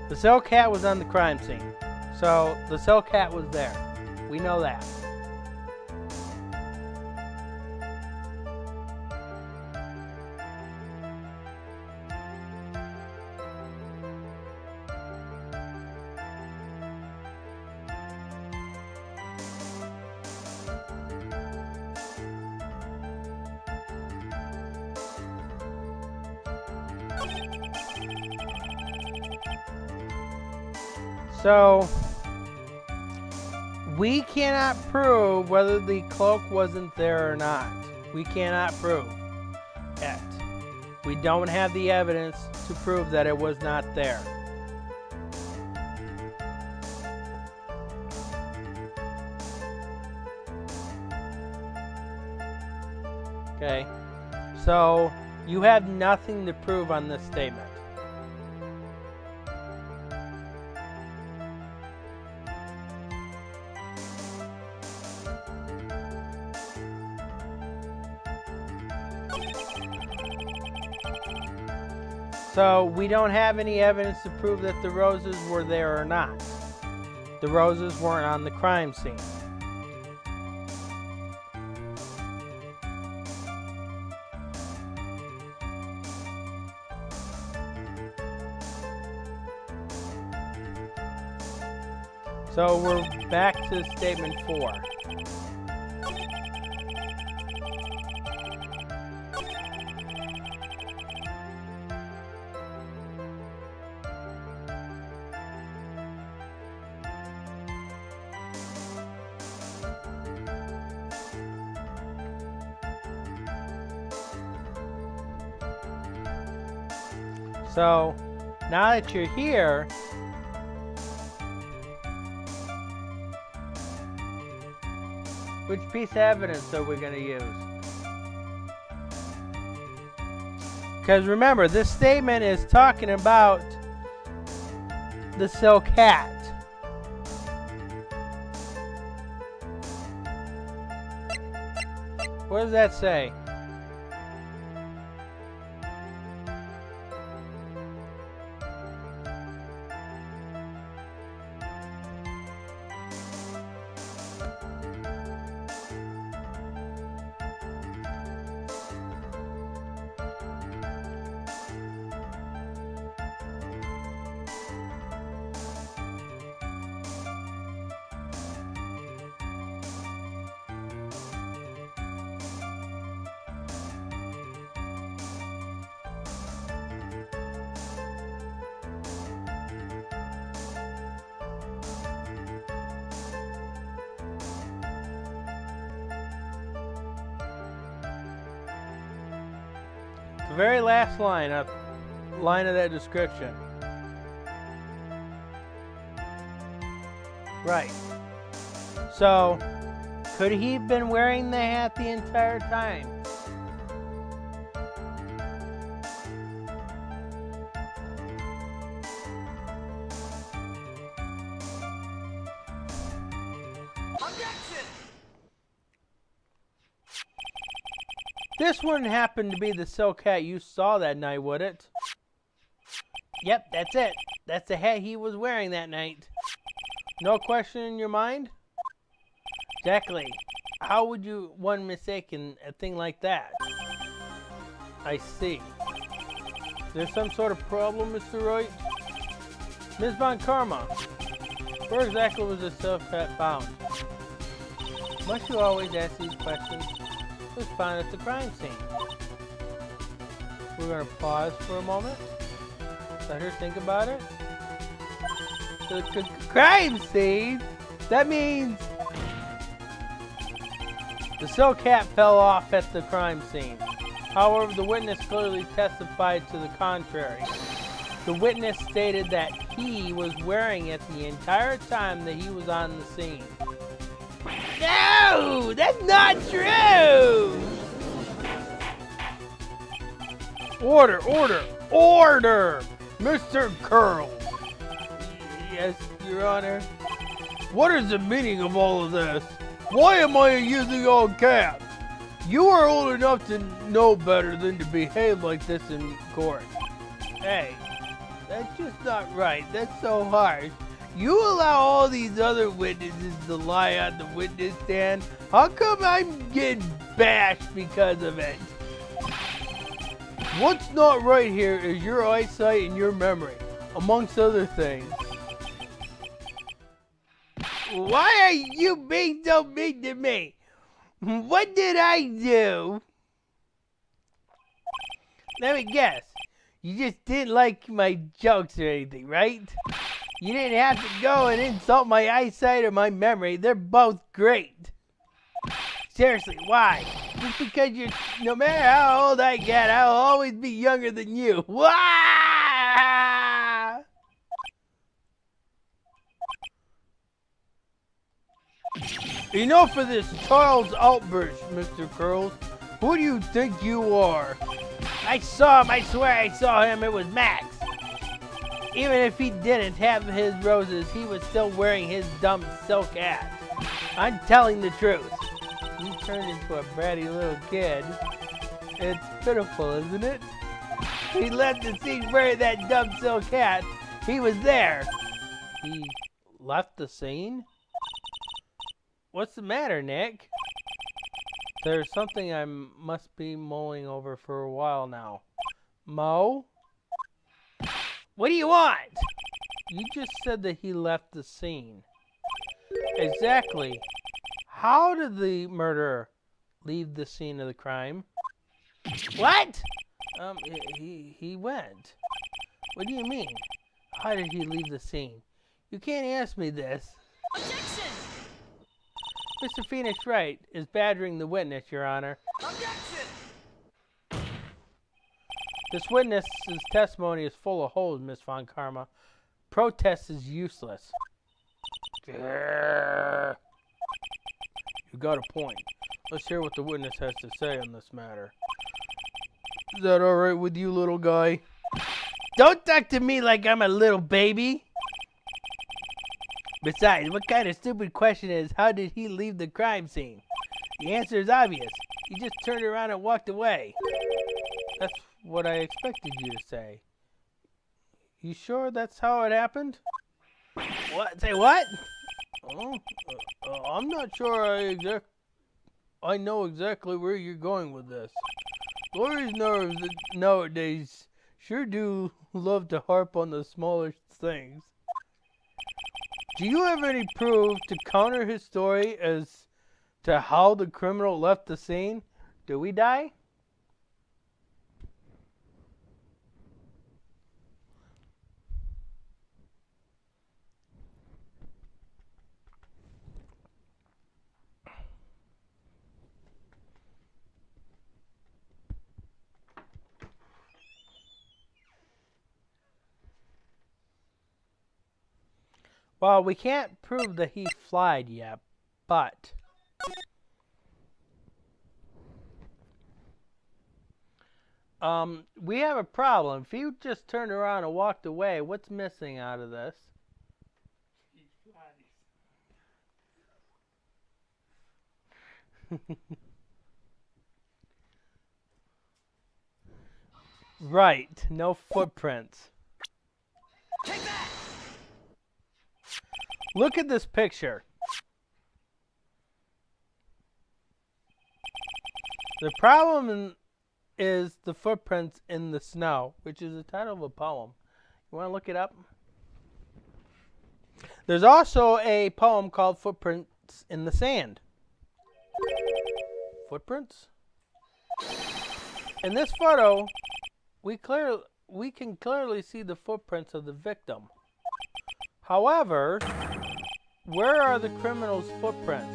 A: the cell cat was on the crime scene. So, the cell cat was there. We know that. So, we cannot prove whether the cloak wasn't there or not. We cannot prove it. We don't have the evidence to prove that it was not there. Okay, so you have nothing to prove on this statement. So we don't have any evidence to prove that the roses were there or not. The roses weren't on the crime scene. So we're back to statement 4. So now that you're here, which piece of evidence are we going to use? Because remember, this statement is talking about the cell cat. What does that say? The very last line of that description. Right. So, could he have been wearing the hat the entire time?
B: Objection!
A: This wouldn't happen to be the silk hat you saw that night, would it? Yep, that's it. That's the hat he was wearing that night. No question in your mind? Exactly. How would one mistake a thing like that? I see. There's some sort of problem, Mr. Wright? Ms. Von Karma, where exactly was the silk hat found? Must you always ask these questions? It was found at the crime scene. We're going to pause for a moment. Let her think about it. The crime scene? That means the silk hat fell off at the crime scene. However, the witness clearly testified to the contrary. The witness stated that he was wearing it the entire time that he was on the scene.
B: No! That's not true!
A: Order! Order! Order! Mr. Curl!
B: Yes, Your Honor.
A: What is the meaning of all of this? Why am I using all caps? You are old enough to know better than to behave like this in court.
B: Hey, that's just not right. That's so harsh. You allow all these other witnesses to lie on the witness stand. How come I'm getting bashed because of it?
A: What's not right here is your eyesight and your memory, amongst other things.
B: Why are you being so mean to me? What did I do? Let me guess. You just didn't like my jokes or anything, right? You didn't have to go and insult my eyesight or my memory. They're both great. Seriously, why? Just because no matter how old I get, I'll always be younger than you. Wah!
A: Enough of this child's outburst, Mr. Curls. Who do you think you are?
B: I saw him. I swear I saw him. It was Max. Even if he didn't have his roses, he was still wearing his dumb silk hat. I'm telling the truth.
A: You turned into a bratty little kid. It's pitiful, isn't it?
B: He left the scene wearing that dumb silk hat. He was there.
A: He left the scene? What's the matter, Nick? There's something I must be mulling over for a while now. Mo?
B: What do you want?
A: You just said that he left the scene. Exactly. How did the murderer leave the scene of the crime?
B: What?
A: He went. What do you mean? How did he leave the scene? You can't ask me this.
C: Objection!
A: Mr. Phoenix Wright is badgering the witness, Your Honor.
B: Objection!
A: This witness's testimony is full of holes, Miss Von Karma. Protest is useless. You got a point. Let's hear what the witness has to say on this matter. Is that all right with you, little guy?
B: Don't talk to me like I'm a little baby. Besides, what kind of stupid question is, how did he leave the crime scene? The answer is obvious. He just turned around and walked away.
A: That's what I expected you to say. You sure that's how it happened?
B: What? Say what?
A: Oh, I'm not sure I know exactly where you're going with this. Lawyers nowadays sure do love to harp on the smallest things. Do you have any proof to counter his story as to how the criminal left the scene? Do we die? Well, we can't prove that he flied yet, but we have a problem. If he just turned around and walked away, what's missing out of this?
B: He flies.
A: Right, no footprints.
B: Take that!
A: Look at this picture. The problem is the footprints in the snow, which is the title of a poem. You want to look it up? There's also a poem called Footprints in the Sand. Footprints? In this photo, we can clearly see the footprints of the victim. However, where are the criminal's footprints?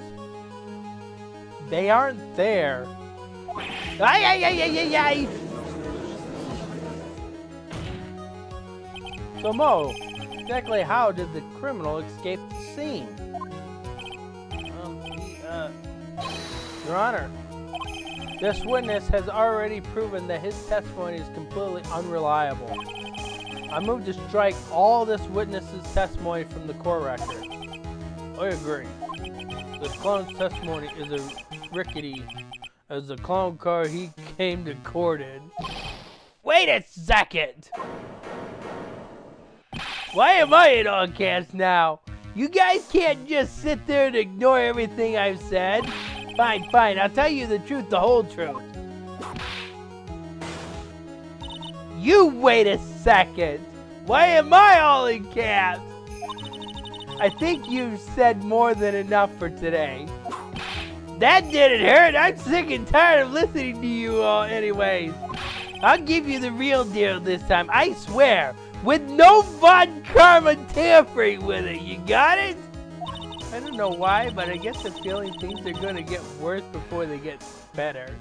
A: They aren't there. Ay, ay, ay, ay, ay, ay. So Mo, exactly how did the criminal escape the scene? Your Honor, this witness has already proven that his testimony is completely unreliable. I move to strike all this witness's testimony from the court record. I agree. This clown's testimony is as rickety as the clown car he came to court in. Wait a second! Why am I in all caps now? You guys can't just sit there and ignore everything I've said. Fine, fine, I'll tell you the truth, the whole truth. You wait a second. Why am I all in caps? I think you've said more than enough for today. That didn't hurt. I'm sick and tired of listening to you all anyways. I'll give you the real deal this time, I swear. With no Von Karma tampering with it. You got it? I don't know why, but I get the feeling things are going to get worse before they get better.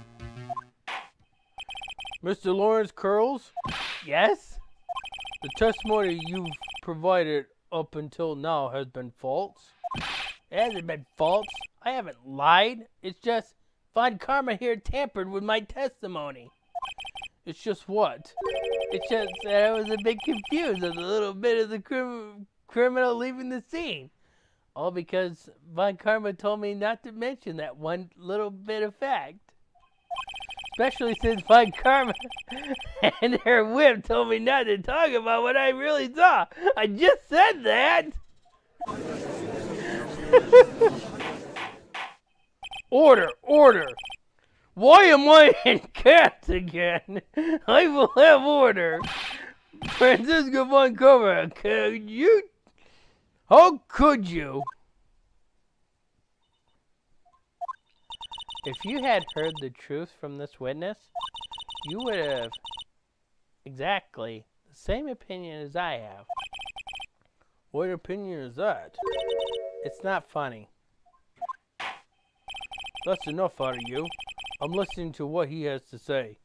A: Mr. Lawrence Curls? Yes? The testimony you've provided up until now has been false. It hasn't been false. I haven't lied. It's just Von Karma here tampered with my testimony. It's just what? It's just that I was a bit confused of the little bit of the criminal leaving the scene. All because Von Karma told me not to mention that one little bit of fact. Especially since Von Karma and her whip told me not to talk about what I really saw. I just said that! Order! Order! Why am I in caps again? I will have order. Francisco Von Karma, could you? How could you? If you had heard the truth from this witness, you would have exactly the same opinion as I have. What opinion is that? It's not funny. That's enough out of you. I'm listening to what he has to say.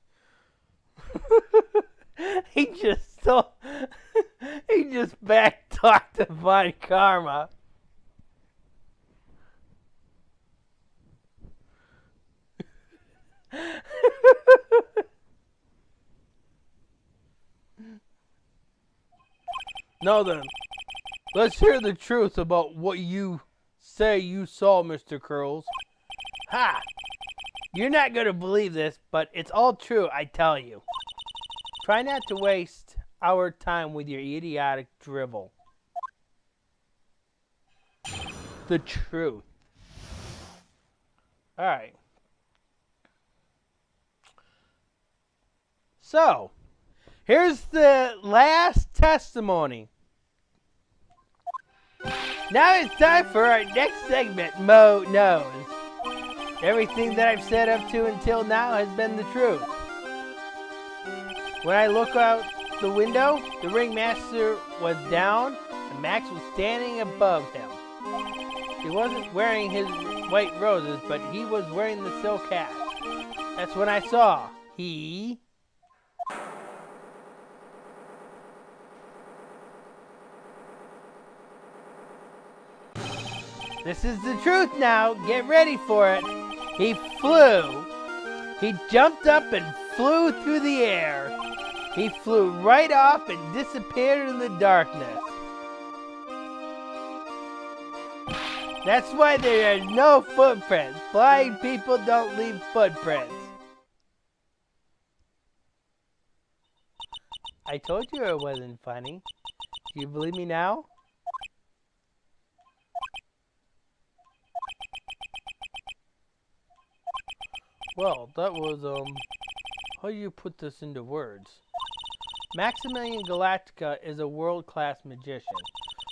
A: He just back-talked to Von Karma. Now then, let's hear the truth about what you say you saw, Mr. Curls. Ha! You're not going to believe this, but it's all true, I tell you. Try not to waste our time with your idiotic drivel. The truth. Alright. So, here's the last testimony. Now it's time for our next segment, Mo Knows. Everything that I've said up to until now has been the truth. When I look out the window, the ringmaster was down and Max was standing above him. He wasn't wearing his white roses, but he was wearing the silk hat. That's when I saw he...
B: This is the truth now. Get ready for it. He flew. He jumped up and flew through the air. He flew right off and disappeared in the darkness. That's why there are no footprints. Flying people don't leave footprints. I told you it wasn't funny. Do you believe me now? Well, that was, how do you put this into words? Maximilian Galactica is a world-class magician,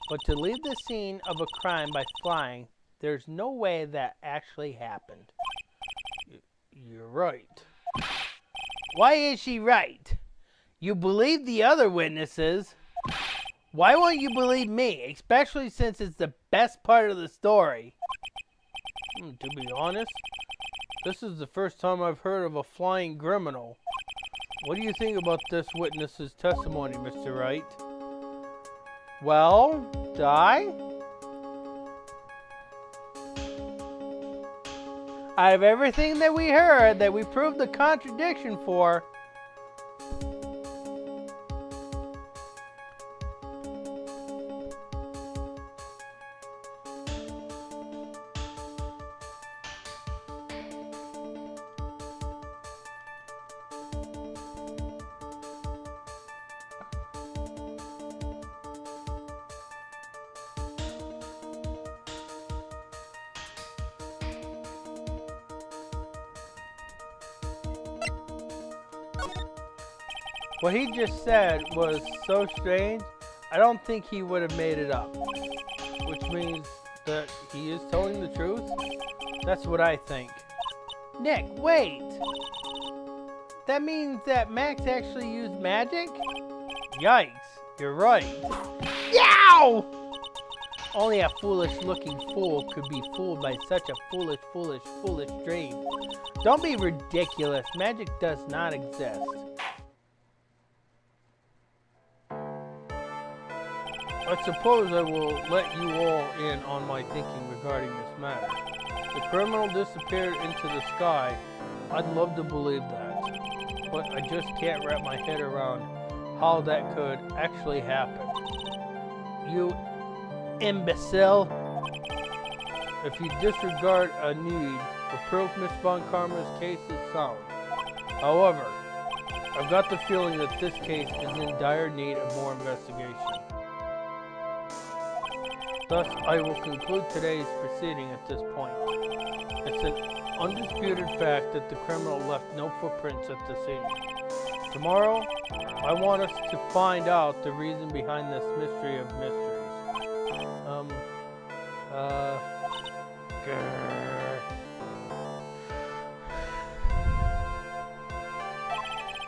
B: but to leave the scene of a crime by flying, there's no way that actually happened. You're right. Why is she right? You believe the other witnesses. Why won't you believe me, especially since it's the best part of the story? To be honest, this is the first time I've heard of a flying criminal. What do you think about this witness's testimony, Mr. Wright? Well, Di? Out of everything that we heard that we proved the contradiction for, what he just said was so strange, I don't think he would have made it up. Which means that he is telling the truth? That's what I think. Nick, wait! That means that Max actually used magic? Yikes, you're right. Yow! Only a foolish-looking fool could be fooled by such a foolish dream. Don't be ridiculous. Magic does not exist. I suppose I will let you all in on my thinking regarding this matter. The criminal disappeared into the sky. I'd love to believe that, but I just can't wrap my head around how that could actually happen. You imbecile! If you disregard a need, the proof Miss Von Karma's case is sound. However, I've got the feeling that this case is in dire need of more investigation. Thus, I will conclude today's proceeding at this point. It's an undisputed fact that the criminal left no footprints at the scene. Tomorrow, I want us to find out the reason behind this mystery of mysteries.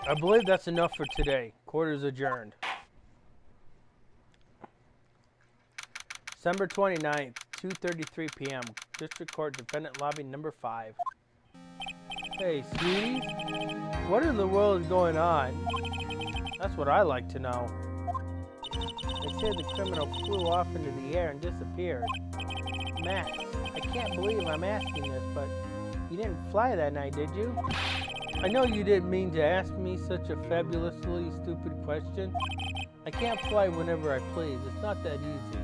B: I believe that's enough for today. Court is adjourned. December 29th, 2:33 p.m. District Court, Defendant Lobby number 5. Hey, sweeties, what in the world is going on? That's what I like to know. They say the criminal flew off into the air and disappeared. Max, I can't believe I'm asking this, but you didn't fly that night, did you? I know you didn't mean to ask me such a fabulously stupid question. I can't fly whenever I please. It's not that easy.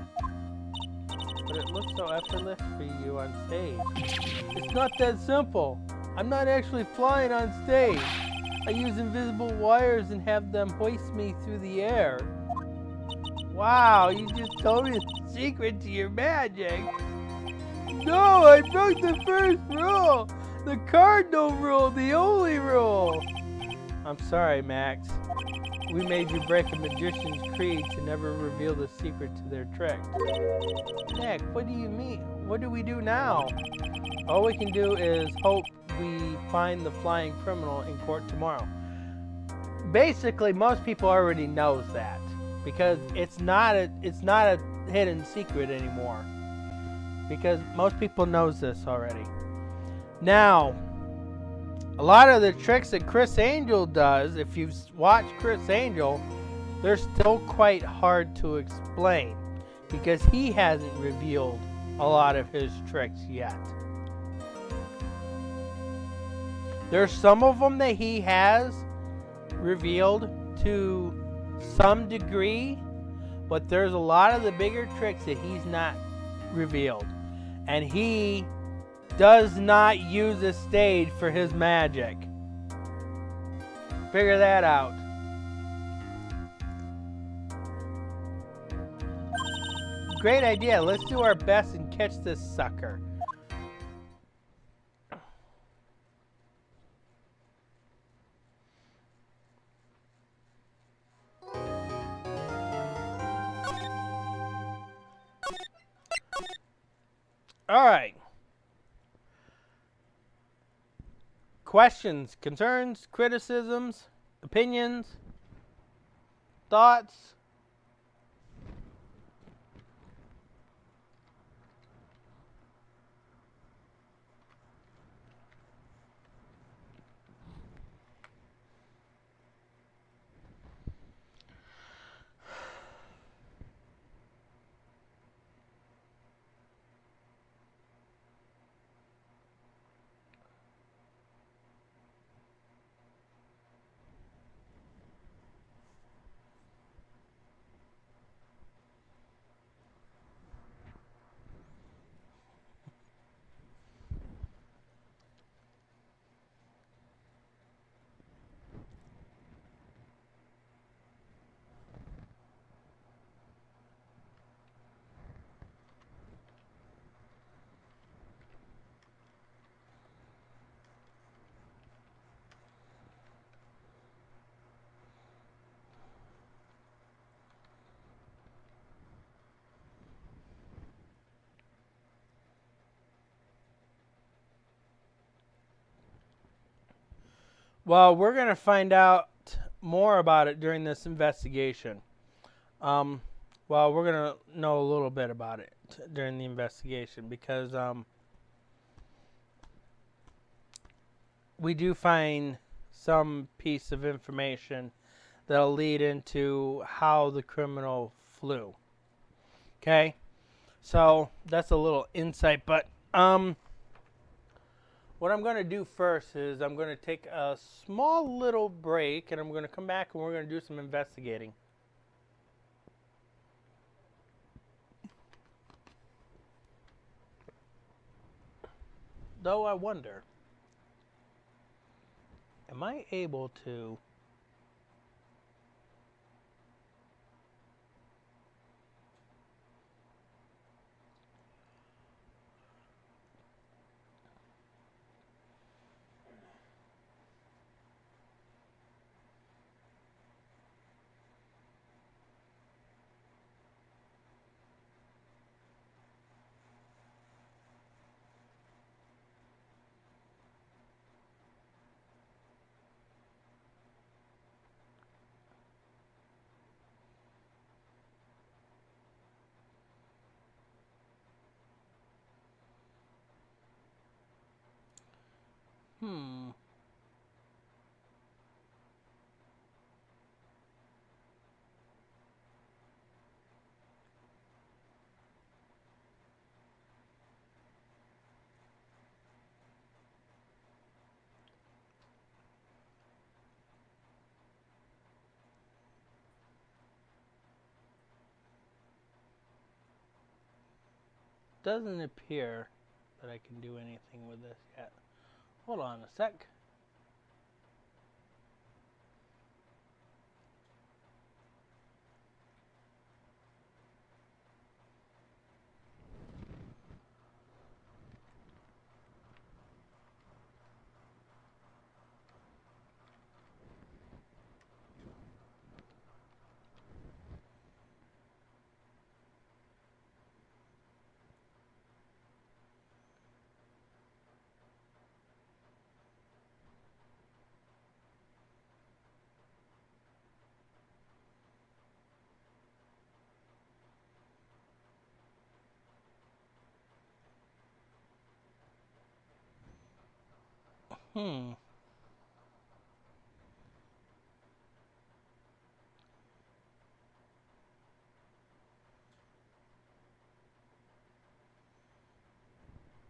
B: But it looks so effortless for you on stage. It's not that simple. I'm not actually flying on stage. I use invisible wires and have them hoist me through the air. Wow, you just told me the secret to your magic. No, I broke the first rule. The cardinal rule, the only rule. I'm sorry, Max. We made you break a magician's creed to never reveal the secret to their trick. Nick, what do you mean? What do we do now? All we can do is hope we find the flying criminal in court tomorrow. Basically, most people already knows that because it's not a hidden secret anymore. Because most people knows this already. Now, a lot of the tricks that Chris Angel does, if you've watched Chris Angel, they're still quite hard to explain because he hasn't revealed
A: a lot of his tricks yet. There's some of them that he has revealed to some degree, but there's a lot of the bigger tricks that he's not revealed. And he does not use a stage for his magic. Figure that out. Great idea. Let's do our best and catch this sucker. All right. Questions, concerns, criticisms, opinions, thoughts? Well, we're going to find out more about it during this investigation. Well, we're going to know a little bit about it during the investigation because we do find some piece of information that'll lead into how the criminal flew. Okay? So, that's a little insight, but what I'm going to do first is I'm going to take a small little break and I'm going to come back and we're going to do some investigating. Though I wonder, am I able to doesn't appear that I can do anything with this yet. Hold on a sec.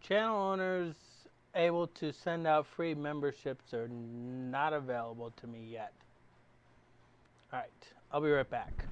A: Channel owners able to send out free memberships are not available to me yet. Alright, I'll be right back.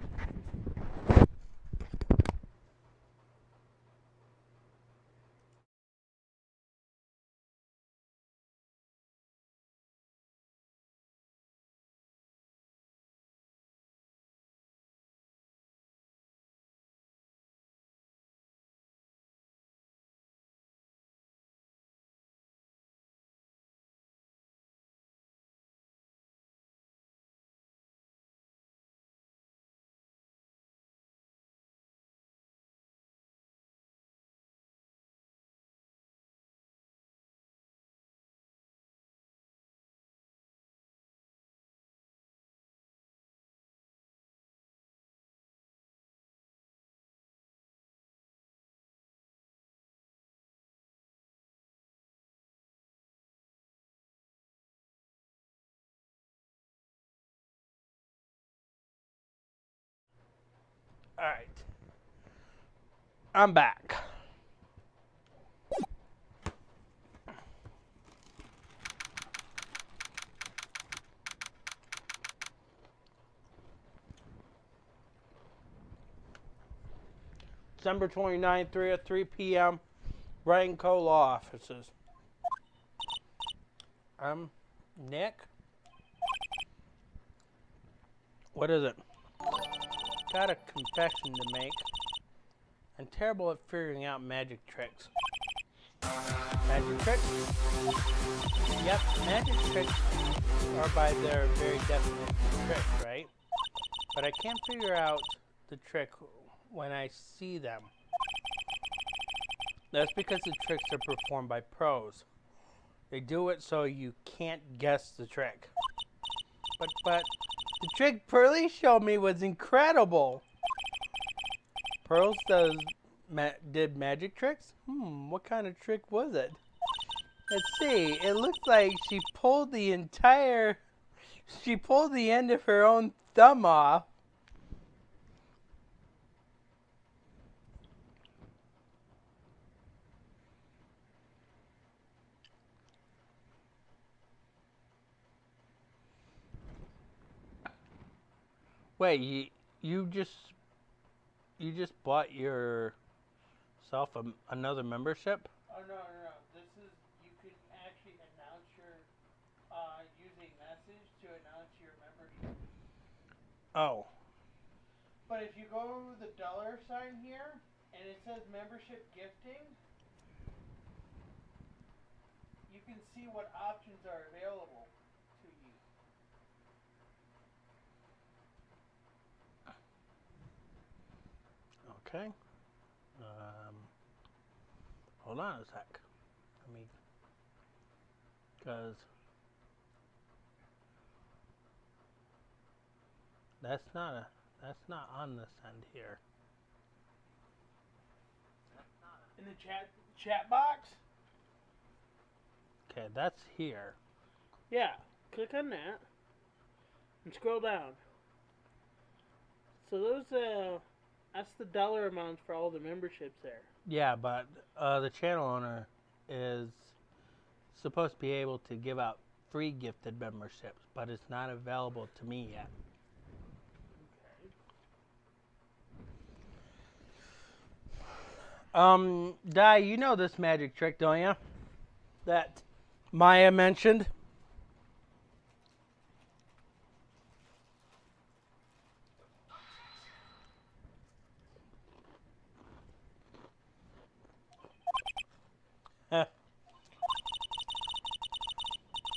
A: Alright. I'm back. December 29th, 3 p.m. Wright & Co. Law Offices. Nick? What is it? Got a confession to make. I'm terrible at figuring out magic tricks. Magic tricks? Yep, magic tricks are by their very definition tricks, right? But I can't figure out the trick when I see them. That's because the tricks are performed by pros. They do it so you can't guess the trick. But the trick Pearly showed me was incredible. Pearls did magic tricks? What kind of trick was it? Let's see. It looks like she pulled the end of her own thumb off. Wait, you just bought yourself another membership? Oh no. This is, you can actually announce your using message to announce your membership. Oh. But if you go to the $sign here and it says membership gifting, you can see what options are available to you. Okay. Hold on a sec. Because that's not on this end here. In the chat box? Okay, that's here. Yeah, click on that and scroll down. So those that's the dollar amounts for all the memberships there. Yeah, but the channel owner is supposed to be able to give out free gifted memberships, but it's not available to me yet. Okay. Di, you know this magic trick, don't you? That Maya mentioned.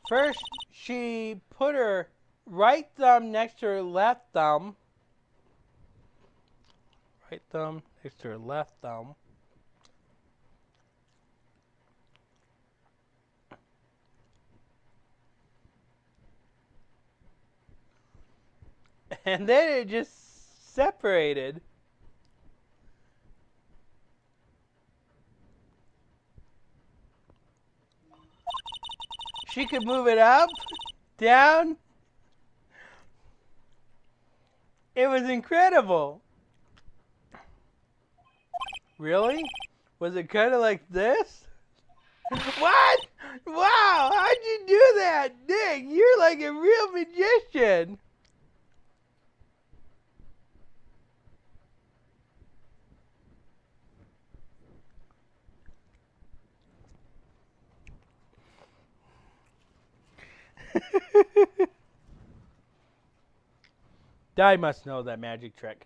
A: First, she put her right thumb next to her left thumb. Right thumb next to her left thumb. And then it just separated. She could move it up, down. It was incredible. Really? Was it kind of like this?
B: What? Wow, how'd you do that? Nick, you're like a real magician. I must know that magic trick.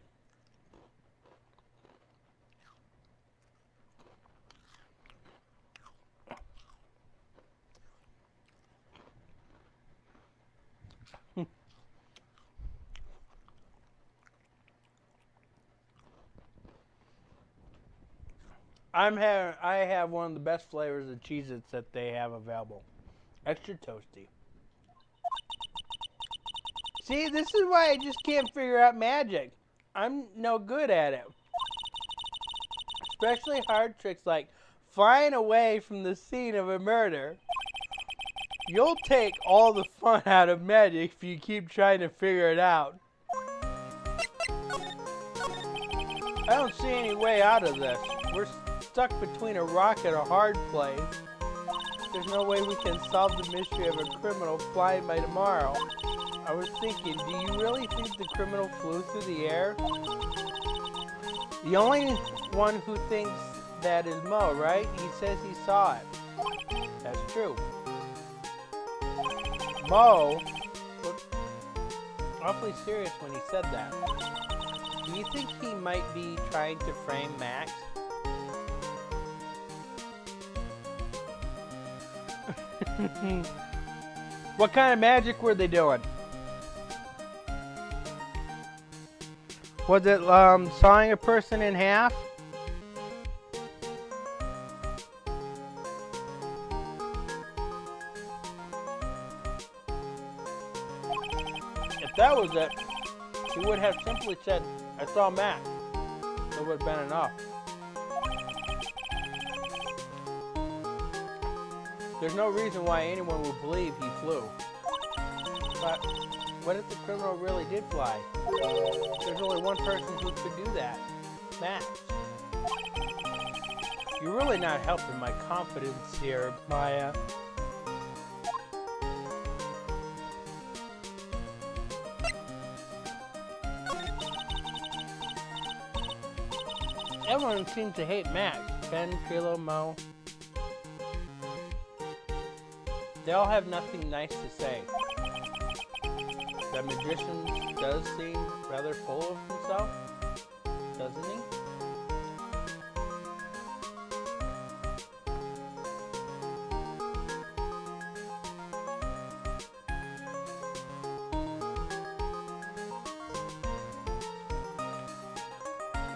B: I have one of the best flavors of Cheez-Its that they have available. Extra toasty. See, this is why I just can't figure out magic. I'm no good at it. Especially hard tricks like flying away from the scene of a murder. You'll take all the fun out of magic if you keep trying to figure it out. I don't see any way out of this. We're stuck between a rock and a hard place. There's no way we can solve the mystery of a criminal flying by tomorrow. I was thinking, do you really think the criminal flew through the air? The only one who thinks that is Mo, right? He says he saw it. That's true. Mo looked awfully serious when he said that. Do you think he might be trying to frame Max? What kind of magic were they doing? Was it sawing a person in half? If that was it, he would have simply said, I saw Max. It would have been enough. There's no reason why anyone would believe he flew. But what if the criminal really did fly? There's only one person who could do that. Max. You're really not helping my confidence here, Maya. Everyone seems to hate Max. Ben, Trilo, Mo. They all have nothing nice to say. That magician does seem rather full of himself, doesn't he?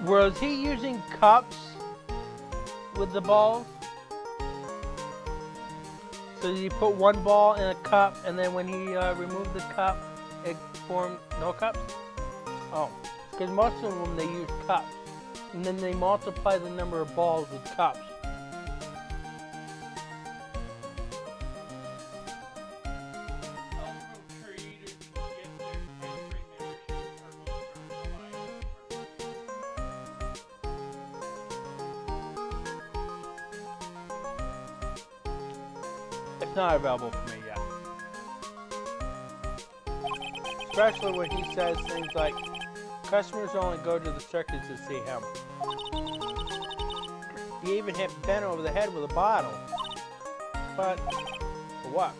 B: Was he using cups with the balls? So did he put one ball in a cup, and then when he removed the cup, it formed no cups? Oh, because most of them they use cups, and then they multiply the number of balls with cups. It's not available for me yet. Especially when he says things like, customers only go to the circus to see him. He even hit Ben over the head with a bottle. But, for what?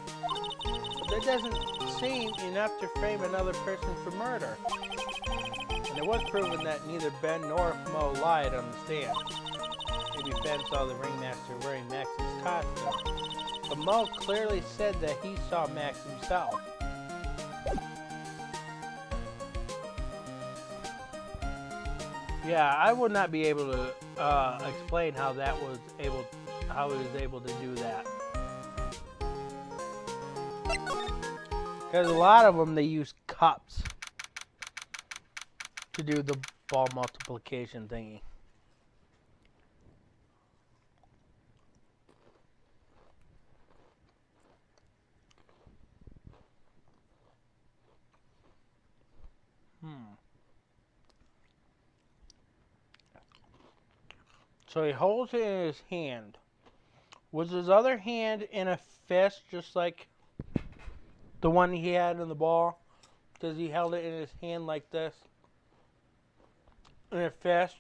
B: But that doesn't seem enough to frame another person for murder. And it was proven that neither Ben nor Mo lied on the stand. Maybe Ben saw the ringmaster wearing Max's costume. But Mo clearly said that he saw Max himself. Yeah, I would not be able to explain how he was able to do that. Because a lot of them, they use cups to do the ball multiplication thingy. So he holds it in his hand.
A: Was his other hand in a fist, just like the one he had in the ball? Because he held it in his hand like this, in a fist,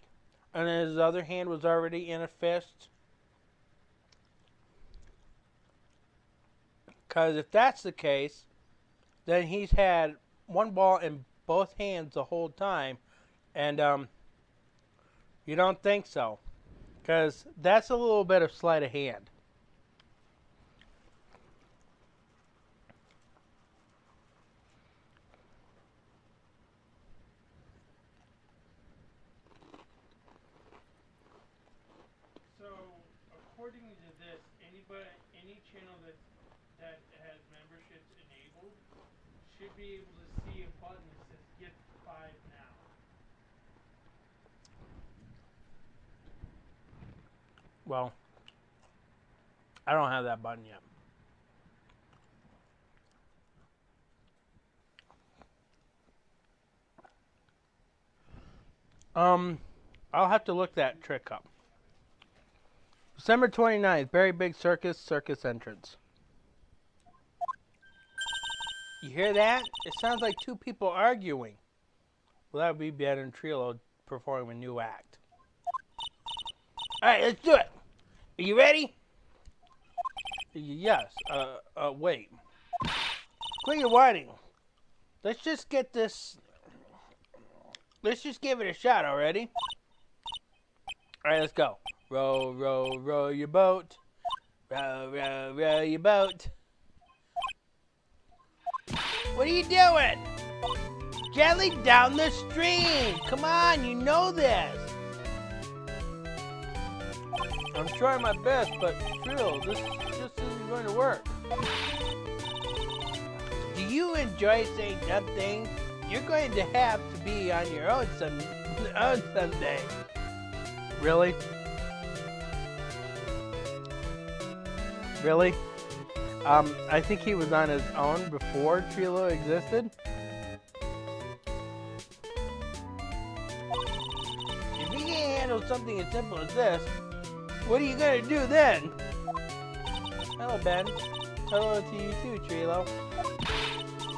A: and then his other hand was already in a fist? Because if that's the case, then he's had one ball in both hands the whole time, and you don't think so, because that's a little bit of sleight of hand. So, according to this, any channel that has memberships enabled should be able to see a button that says "Get 5 now." Well, I don't have that button yet. I'll have to look that trick up. December 29th, Very Big Circus entrance. You hear that? It sounds like two people arguing. Well, that would be Ben and Trillo performing a new act. Alright, let's do it. Are you ready? Yes. Wait. Quit your whining. Let's just get this. Let's just give it a shot already. Alright, let's go. Row, row, row your boat. Row, row, row your boat. What are you doing? Gently down the stream. Come on, you know this. I'm trying my best, but Trill, this just isn't going to work. Do you enjoy saying dumb things? You're going to have to be on your own someday. Really? Really? I think he was on his own before Trillo existed. If you can't handle something as simple as this, what are you gonna do then? Hello, Ben. Hello to you too, Trillo.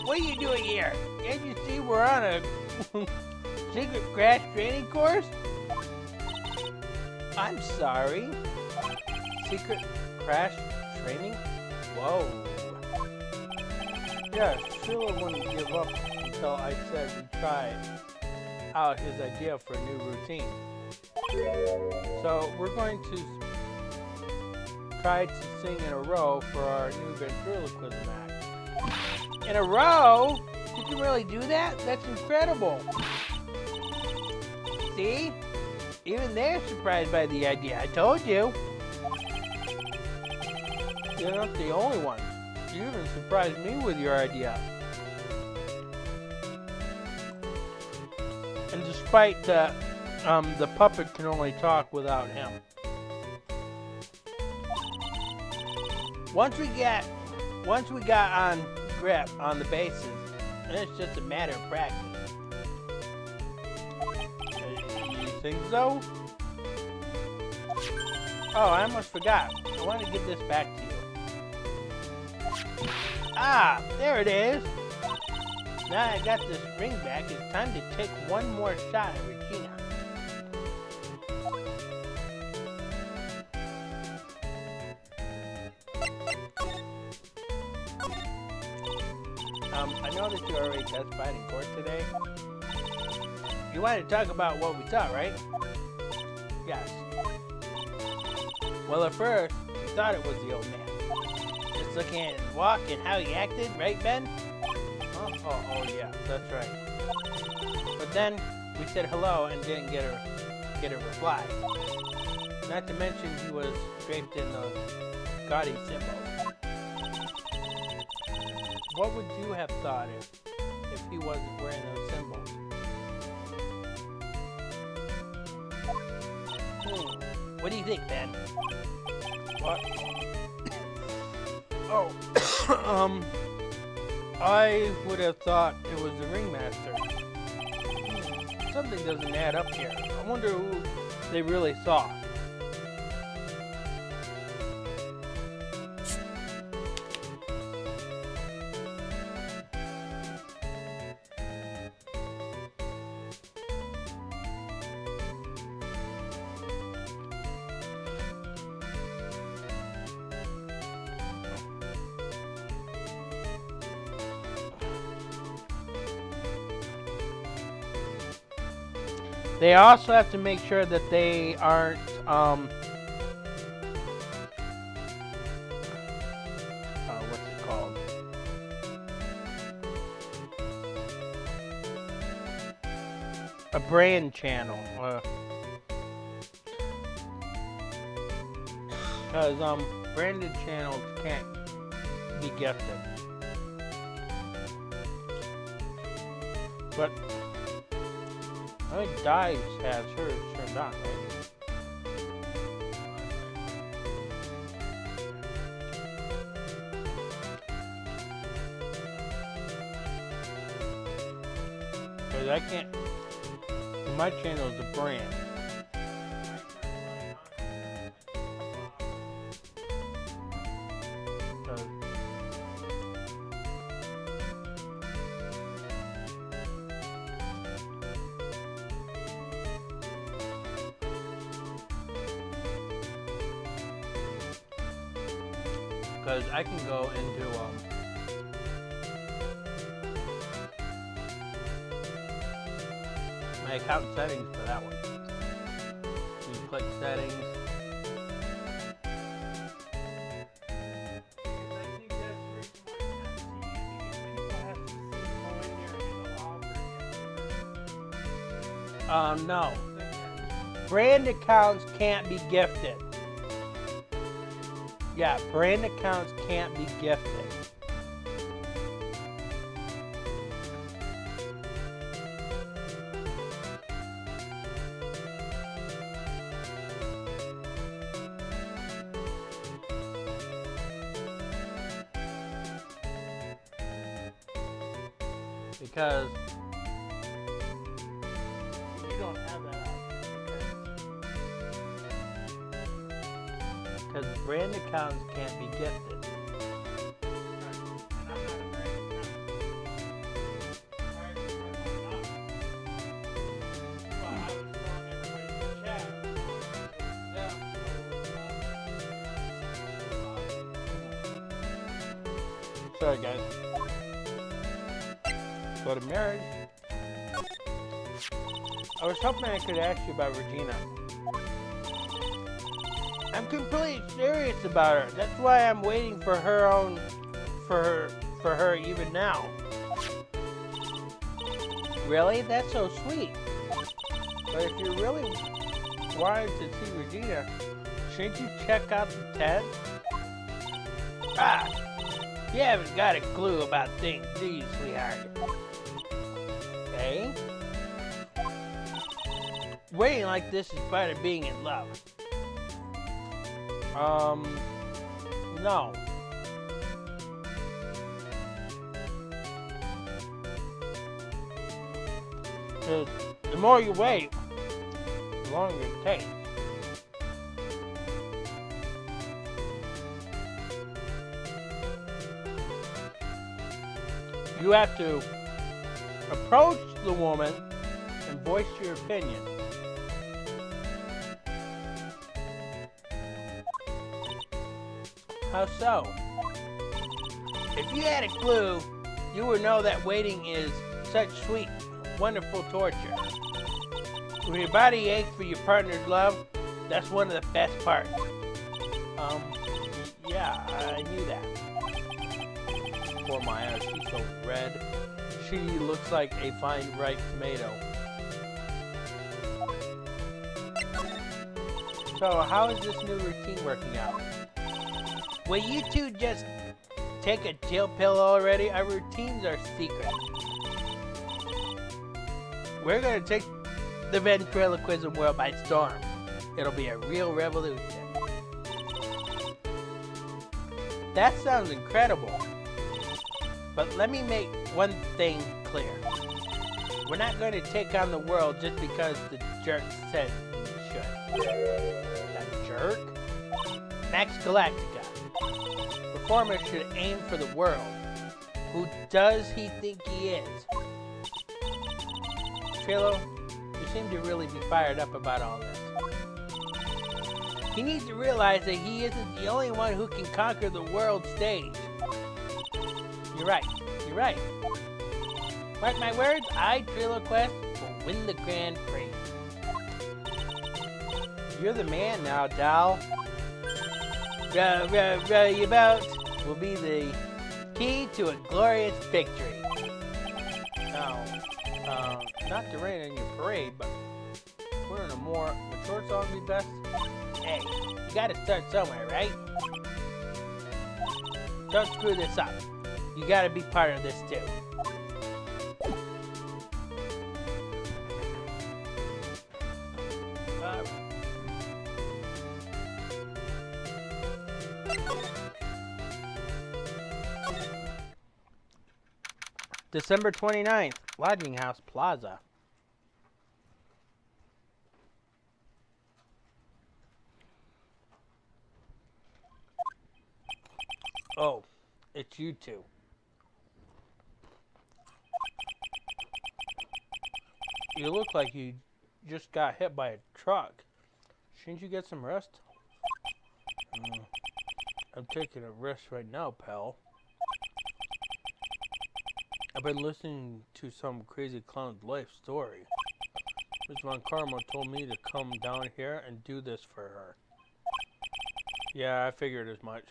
A: What are you doing here? Can't you see we're on a secret crash training course? I'm sorry. Secret crash training? Whoa. Yeah, Trillo wouldn't give up until I said we'd try out his idea for a new routine. So we're going to try to sing in a row for our new ventriloquism act. In a row? You can really do that? That's incredible. See? Even they're surprised by the idea. I told you. You're not the only one. You even surprised me with your idea. And despite that, the puppet can only talk without him. Once we got on grip on the bases, and it's just a matter of practice. You think so? Oh, I almost forgot. I want to give this back to you. Ah, there it is. Now I got this ring back, it's time to take one more shot at Regina. I know that you already testified in court today. You wanted to talk about what we saw, right? Yes. Well, at first, we thought it was the old man. Just looking at his walk and how he acted, right, Ben? Oh, yeah, that's right. But then we said hello and didn't get a reply. Not to mention he was draped in those gaudy symbols. What would you have thought if he wasn't wearing those symbols? What do you think, Ben? What? Oh, I would have thought it was the ringmaster. Something doesn't add up here. I wonder who they really saw. They also have to make sure that they aren't, what's it called? A brand channel. Because, branded channels can't be gifted. But I think Dives has hers turned on, right? Because I can't. My channel is a brand. Because I can go into my account settings for that one. You click settings. No. Brand accounts can't be gifted. Yeah, brand accounts can't be gifted. Because you don't have that option. Because brand accounts can't be gifted. Sorry guys. Go to marriage. I was hoping I could ask you about Regina. I'm completely serious about her. That's why I'm waiting for her own, for her even now. Really? That's so sweet. But if you really wanted to see Regina, shouldn't you check out the TED? Ah, you haven't got a clue about things, do you, sweetheart? Okay? Waiting like this is part of being in love. No. The more you wait, the longer it takes. You have to approach the woman and voice your opinion. How so? If you had a clue, you would know that waiting is such sweet, wonderful torture. When your body aches for your partner's love, that's one of the best parts. Yeah, I knew that. Poor Maya, she's so red. She looks like a fine ripe tomato. So, how is this new routine working out? Will you two just take a chill pill already? Our routines are secret. We're gonna take the ventriloquism world by storm. It'll be a real revolution. That sounds incredible. But let me make one thing clear. We're not going to take on the world just because the jerk said we should. That jerk? Max Galactica. Performer should aim for the world. Who does he think he is? Trilo, you seem to really be fired up about all this. He needs to realize that he isn't the only one who can conquer the world stage. You're right. You're right. Mark my words, I, Trilo Quest, will win the Grand Prix.
B: You're the man now, doll. Row your boat will be the key to a glorious victory.
A: Now, not to rain on your parade, but wouldn't a more mature song be best?
B: Hey, you gotta start somewhere, right? Don't screw this up. You gotta be part of this too. December 29th, Lodging House Plaza.
A: Oh, it's you two. You look like you just got hit by a truck. Shouldn't you get some rest? I'm taking a rest right now, pal. I've been listening to some crazy clown's life story. Miss Von Karma told me to come down here and do this for her. Yeah, I figured as much.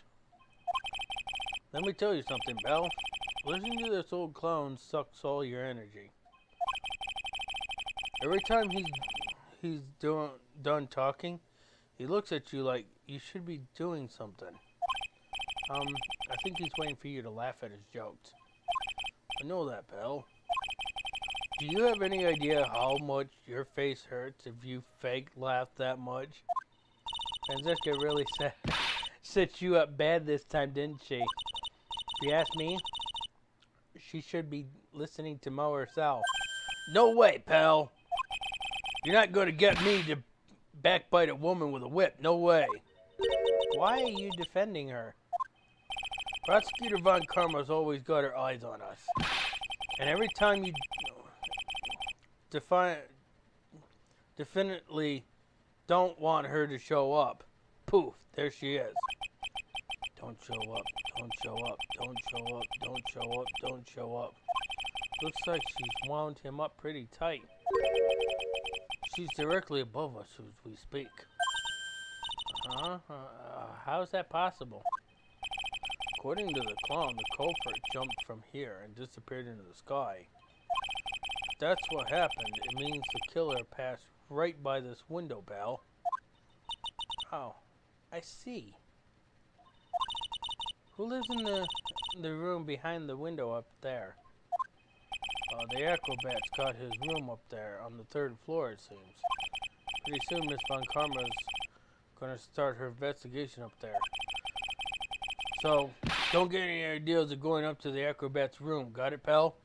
A: Let me tell you something, Belle. Listening to this old clown sucks all your energy. Every time he's done talking, he looks at you like you should be doing something. I think he's waiting for you to laugh at his jokes. I know that, Belle. Do you have any idea how much your face hurts if you fake laugh that much? Franziska really set you up bad this time, didn't she? If you ask me, she should be listening to Mo herself. No way, pal. You're not going to get me to backbite a woman with a whip. No way. Why are you defending her? Prosecutor Von Karma's always got her eyes on us. And every time you definitely don't want her to show up, poof, there she is. Don't show up, don't show up, don't show up, don't show up, don't show up. Looks like she's wound him up pretty tight. She's directly above us as we speak. How is that possible? According to the clown, the culprit jumped from here and disappeared into the sky. If that's what happened, it means the killer passed right by this window, pal. Oh, I see. Who lives in the room behind the window up there? The acrobat's got his room up there on the 3rd floor, it seems. Pretty soon, Miss Von Karma's gonna start her investigation up there. So, don't get any ideas of going up to the acrobat's room. Got it, pal?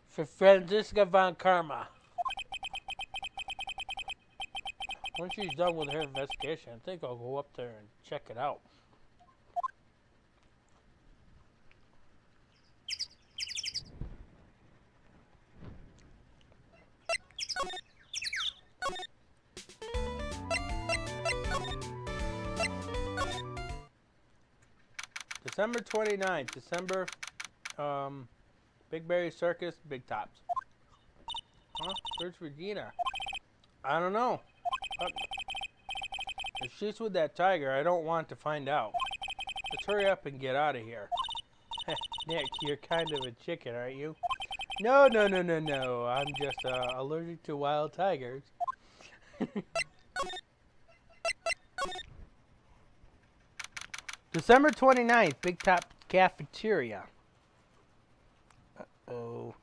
A: For Franziska Von Karma. Once she's done with her investigation, I think I'll go up there and check it out. December 29th, December, Big Berry Circus, Big Tops. Huh? Where's Regina? I don't know. If she's with that tiger, I don't want to find out. Let's hurry up and get out of here. Nick, you're kind of a chicken, aren't you? No. I'm just allergic to wild tigers. December 29th, Big Top Cafeteria. Uh-oh.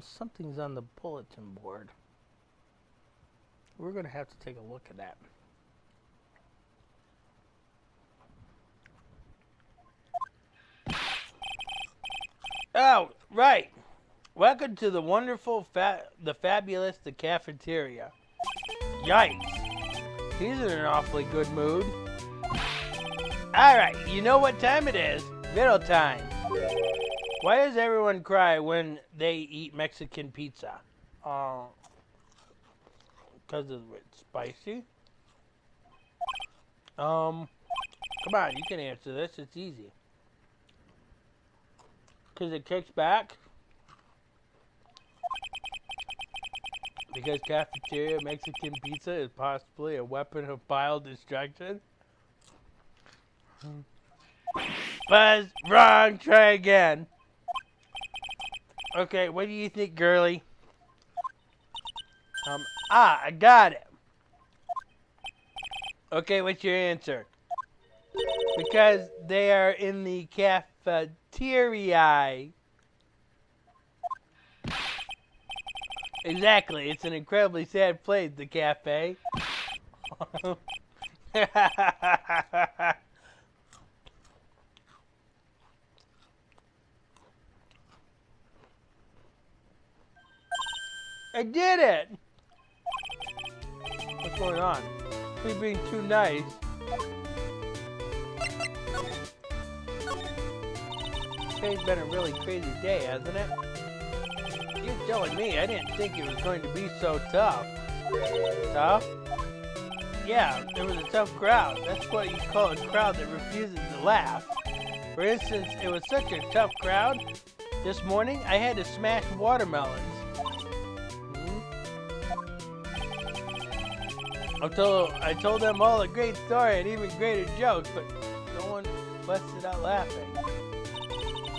A: Something's on the bulletin board. We're going to have to take a look at that. Oh, right. Welcome to the wonderful, the fabulous, the cafeteria. Yikes. He's in an awfully good mood. Alright, you know what time it is. Riddle time. Why does everyone cry when they eat Mexican pizza? Because it's spicy? Come on, you can answer this. It's easy. Because it kicks back? Because cafeteria Mexican pizza is possibly a weapon of pile destruction? Buzz, wrong, try again. Okay, what do you think, girly? I got it. Okay, what's your answer? Because they are in the cafeteria. Exactly, it's an incredibly sad place, the cafe. I did it! What's going on? He's being too nice. Today's been a really crazy day, hasn't it? You're telling me I didn't think it was going to be so tough. Tough? Yeah, it was a tough crowd. That's what you call a crowd that refuses to laugh. For instance, it was such a tough crowd. This morning, I had to smash watermelons. I told them all a great story and even greater jokes, but no one busted out laughing.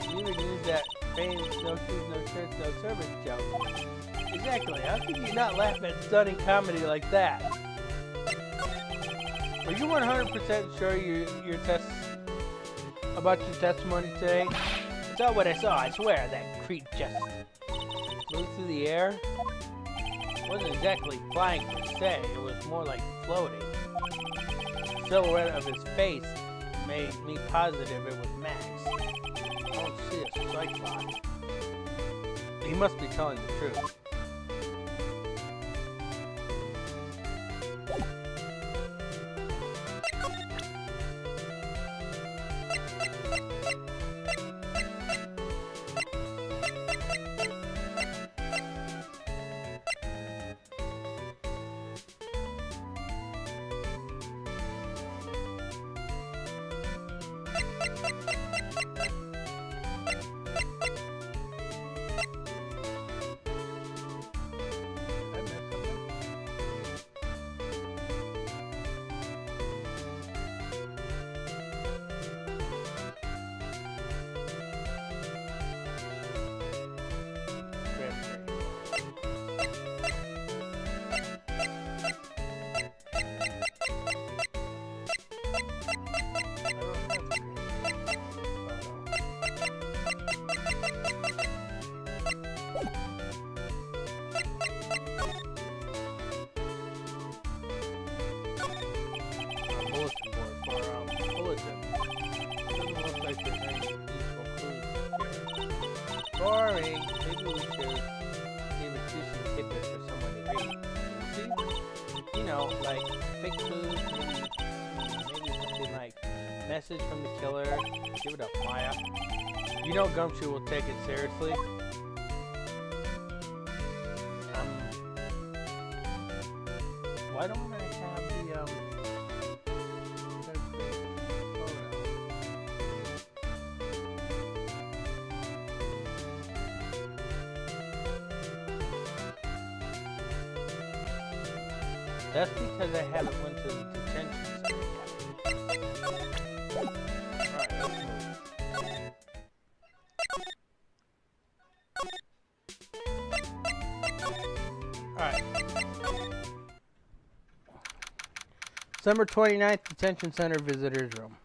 A: You even used that famous no shoes, no shirts, no service joke. Exactly. How could you not laugh at stunning comedy like that? Are you 100% sure about your testimony today? It's not what I saw, I swear. That creep just flew through the air. It wasn't exactly flying per se, it was more like floating. The silhouette of his face made me positive it was Max. I don't see a strike box. He must be telling the truth. Boring. Maybe we should give a juicy tidbit for someone to read. See? You know, like fake clues, maybe something like message from the killer. Give it up, Maya. You know Gumshoe will take it seriously. Why don't I have the That's because I haven't went to the detention center yet. Alright, let's move. Alright. December 29th, detention center visitors room.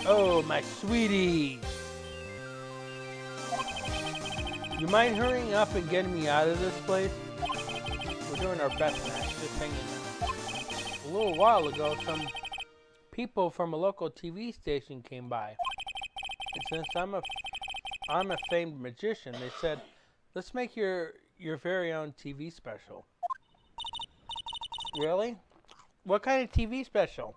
A: Oh, my sweetie. You mind hurrying up and getting me out of this place? We're doing our best, Max. Just hanging out. A little while ago, some people from a local TV station came by. And since I'm a famed magician, they said, let's make your very own TV special. Really? What kind of TV special?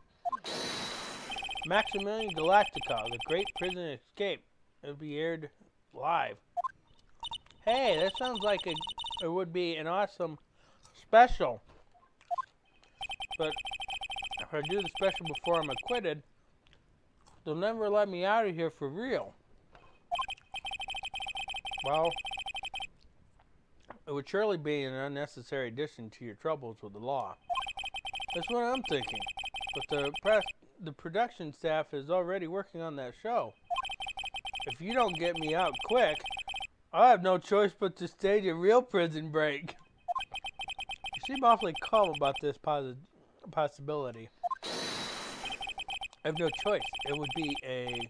A: Maximilian Galactica, The Great Prison Escape. It'll be aired live. Hey, that sounds like it would be an awesome special. But if I do the special before I'm acquitted, they'll never let me out of here for real. Well, it would surely be an unnecessary addition to your troubles with the law. That's what I'm thinking. But the production staff is already working on that show. If you don't get me out quick, I have no choice but to stage a real prison break. You seem awfully calm about this possibility. I have no choice. It would be a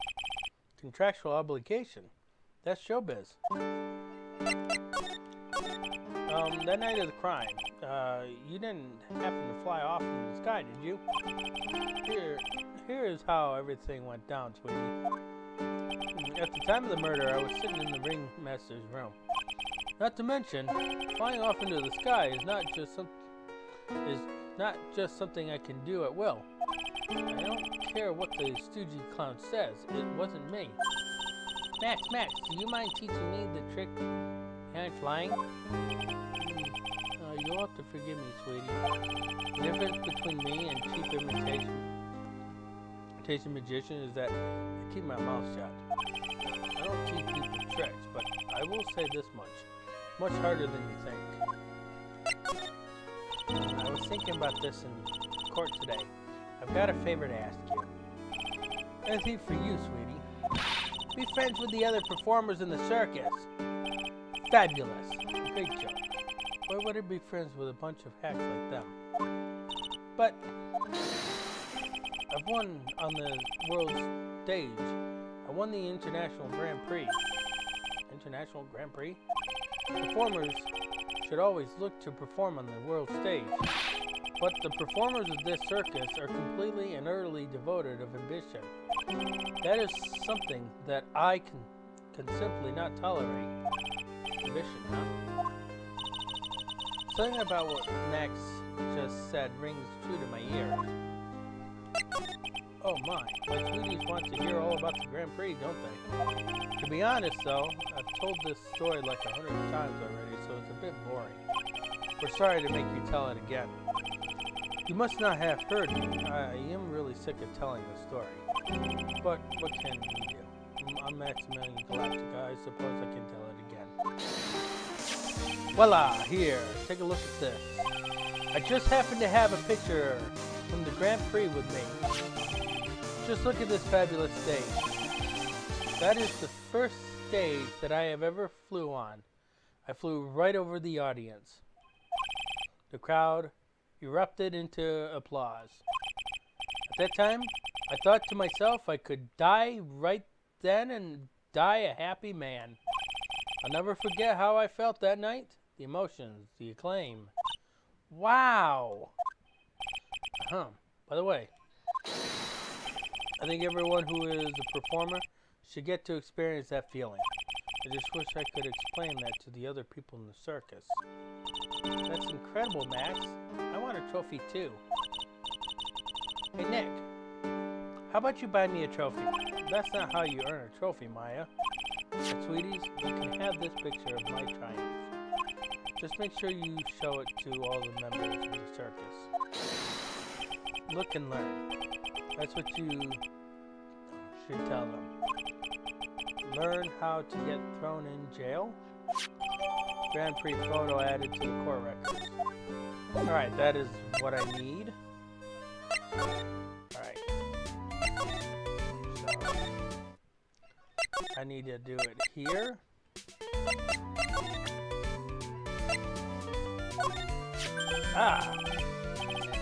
A: contractual obligation. That's showbiz. That night of the crime, you didn't happen to fly off in the sky, did you? Here is how everything went down, sweetie. At the time of the murder, I was sitting in the ringmaster's room. Not to mention, flying off into the sky is not just something I can do at will. I don't care what the stoogie clown says. It wasn't me. Max, do you mind teaching me the trick behind flying? You'll have to forgive me, sweetie. The difference between me and cheap imitation magician is that I keep my mouth shut. I don't teach people tricks, but I will say this much harder than you think. I was thinking about this in court today. I've got a favor to ask you. Anything for you, sweetie. Be friends with the other performers in the circus. Fabulous. Great joke. Why would I be friends with a bunch of hacks like them? But I've won on the world stage. I won the International Grand Prix. International Grand Prix? Performers should always look to perform on the world stage. But the performers of this circus are completely and utterly devoid of ambition. That is something that I can simply not tolerate. Ambition, huh? Something about what Max just said rings true to my ears. Oh my sweeties want to hear all about the Grand Prix, don't they? To be honest though, I've told this story like 100 times already, so it's a bit boring. We're sorry to make you tell it again. You must not have heard me. I am really sick of telling the story. But what can we do? I'm Maximilian Galactica. I suppose I can tell it again. Voila! Here, take a look at this. I just happen to have a picture from the Grand Prix with me. Just look at this fabulous stage. That is the first stage that I have ever flew on. I flew right over the audience. The crowd erupted into applause. At that time, I thought to myself I could die right then and die a happy man. I'll never forget how I felt that night. The emotions, the acclaim. Wow! By the way, I think everyone who is a performer should get to experience that feeling. I just wish I could explain that to the other people in the circus. That's incredible, Max. I want a trophy too. Hey, Nick. How about you buy me a trophy? That's not how you earn a trophy, Maya. But sweeties, you can have this picture of my triumph. Just make sure you show it to all the members of the circus. Look and learn. That's what you should tell them. Learn how to get thrown in jail? Grand Prix photo added to the court records. Alright, that is what I need. Alright. So, I need to do it here. Ah!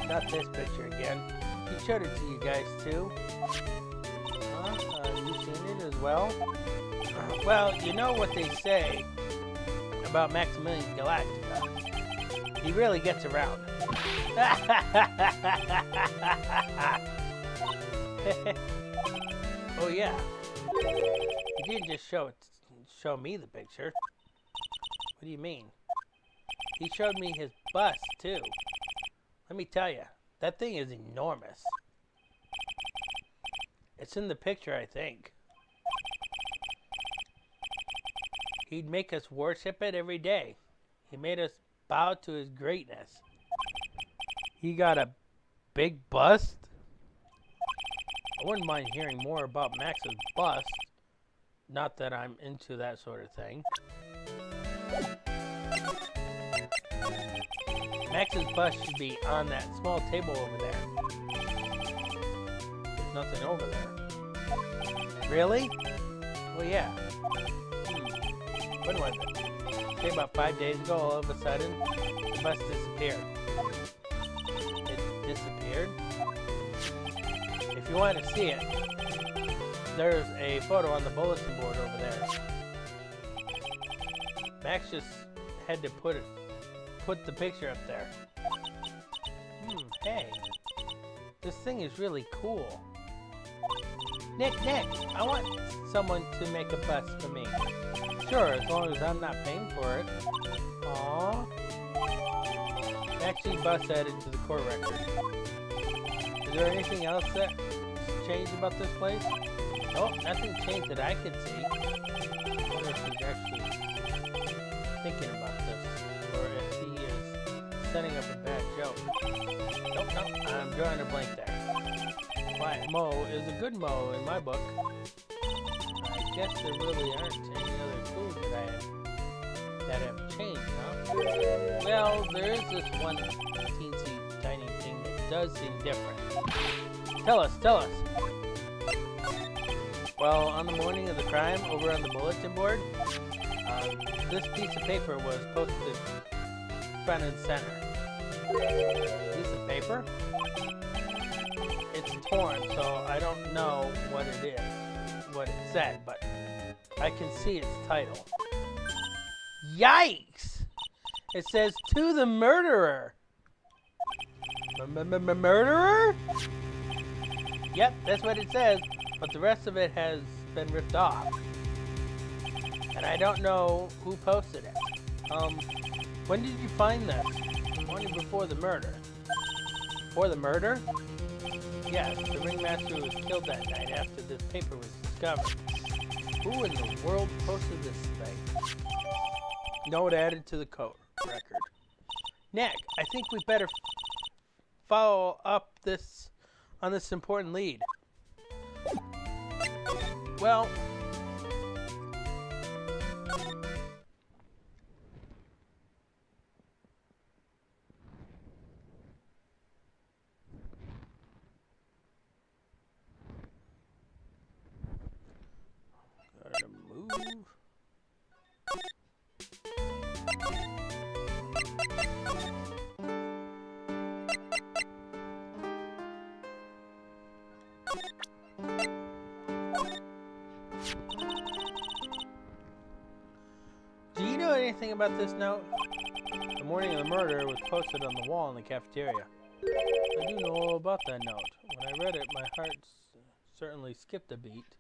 A: Not this picture again. He showed it to you guys too. You seen it as well? Well, you know what they say about Maximilian Galactica. He really gets around. Oh yeah. He didn't just show me the picture. What do you mean? He showed me his bust too. Let me tell you, that thing is enormous. It's in the picture, I think. He'd make us worship it every day. He made us bow to his greatness. He got a big bust? I wouldn't mind hearing more about Max's bust. Not that I'm into that sort of thing. Max's bus should be on that small table over there. There's nothing over there. Really? Well, yeah. When was it? Okay, about 5 days ago, all of a sudden, the bus disappeared. It disappeared? If you want to see it, there's a photo on the bulletin board over there. Max just had to put the picture up there. Hey, this thing is really cool. Nick, I want someone to make a bus for me. Sure, as long as I'm not paying for it. Aww. Max's bus added to the court record. Is there anything else that changed about this place? Oh, nothing changed that I could see. I wonder if he's actually thinking about this, or if he is setting up a bad joke. Nope, I'm drawing a blank there. Quiet Mo is a good Mo in my book. I guess there really aren't any other clues that have changed, huh? Well, there is this one teensy tiny thing that does seem different. Tell us. Well, on the morning of the crime, over on the bulletin board, this piece of paper was posted front and center. Piece of paper? It's torn, so I don't know what it is, what it said, but I can see its title. Yikes! It says, "To the murderer." Murderer? Yep, that's what it says, but the rest of it has been ripped off. And I don't know who posted it. When did you find this? Morning before the murder. Before the murder? Yes, the ringmaster was killed that night after this paper was discovered. Who in the world posted this thing? Note added to the court record. Nick, I think we better follow up on this important lead. Well, gotta move. Do you know anything about this note? The morning of the murder was posted on the wall in the cafeteria. I do know all about that note. When I read it, my heart certainly skipped a beat.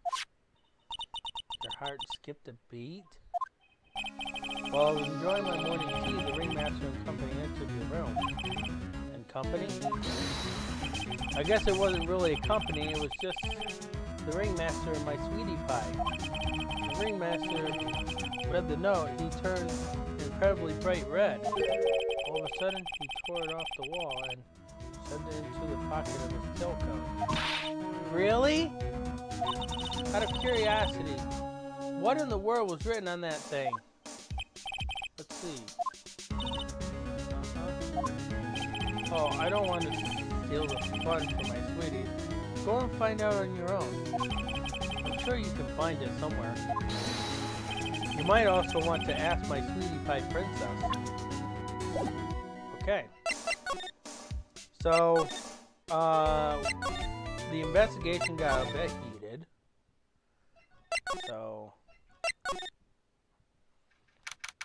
A: Your heart skipped a beat? While I was enjoying my morning tea, the ringmaster and company entered the room. And company? I guess it wasn't really a company, it was just the ringmaster and my sweetie pie. The ringmaster read the note. He turned incredibly bright red. All of a sudden, he tore it off the wall and sent it into the pocket of his tailcoat. Really? Out of curiosity, what in the world was written on that thing? Let's see. Oh, I don't want to steal the fun from my sweetie. Go and find out on your own. I'm sure you can find it somewhere. You might also want to ask my sweetie pie princess. Okay. So, the investigation got a bit heated. So,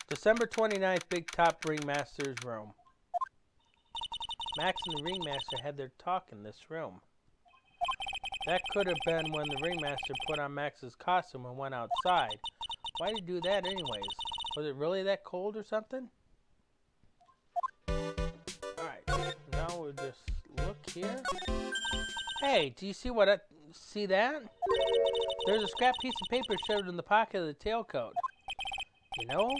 A: December 29th, Big Top Ringmaster's room. Max and the ringmaster had their talk in this room. That could have been when the ringmaster put on Max's costume and went outside. Why did he do that anyways? Was it really that cold or something? Alright, now we'll just look here. Hey, do you see see that? There's a scrap piece of paper shoved in the pocket of the tailcoat. You know,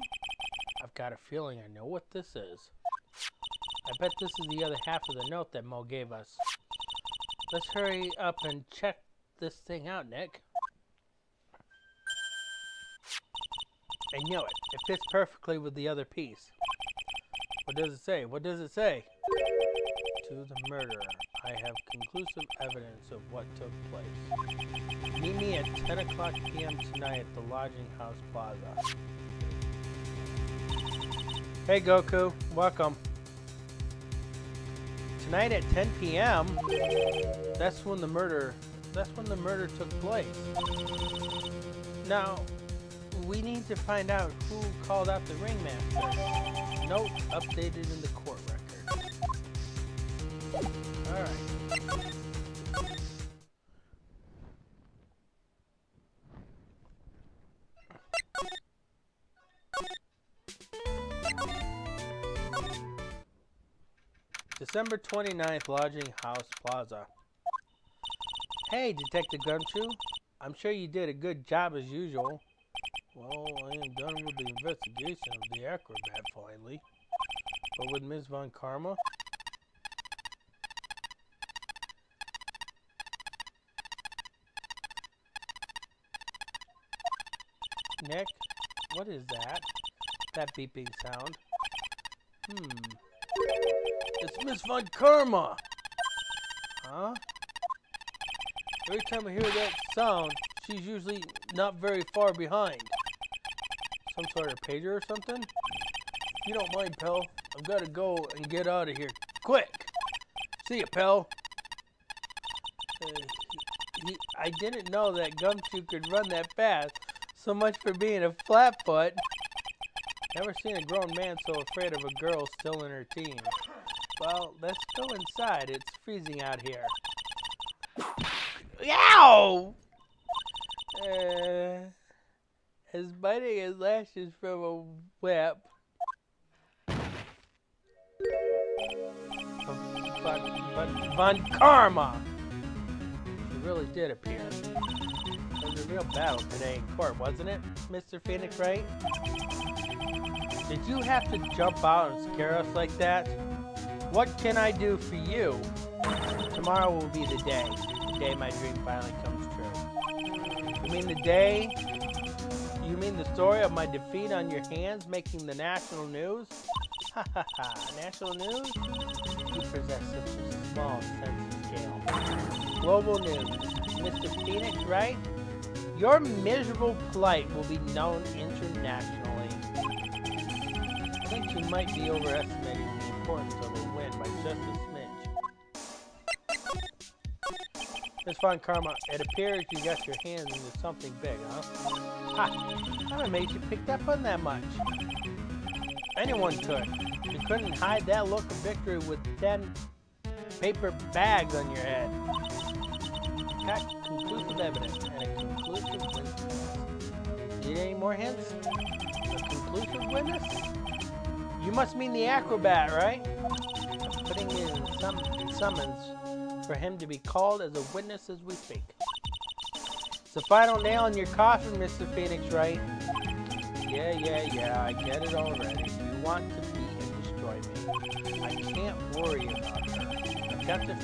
A: I've got a feeling I know what this is. I bet this is the other half of the note that Mo gave us. Let's hurry up and check this thing out, Nick. I knew it. It fits perfectly with the other piece. What does it say? What does it say? To the murderer, I have conclusive evidence of what took place. Meet me at 10 o'clock p.m. tonight at the Lodging House Plaza. Hey Goku, welcome. Tonight at 10 p.m. That's when the murder took place. Now, we need to find out who called out the ringmaster. Note updated in the court record. Alright. December 29th, Lodging House Plaza. Hey, Detective Gumshoe. I'm sure you did a good job as usual. Well, I am done with the investigation of the acrobat finally. But with Ms. Von Karma? Nick, what is that? That beeping sound. It's Miss Von Karma! Huh? Every time I hear that sound, she's usually not very far behind. Some sort of pager or something? If you don't mind, pal, I've got to go and get out of here. Quick! See ya, pal! I didn't know that Gumshoe could run that fast. So much for being a flatfoot. Never seen a grown man so afraid of a girl still in her teens. Well, let's go inside. It's freezing out here. Ow! As biting his lashes from a whip. Von Karma! She really did appear. It was a real battle today in court, wasn't it, Mr. Phoenix, Wright? Did you have to jump out and scare us like that? What can I do for you? Tomorrow will be the day my dream finally comes true. You mean the story of my defeat on your hands making the national news? Ha ha ha, national news? You possess such a small sense of scale. Global news. Mr. Phoenix, right? Your miserable plight will be known internationally. I think you might be overestimating the importance of a win by just a smidge. Miss Von Karma, it appears you got your hands into something big, huh? Ha! I'm amazed you picked up on that much. Anyone could. You couldn't hide that look of victory with 10 paper bags on your head. Got conclusive evidence and a conclusive witness. Need any more hints? A conclusive witness? You must mean the acrobat, right? I'm putting in summons for him to be called as a witness as we speak. It's the final nail in your coffin, Mr. Phoenix, right? Yeah, I get it already. You want to beat and destroy me. I can't worry about her. I've got to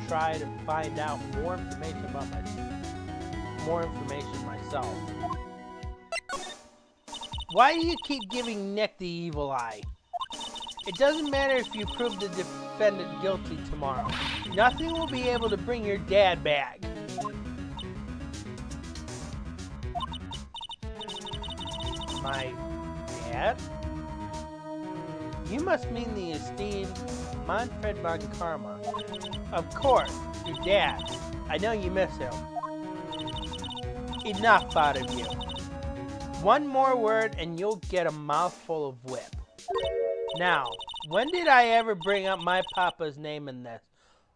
A: try to find out more information about myself. Why do you keep giving Nick the evil eye? It doesn't matter if you prove the defendant guilty tomorrow. Nothing will be able to bring your dad back. My dad? You must mean the esteemed Manfred von Karma. Of course, your dad. I know you miss him. Enough out of you. One more word and you'll get a mouthful of whip. Now, when did I ever bring up my papa's name in this?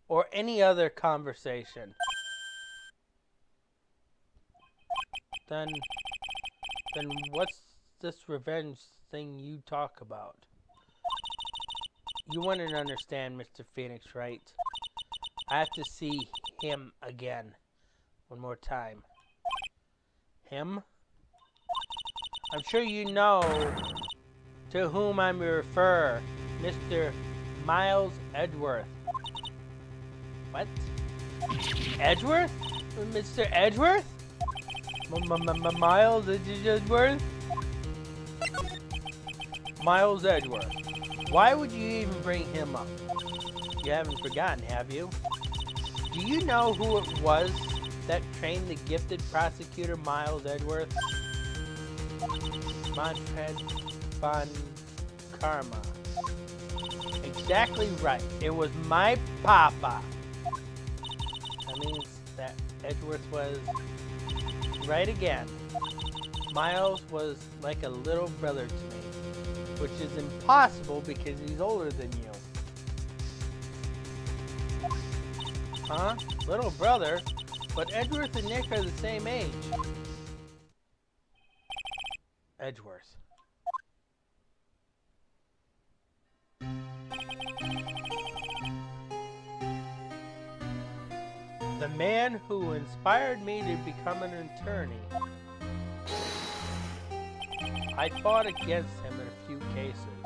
A: Or any other conversation? Then what's this revenge thing you talk about? You wouldn't understand, Mr. Phoenix, right? I have to see him again. One more time. Him? I'm sure you know to whom I refer. Mr. Miles Edgeworth. What? Edgeworth? Mr. Edgeworth? Miles Edgeworth?
B: Miles Edgeworth. Why would you even bring him up? You haven't forgotten, have you? Do you know who it was that trained the gifted prosecutor Miles Edgeworth? Manfred von Karma. Exactly right. It was my papa. That means that Edgeworth was right again. Miles was like a little brother to me, which is impossible because he's older than you. Huh? Little brother? But Edgeworth and Nick are the same age. Edgeworth. The man who inspired me to become an attorney. I fought against him in a few cases.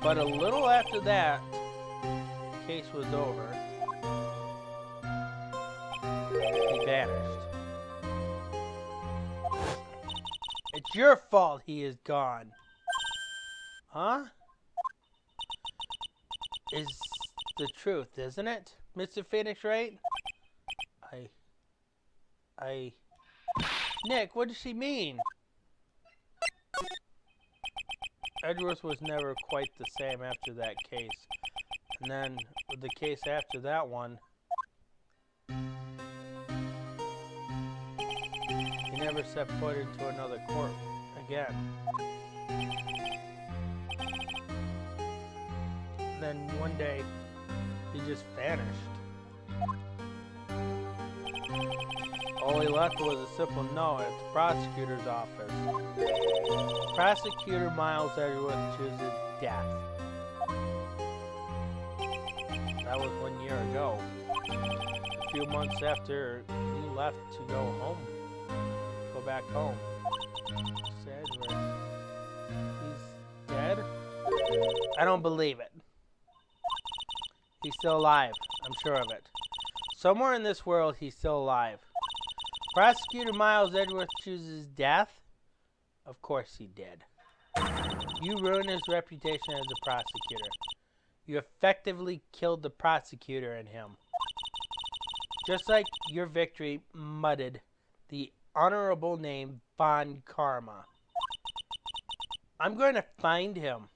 B: But a little after that, the case was over. He vanished. It's your fault he is gone. Huh? Is the truth, isn't it, Mr. Phoenix Wright? Nick, what does she mean? Edgeworth was never quite the same after that case. And then, with the case after that one, he never set foot into another court again. And then one day, he just vanished. All he left was a simple note at the prosecutor's office. Prosecutor Miles Edgeworth chooses death. That was 1 year ago. A few months after he left to go back home. Edgeworth. He's dead? I don't believe it. He's still alive. I'm sure of it. Somewhere in this world, he's still alive. Prosecutor Miles Edgeworth chooses death? Of course he did. You ruined his reputation as a prosecutor. You effectively killed the prosecutor in him. Just like your victory mudded the honorable name Von Karma. I'm going to find him.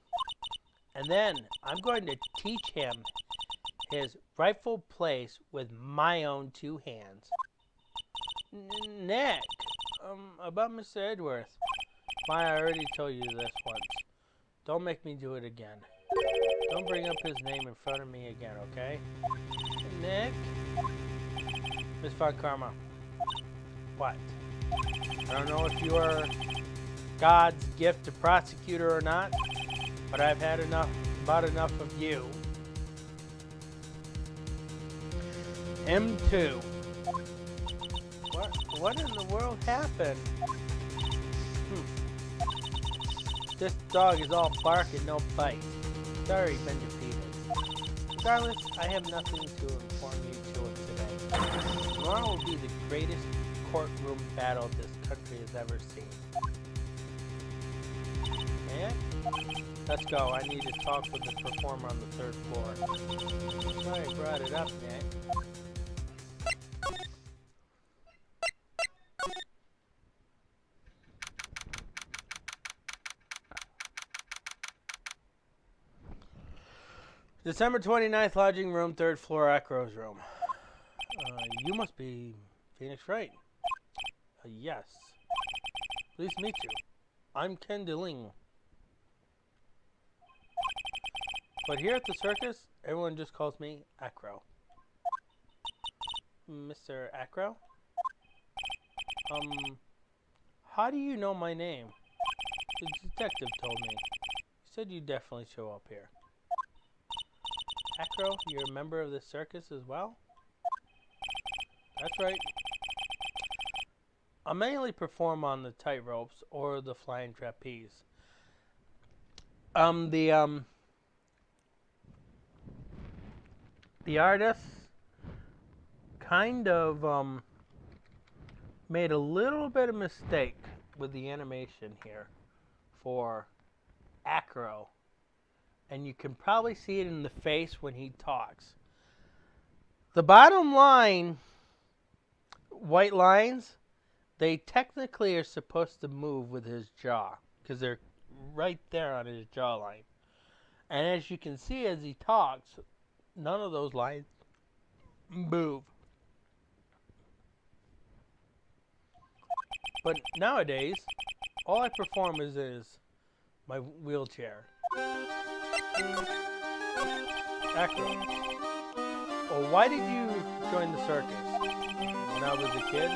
B: And then I'm going to teach him his rightful place with my own two hands. Nick, about Mr. Edgeworth. I already told you this once. Don't make me do it again. Don't bring up his name in front of me again, okay? Nick? Miss Von Karma. What? I don't know if you are God's gift to prosecutor or not, but I've had about enough of you. Him too. What in the world happened? This dog is all bark and no bite. It's already been defeated. Regardless, I have nothing to inform you to it today. Tomorrow will be the greatest courtroom battle this country has ever seen. And let's go. I need to talk with the performer on the 3rd floor. Sorry I brought it up, Nick. December 29th, lodging room, 3rd floor, Acro's room. You must be Phoenix Wright. Yes. Pleased to meet you. I'm Ken DeLing. But here at the circus, everyone just calls me Acro. Mr. Acro? How do you know my name? The detective told me. He said you'd definitely show up here. Acro, you're a member of the circus as well? That's right. I mainly perform on the tightropes or the flying trapeze. The artist kind of made a little bit of mistake
A: with the animation here for Acro. And you can probably see it in the face when he talks. The bottom line, white lines, they technically are supposed to move with his jaw because they're right there on his jawline. And as you can see as he talks, none of those lines move. But nowadays, all I perform is my wheelchair. Acro. Well, why did you join the circus? When I was a kid,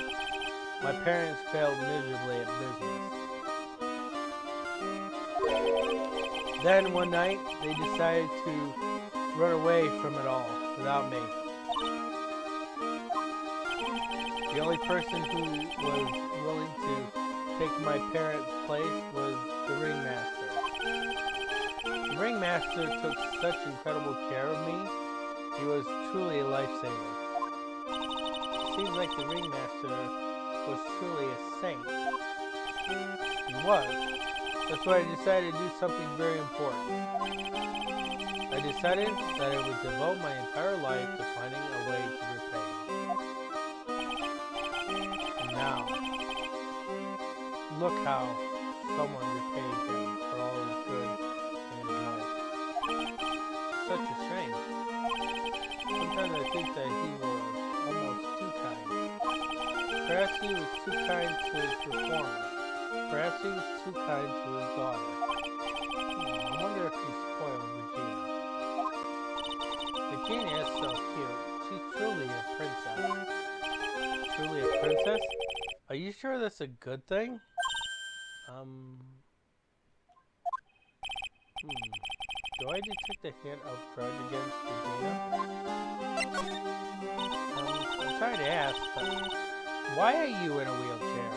A: my parents failed miserably at business. Then one night, they decided to run away from it all without me. The only person who was willing to take my parents' place was the ringmaster. The ringmaster took such incredible care of me. He was truly a lifesaver. It seems like the ringmaster was truly a saint. He was. That's why I decided to do something very important. I decided that I would devote my entire life to finding a way to repay him. And now, look how someone repaid him for all his good in his life. Such a shame. Sometimes I think that he was almost too kind. Perhaps he was too kind to his performer. Perhaps he was too kind to his daughter. I wonder if he spoiled Regina. Regina is so cute. She's truly a princess. Truly a princess? Are you sure that's a good thing? Do I detect a hint of grudge against Regina? I'm sorry to ask, but why are you in a wheelchair?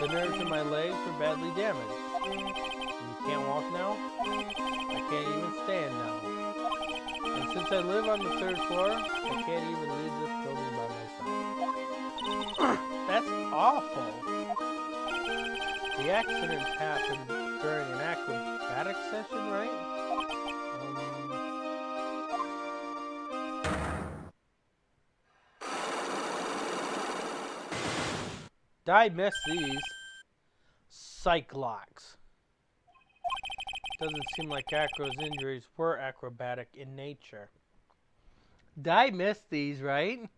A: The nerves in my legs were badly damaged. You can't walk now? I can't even stand now. And since I live on the 3rd floor, I can't even leave this building by myself. That's awful. The accident happened during an acrobatic session, right? I missed these. Cyclox. Doesn't seem like Acro's injuries were acrobatic in nature. I missed these, right?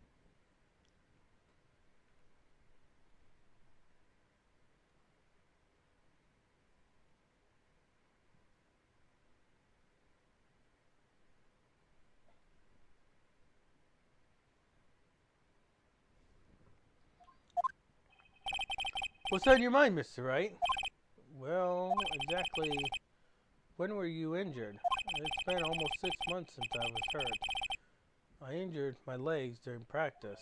A: What's on your mind, Mr. Wright? Well, exactly when were you injured? It's been almost 6 months since I was hurt. I injured my legs during practice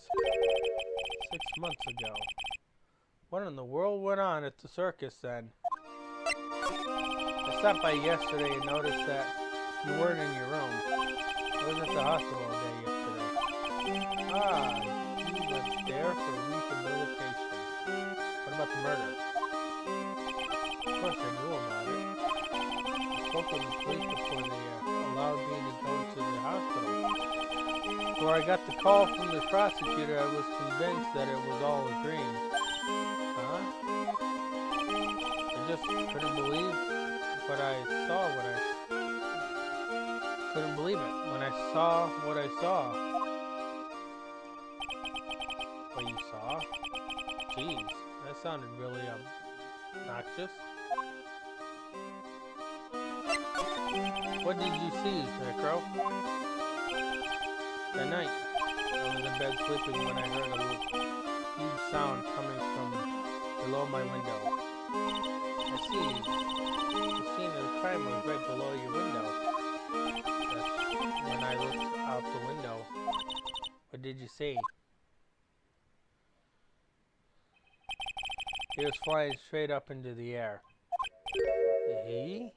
A: 6 months ago. What in the world went on at the circus then? I stopped by yesterday and noticed that you weren't in your room. I was at the hospital all day yesterday. Ah, you went there for rehabilitation. What about the murder? Of course I knew about it. I spoke with the police before they allowed me to go to the hospital. Before I got the call from the prosecutor, I was convinced that it was all a dream. Huh? I just couldn't believe what I saw when I... Couldn't believe it when I saw what I saw. What you saw? Jeez. That sounded really obnoxious. What did you see, Acro? That night, I was in bed sleeping when I heard a huge sound coming from below my window. I see. The scene of the crime was right below your window. That's when I looked out the window. What did you see? He was flying straight up into the air. He?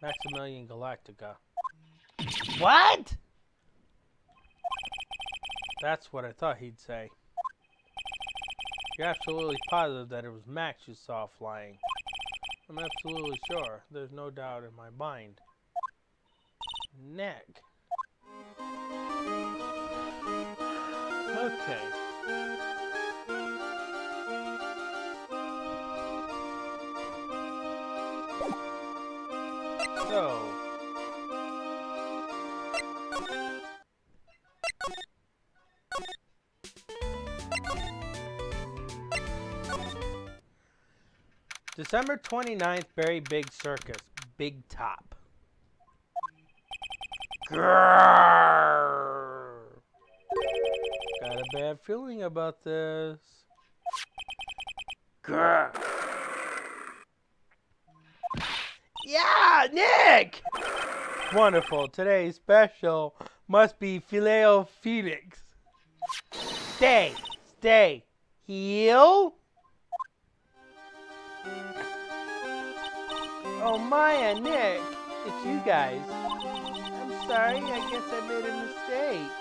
A: Maximilian Galactica. What? That's what I thought he'd say. You're absolutely positive that it was Max you saw flying. I'm absolutely sure. There's no doubt in my mind. Nick. Okay. So. December 29th, very big circus. Big top. Grrr. Got a bad feeling about this. Grrr. Yeah, Nick! Wonderful. Today's special must be Filet Felix. Stay. Stay. Heel. Oh, Maya, Nick. It's you guys. I'm sorry. I guess I made a mistake.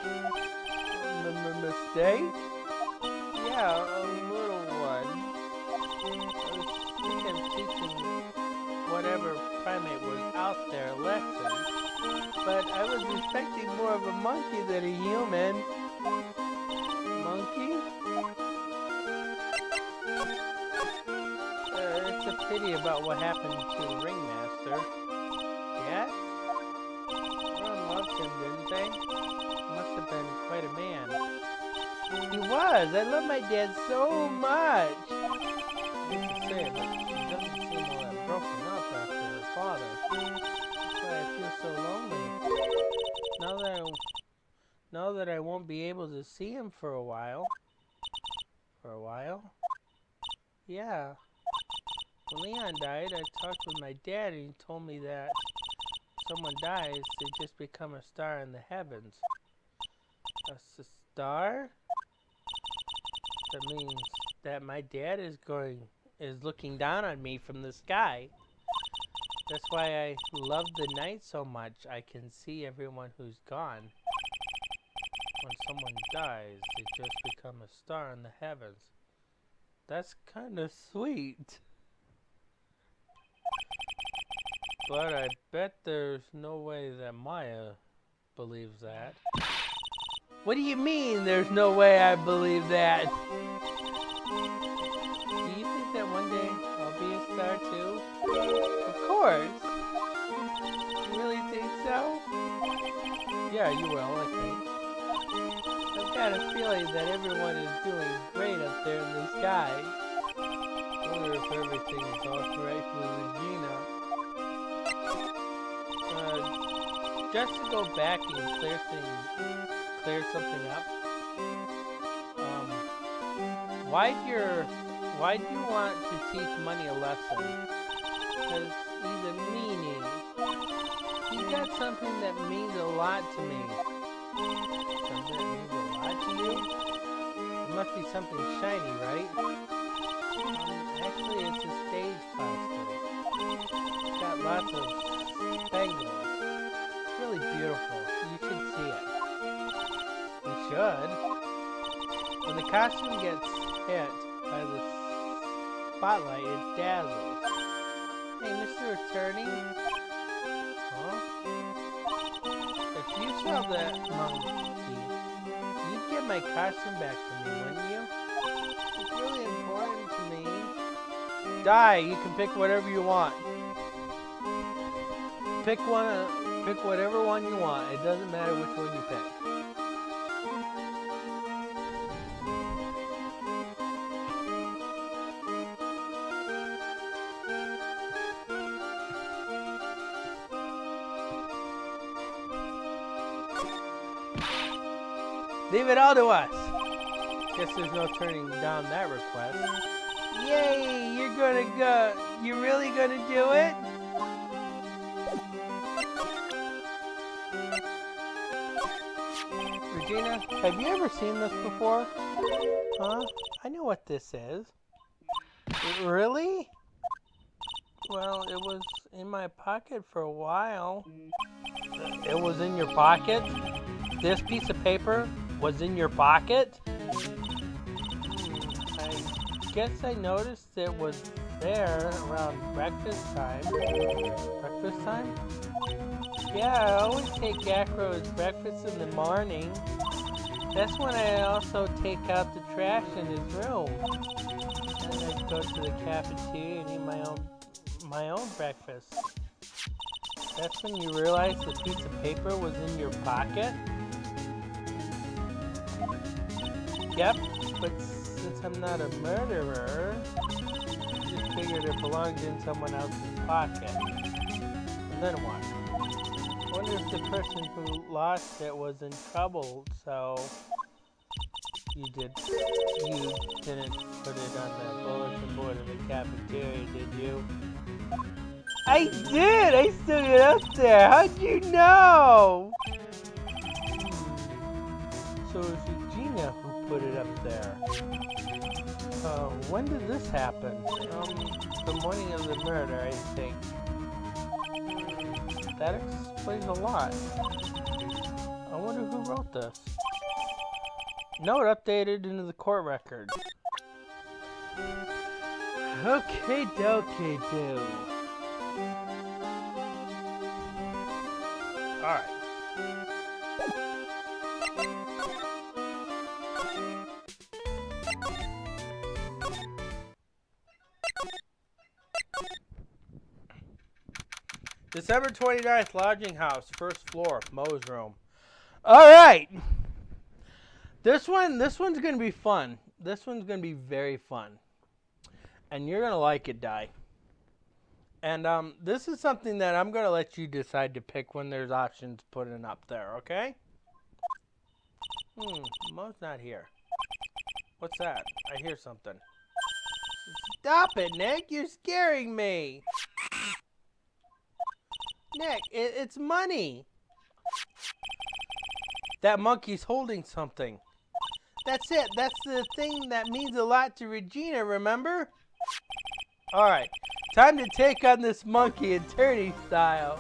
A: Mistake? Yeah, a little one. I was teaching whatever primate was out there a lesson, but I was expecting more of a monkey than a human. Monkey? It's a pity about what happened to the ringmaster. Yeah? Everyone loved him, didn't they? He must have been quite a man. He was! I love my dad so much! I hate to say it, but she doesn't seem all that broken up after her father. That's why I feel so lonely. Now that I won't be able to see him for a while. For a while? Yeah. When Leon died, I talked with my dad and he told me that if someone dies, they just become a star in the heavens. A star? That means that my dad is looking down on me from the sky. That's why I love the night so much. I can see everyone who's gone. When someone dies, they just become a star in the heavens. That's kind of sweet. But I bet there's no way that Maya believes that. What do you mean there's no way I believe that? Do you think that one day I'll be a star too? Of course. You really think so? Yeah, you will, I think. I've got a feeling that everyone is doing great up there in the sky. I wonder if everything is all correct with Regina. Just to go back and clear something up. Why do you want to teach Money a lesson? Because he's a meanie. He's got something that means a lot to me. Something that means a lot to you? It must be something shiny, right? Actually, it's a stage costume. It's got lots of spangles. Really beautiful. You should see it. We should. When the costume gets hit by the spotlight, it dazzles. Hey, Mr. Attorney? Huh? If you saw that monkey, you'd get my costume back for me, wouldn't you? It's really important to me. Die, you can pick whatever you want. Pick whatever one you want. It doesn't matter which one you pick. Leave it all to us. Guess there's no turning down that request. Yay, you're gonna go. You really gonna do it? Regina, have you ever seen this before? Huh? I know what this is. Really? Well, it was in my pocket for a while. It was in your pocket? This piece of paper was in your pocket? guess I noticed it was there around breakfast time. Breakfast time? Yeah, I always take Acro's breakfast in the morning. That's when I also take out the trash in his room. And I go to the cafeteria and eat my own breakfast. That's when you realize the piece of paper was in your pocket? Yep, but since I'm not a murderer, I just figured it belonged in someone else's pocket. And then what? I wonder if the person who lost it was in trouble, so you didn't put it on the bulletin board of the cafeteria, did you? I did! I stuck it up there! How'd you know? So it was Regina who put it up there. When did this happen? The morning of the murder, I think. That explains a lot. I wonder who wrote this. Note updated into the court record. Okay, dokie, do. Alright. December 29th, lodging house, first floor, Mo's room. Alright. This one's gonna be fun. This one's gonna be very fun. And you're gonna like it, Di. And this is something that I'm gonna let you decide to pick when there's options put in up there, okay? Mo's not here. What's that? I hear something. Stop it, Nick! You're scaring me! Nick, it's money! That monkey's holding something. That's it. That's the thing that means a lot to Regina, remember? Alright, time to take on this monkey attorney style.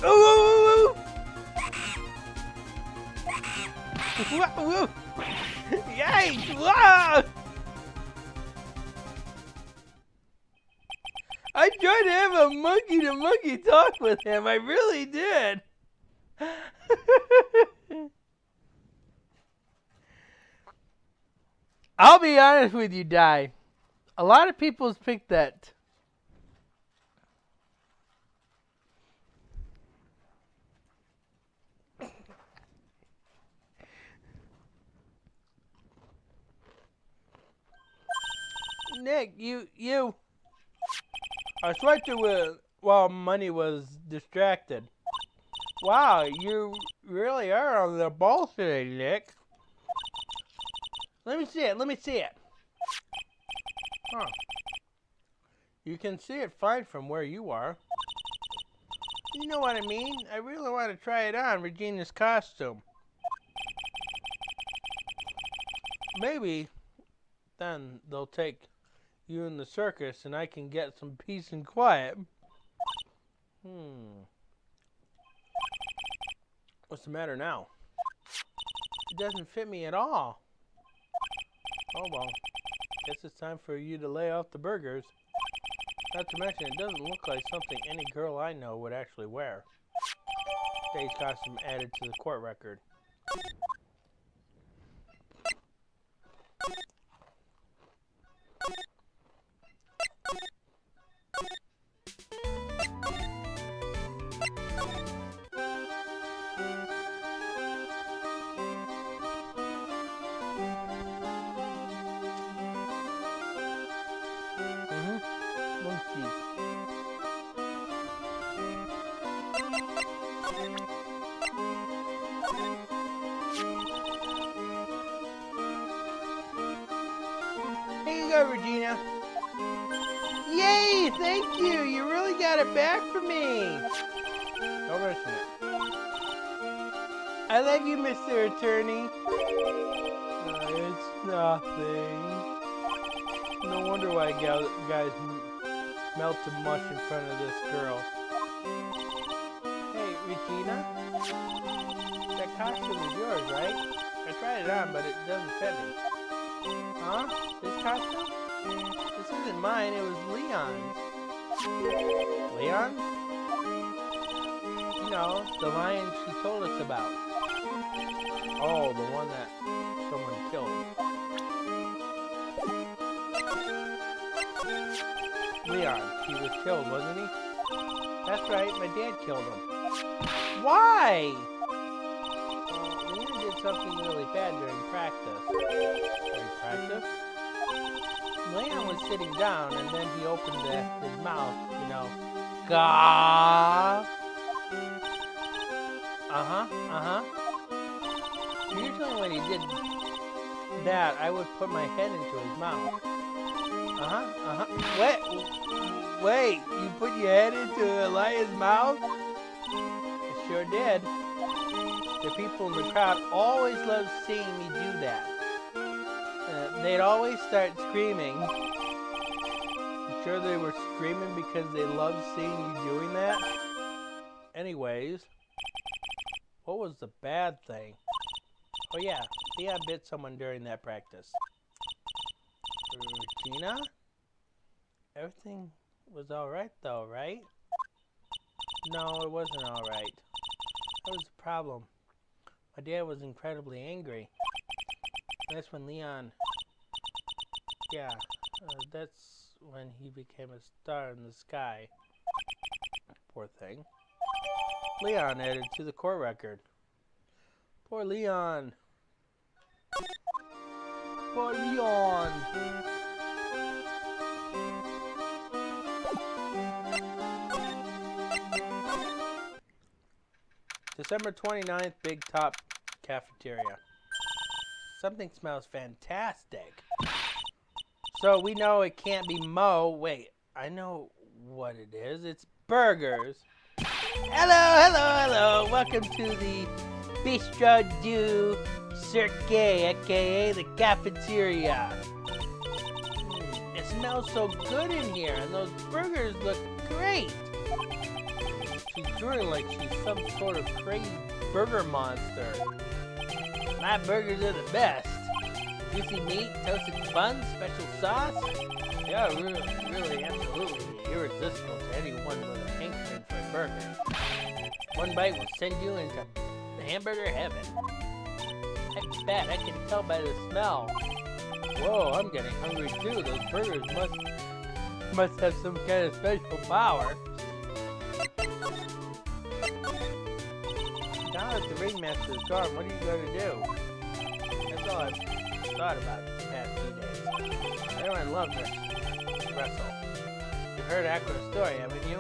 A: Ooh! Whoa! Yikes! Whoa! I tried to have a monkey-to-monkey talk with him. I really did. I'll be honest with you, Di. A lot of people's picked that. Nick, you. I swiped it with while money was distracted. Wow, you really are on the ball today, Nick. Let me see it. Huh. You can see it fine from where you are. You know what I mean? I really want to try it on Regina's costume. Maybe then they'll take you in the circus and I can get some peace and quiet. What's the matter now? It doesn't fit me at all. Oh well. Guess it's time for you to lay off the burgers. Not to mention, it doesn't look like something any girl I know would actually wear. Stage costume added to the court record. Here you go, Regina.
B: Yay! Thank you! You really got it back for me!
A: Don't mention it.
B: I love you, Mr. Attorney. It's nothing. No wonder why guys melt to mush in front of this girl. Hey, Regina? That costume is yours, right? I tried it on, but it doesn't fit me. Huh? This costume? This isn't mine, it was Leon's. Leon? You know, the lion she told us about. Oh, the one that someone killed. Leon, he was killed, wasn't he? That's right, my dad killed him. Why? Well, Leon did something really bad during practice. During practice? Leon was sitting down and then he opened his mouth, you know. Gah! Usually when he did that, I would put my head into his mouth. Wait, you put your head into a lion's mouth? I sure did. The people in the crowd always loved seeing me do that. They'd always start screaming. I'm sure they were screaming because they loved seeing you doing that. Anyways, what was the bad thing? Oh yeah, Leon bit someone during that practice. Regina? Everything was alright though, right? No, it wasn't alright. That was the problem. My dad was incredibly angry. That's when Leon... Yeah, that's when he became a star in the sky. Poor thing. Leon added to the court record. Poor Leon. Poor Leon. December 29th, Big Top Cafeteria. Something smells fantastic. So we know it can't be Mo. Wait, I know what it is. It's burgers. Hello. Welcome to the Bistro du Cirque, aka the cafeteria. It smells so good in here, and those burgers look great. She's drooling like she's some sort of crazy burger monster. My burgers are the best. Juicy meat, toasted buns, special sauce. Yeah, really, absolutely irresistible to anyone with a hankering for a burger. One bite will send you into hamburger heaven. I bet I can tell by the smell. Whoa, I'm getting hungry too. Those burgers must have some kind of special power. Now that the ringmaster is gone, what are you going to do? That's all I've thought about the past 2 days. Everyone loves this wrestle. You've heard Acme's story, haven't you?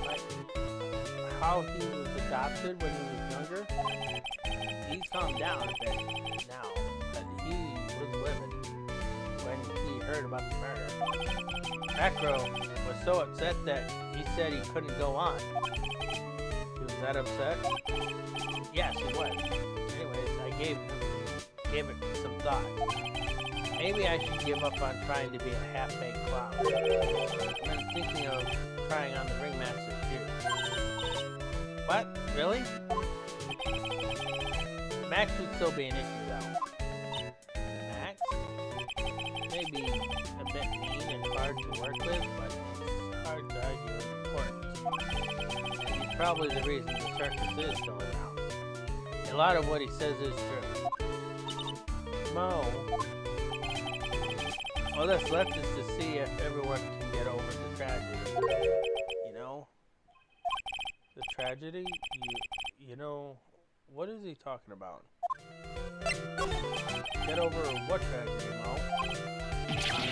B: Like how he was adopted when he was younger? He's calmed down a bit now, but he was livid when he heard about the murder. Acro was so upset that he said he couldn't go on. He was that upset? Yes, he was. Anyways, I gave it some thought. Maybe I should give up on trying to be a half-baked clown. I'm thinking of trying on the ringmaster's shoes. What? Really? Max would still be an issue, though. Max? Maybe a bit mean and hard to work with, but it's hard to argue his importance. He's probably the reason the circus is still around. A lot of what he says is true. Mo. All that's left is to see if everyone can get over the tragedy. You know? The tragedy? You know, what is he talking about? Get over what tragedy, Mo?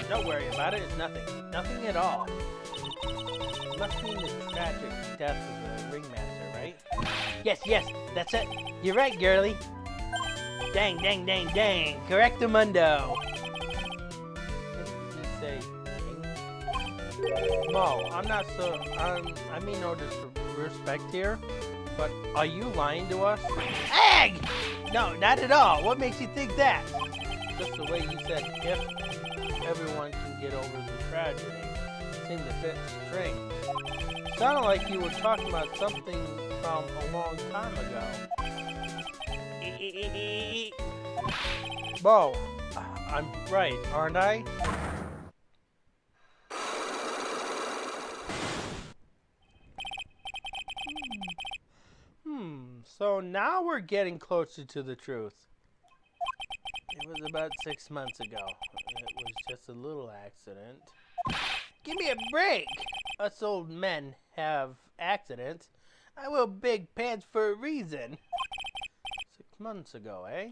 B: Don't worry about it, it's nothing. Nothing at all. It must mean the tragic death of the ringmaster, right? Yes, that's it. You're right, girlie. Dang. Correctamundo. Didn't he say dang?
A: Mo, I'm not so. I mean no disrespect here, but are you lying to us?
B: Egg! No, not at all. What makes you think that?
A: Just the way you said, if everyone can get over the tragedy, seemed to fit strange. Sounded like you were talking about something from a long time ago. Mo, I'm right, aren't I? So now we're getting closer to the truth. It was about 6 months ago. It was just a little accident.
B: Give me a break.
A: Us old men have accidents. I wear big pants for a reason. 6 months ago, eh?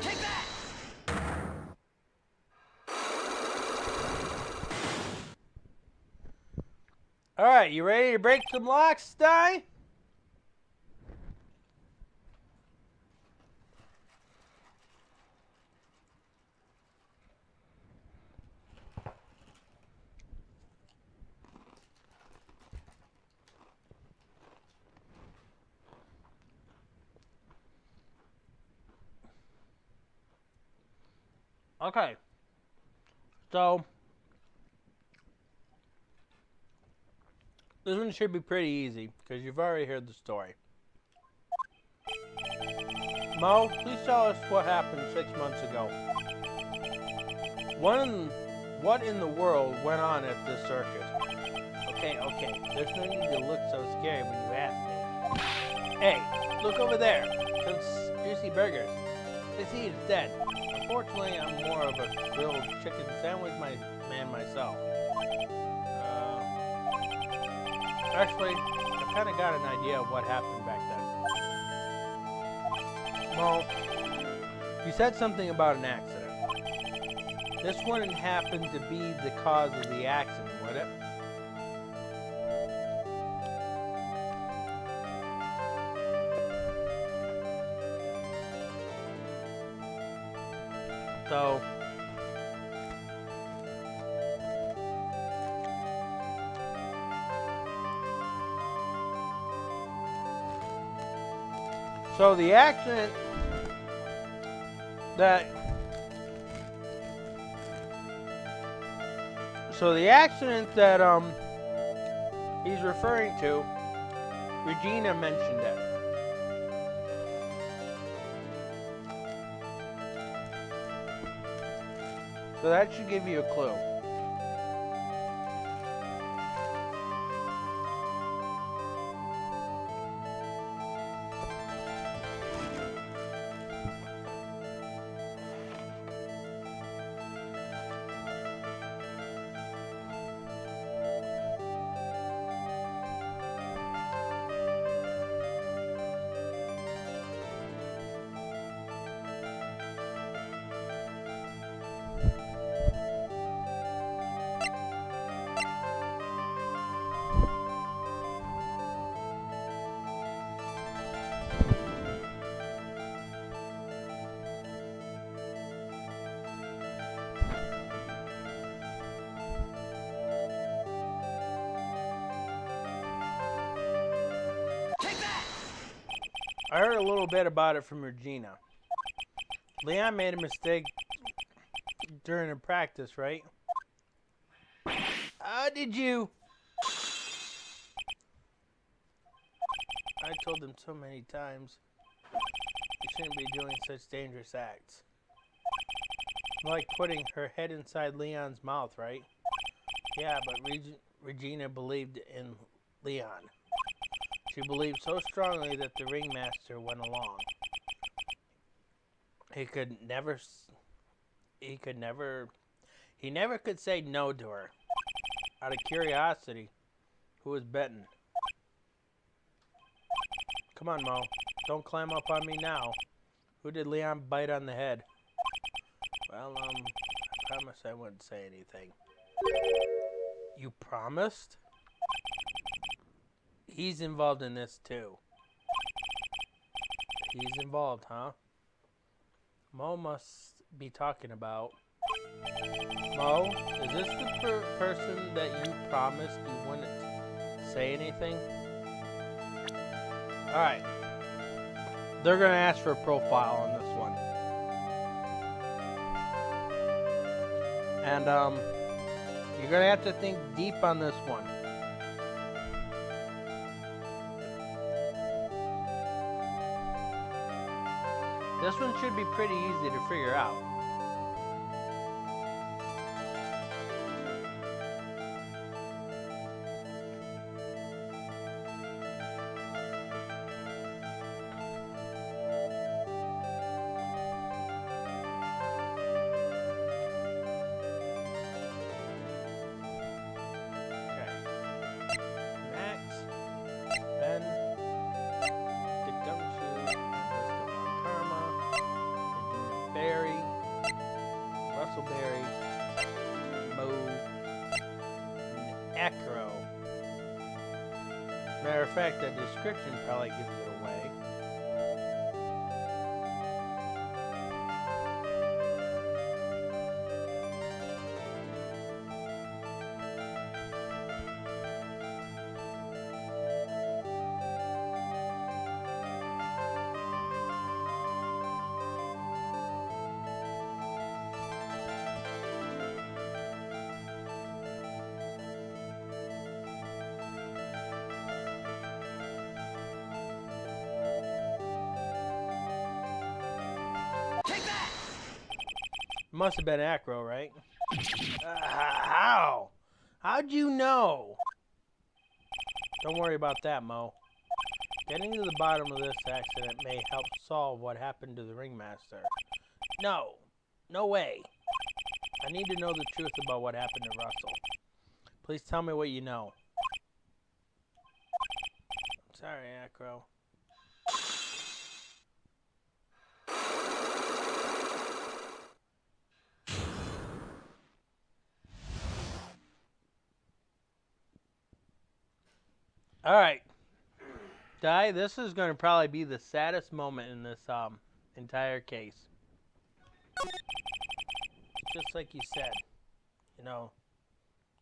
B: Take that!
A: Alright, you ready to break some locks, Stein? Okay. So, this one should be pretty easy, because you've already heard the story. Mo, please tell us what happened 6 months ago. What in the world went on at this circus? Okay, there's no need to look so scary when you ask me. Hey, look over there. Those juicy burgers. They see it's dead. Unfortunately, I'm more of a grilled chicken sandwich man myself. Actually, I kind of got an idea of what happened back then. Well, you said something about an accident. This wouldn't happen to be the cause of the accident, would it? So the accident that he's referring to, Regina mentioned it. So that should give you a clue. I heard a little bit about it from Regina. Leon made a mistake during a practice, right?
B: How did you?
A: I told him so many times he shouldn't be doing such dangerous acts. Like putting her head inside Leon's mouth, right? Yeah, but Regina believed in Leon. She believed so strongly that the ringmaster went along. He never could say no to her. Out of curiosity, who was betting? Come on, Mo. Don't climb up on me now. Who did Leon bite on the head? Well, I promised I wouldn't say anything. You promised? He's involved in this too. He's involved, huh? Mo must be talking about. Mo, is this the person that you promised you wouldn't say anything? Alright. They're going to ask for a profile on this one. And, you're going to have to think deep on this one. This one should be pretty easy to figure out. Acro. Matter of fact, that description probably gives it away. Must have been Acro, right? How? How'd you know? Don't worry about that, Mo. Getting to the bottom of this accident may help solve what happened to the ringmaster. No. No way. I need to know the truth about what happened to Russell. Please tell me what you know. Sorry, Acro. Alright. Di, this is going to probably be the saddest moment in this entire case. Just like you said. You know,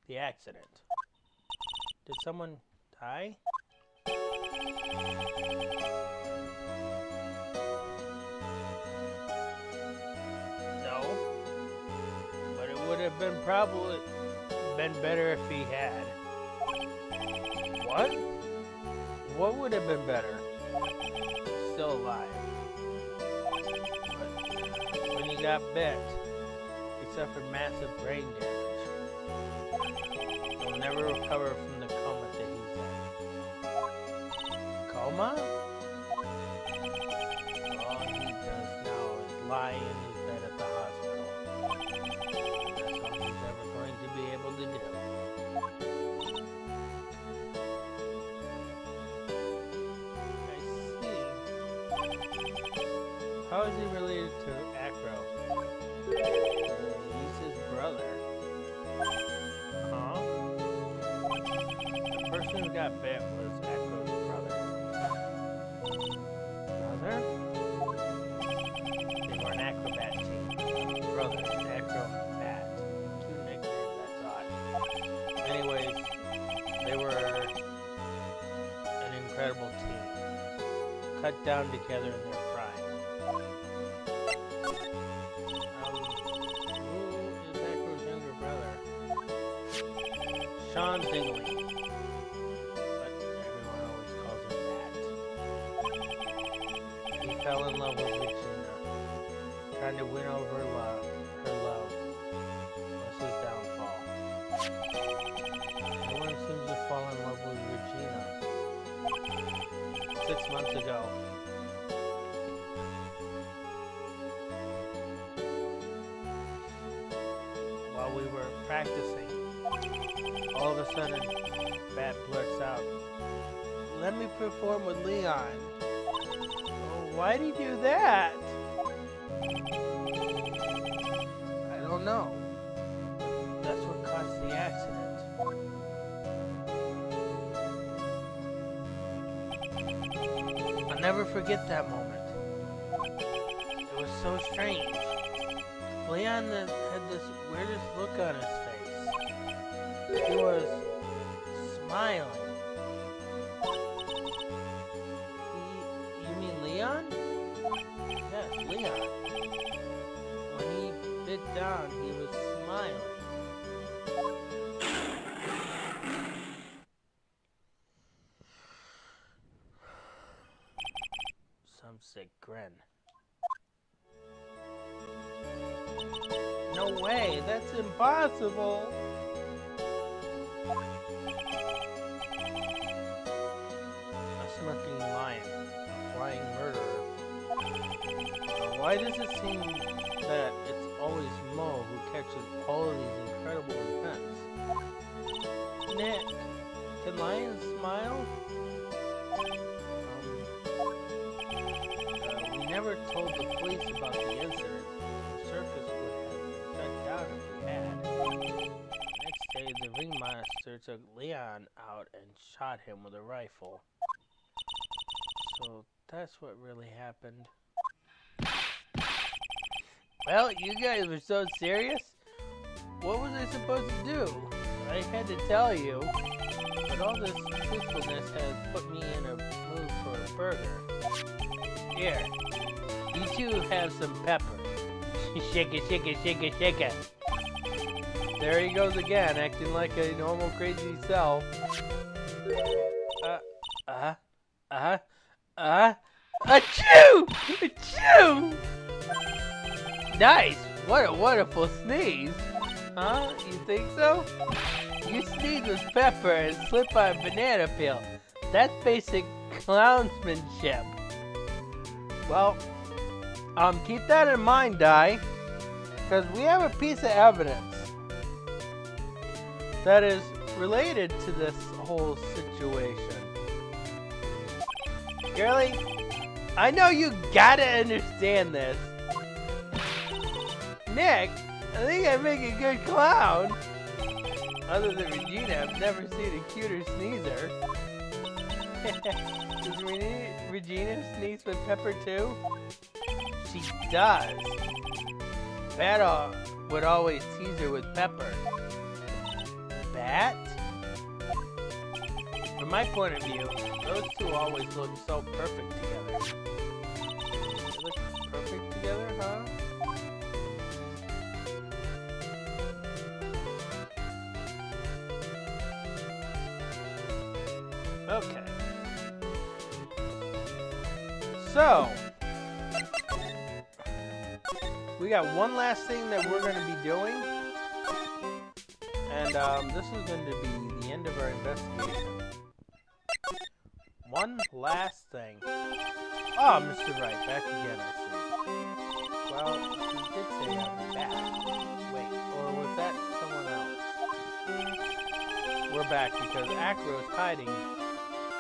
A: the accident. Did someone die? No. But it would have been probably been better if he had. What? What would have been better? Still alive. But when he got bit, he suffered massive brain damage. He'll never recover from the coma that he's in. Coma? All he does now is lie in his bed at the hospital. That's all he's ever going to be able to do. How is he related to Acro? He's his brother. Huh? The person who got bit was Acro's brother. Brother? They were an acrobat team. Brothers, Acrobat. Two nicknames, that's odd. Anyways, they were an incredible team. Cut down together in their prime. Sean Dingley, but everyone always calls him that. He fell in love with Regina, trying to win over her love was his downfall. No one seems to fall in love with Regina. 6 months ago, while we were practicing, all of a sudden, Bat blurts out, "Let me perform with Leon." Oh, why'd he do that? I don't know. That's what caused the accident.
B: I'll never forget that moment. It was so strange. Leon had this weirdest look on his face. He was smiling. You mean Leon? Yes, Leon. When he bit down, he was smiling. Some sick grin. No way, that's impossible. A smirking lion, a flying murderer. But why does it seem that it's always Mo who catches all of these incredible events? Nick, can lions smile? We never told the police about the incident. The circus would have been shut down if we had. Next day, the ringmaster took Leon out and shot him with a rifle. So that's what really happened. Well, you guys were so serious. What was I supposed to do? I had to tell you, but all this truthfulness has put me in a mood for a burger. Here, you two have some pepper. Shake it, shake it, shake it, shake it. There he goes again, acting like a normal crazy self. Achoo! Achoo! Nice! What a wonderful sneeze! Huh? You think so? You sneeze with pepper and slip on banana peel. That's basic clownsmanship. Well, keep that in mind, Di, because we have a piece of evidence that is related to this whole situation. Girlie, I know you gotta understand this. Nick, I think I make a good clown. Other than Regina, I've never seen a cuter sneezer. Does Regina sneeze with pepper too? She does. Bat would always tease her with pepper. Bat? From my point of view, those two always look so perfect together. They look perfect together, huh? Okay. So, we got one last thing that we're going to be doing. And this is going to be the end of our investigation. One last thing. Oh, Mr. Wright, back again, I see. Well, he did say I'm back. Wait, or was that someone else? We're back because Acro is hiding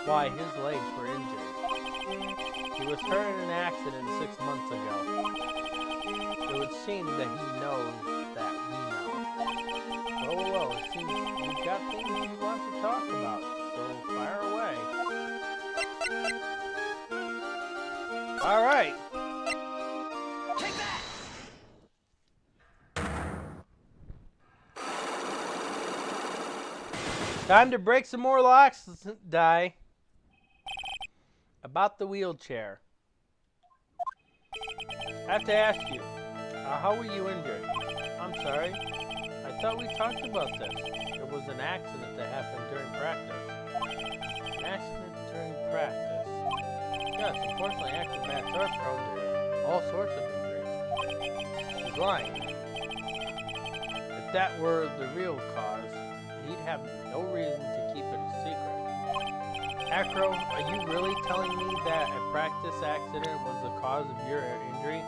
B: why his legs were injured. He was hurt in an accident 6 months ago. It would seem that he knows that we know. Well, it seems we've got things we want to talk about, so fire away. Alright. Take that! Time to break some more locks, Di. About the wheelchair. I have to ask you, how were you injured? I'm sorry. I thought we talked about this. It was an accident that happened during practice. An accident during practice. Yes, unfortunately, acrobats are prone to all sorts of injuries. He's lying. If that were the real cause, he'd have no reason to keep it a secret. Acro, are you really telling me that a practice accident was the cause of your injury?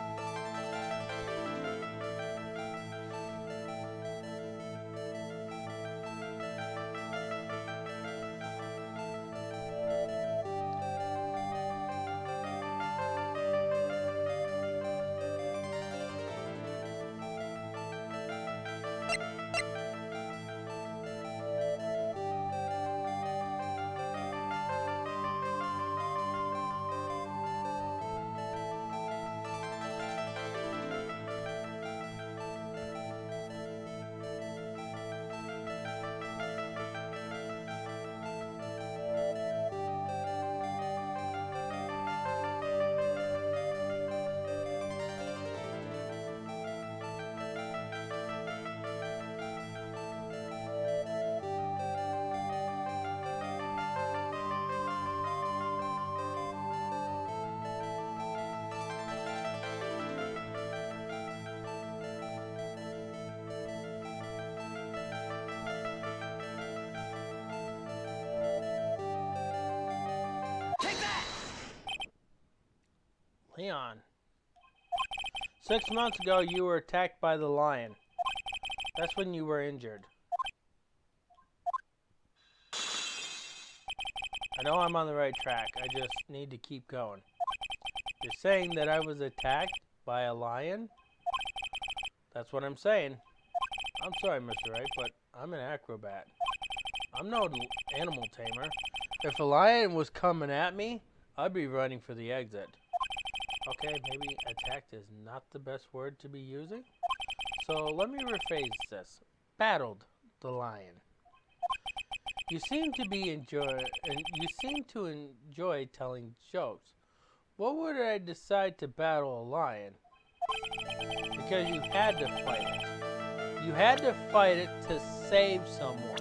A: Leon. 6 months ago, you were attacked by the lion. That's when you were injured. I know I'm on the right track. I just need to keep going. You're saying that I was attacked by a lion? That's what I'm saying. I'm sorry, Mr. Wright, but I'm an acrobat. I'm no animal tamer. If a lion was coming at me, I'd be running for the exit. Okay, maybe attacked is not the best word to be using. So let me rephrase this. Battled the lion. You seem to enjoy telling jokes. What would I decide to battle a lion? Because you had to fight it. You had to fight it to save someone.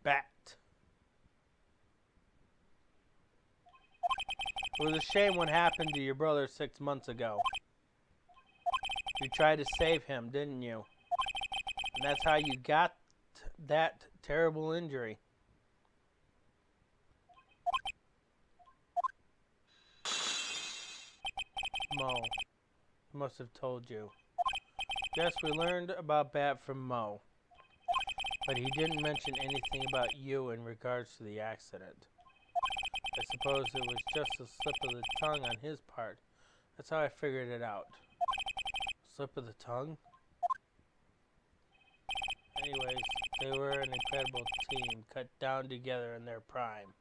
A: Bat. It was a shame what happened to your brother 6 months ago. You tried to save him, didn't you? And that's how you got that terrible injury. Mo. Must have told you. Yes, we learned about Bat from Mo. But he didn't mention anything about you in regards to the accident. I suppose it was just a slip of the tongue on his part. That's how I figured it out. Slip of the tongue? Anyways, they were an incredible team, cut down together in their prime.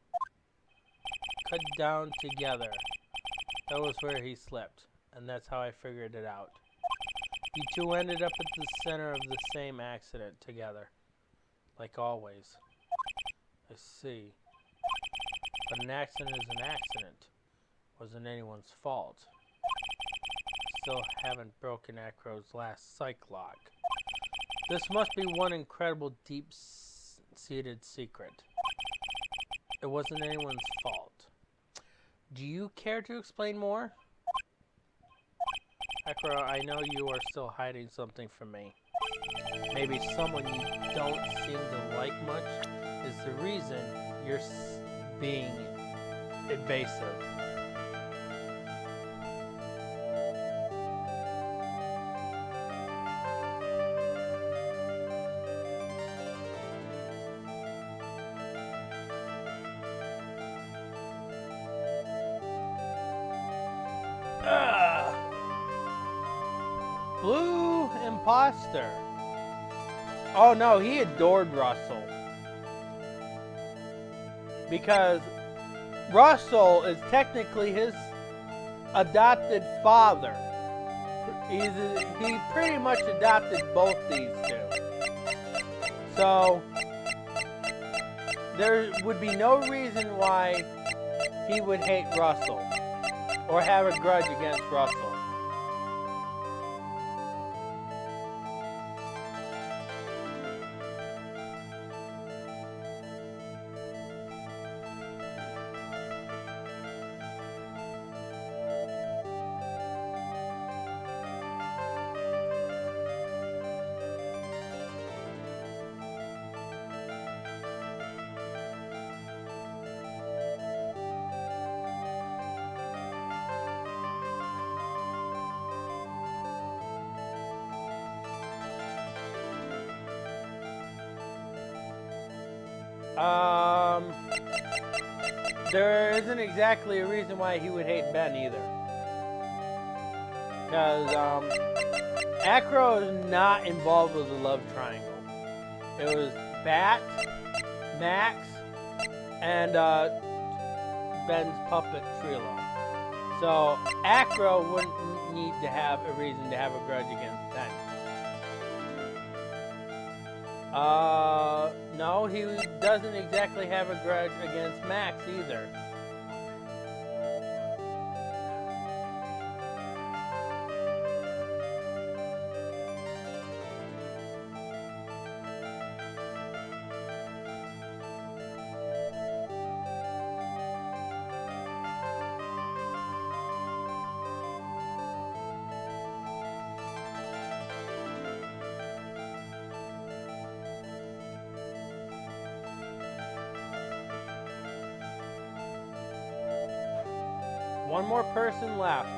A: Cut down together. That was where he slipped, and that's how I figured it out. You two ended up at the center of the same accident together. Like always. I see. But an accident is an accident. Wasn't anyone's fault. Still haven't broken Acro's last psych lock. This must be one incredible deep-seated secret. It wasn't anyone's fault. Do you care to explain more? Acro, I know you are still hiding something from me. Maybe someone you don't seem to like much is the reason you're being invasive. Blue imposter. Oh no, he adored Russell. Because Russell is technically his adopted father. He pretty much adopted both these two. So there would be no reason why he would hate Russell or have a grudge against Russell. There isn't exactly a reason why he would hate Ben either. Because Acro is not involved with the love triangle. It was Bat, Max, and Ben's puppet Trilo. So Acro wouldn't need to have a reason to have a grudge against Ben. No, he doesn't exactly have a grudge against Max either. one more person left.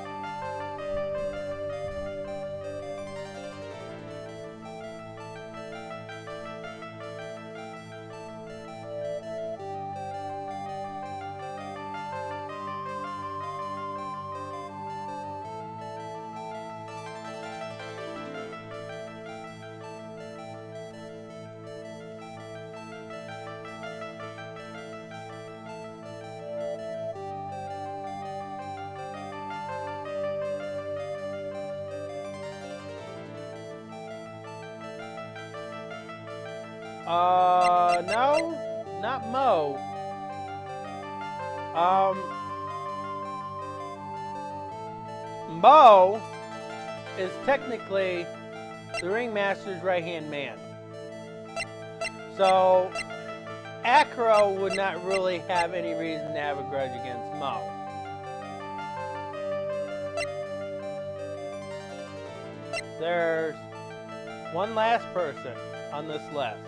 A: No, not Mo. Mo is technically the ringmaster's right-hand man. So, Acro would not really have any reason to have a grudge against Mo. There's one last person on this list.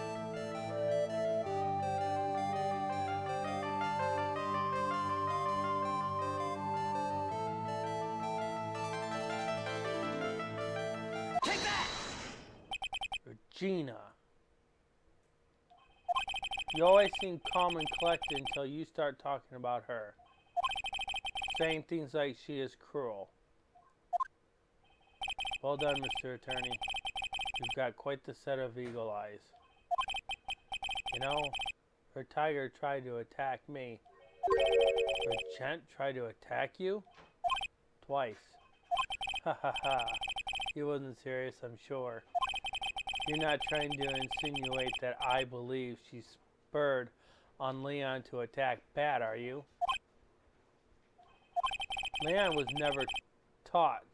A: Regina. You always seem calm and collected until you start talking about her. Saying things like she is cruel. Well done, Mr. Attorney. You've got quite the set of eagle eyes. You know, her tiger tried to attack me. Her gent tried to attack you? Twice. Ha ha ha. He wasn't serious, I'm sure. You're not trying to insinuate that I believe she spurred on Leon to attack Pat, are you? Leon was never taught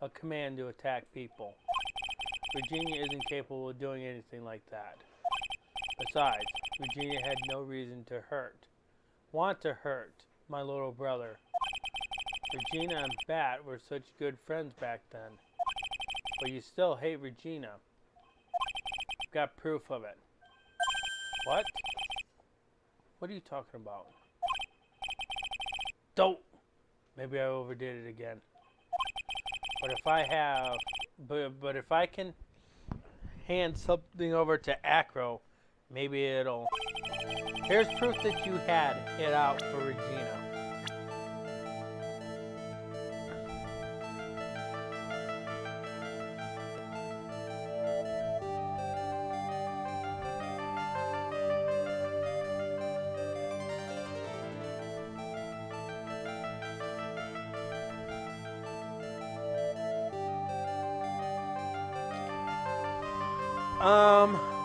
A: a command to attack people. Virginia isn't capable of doing anything like that. Besides, Virginia had no reason to want to hurt my little brother. Regina and Pat were such good friends back then. But you still hate Regina. Got proof of it. What? What are you talking about? Don't. Maybe I overdid it again. But if I can hand something over to Acro, maybe it'll. Here's proof that you had it out for Regina.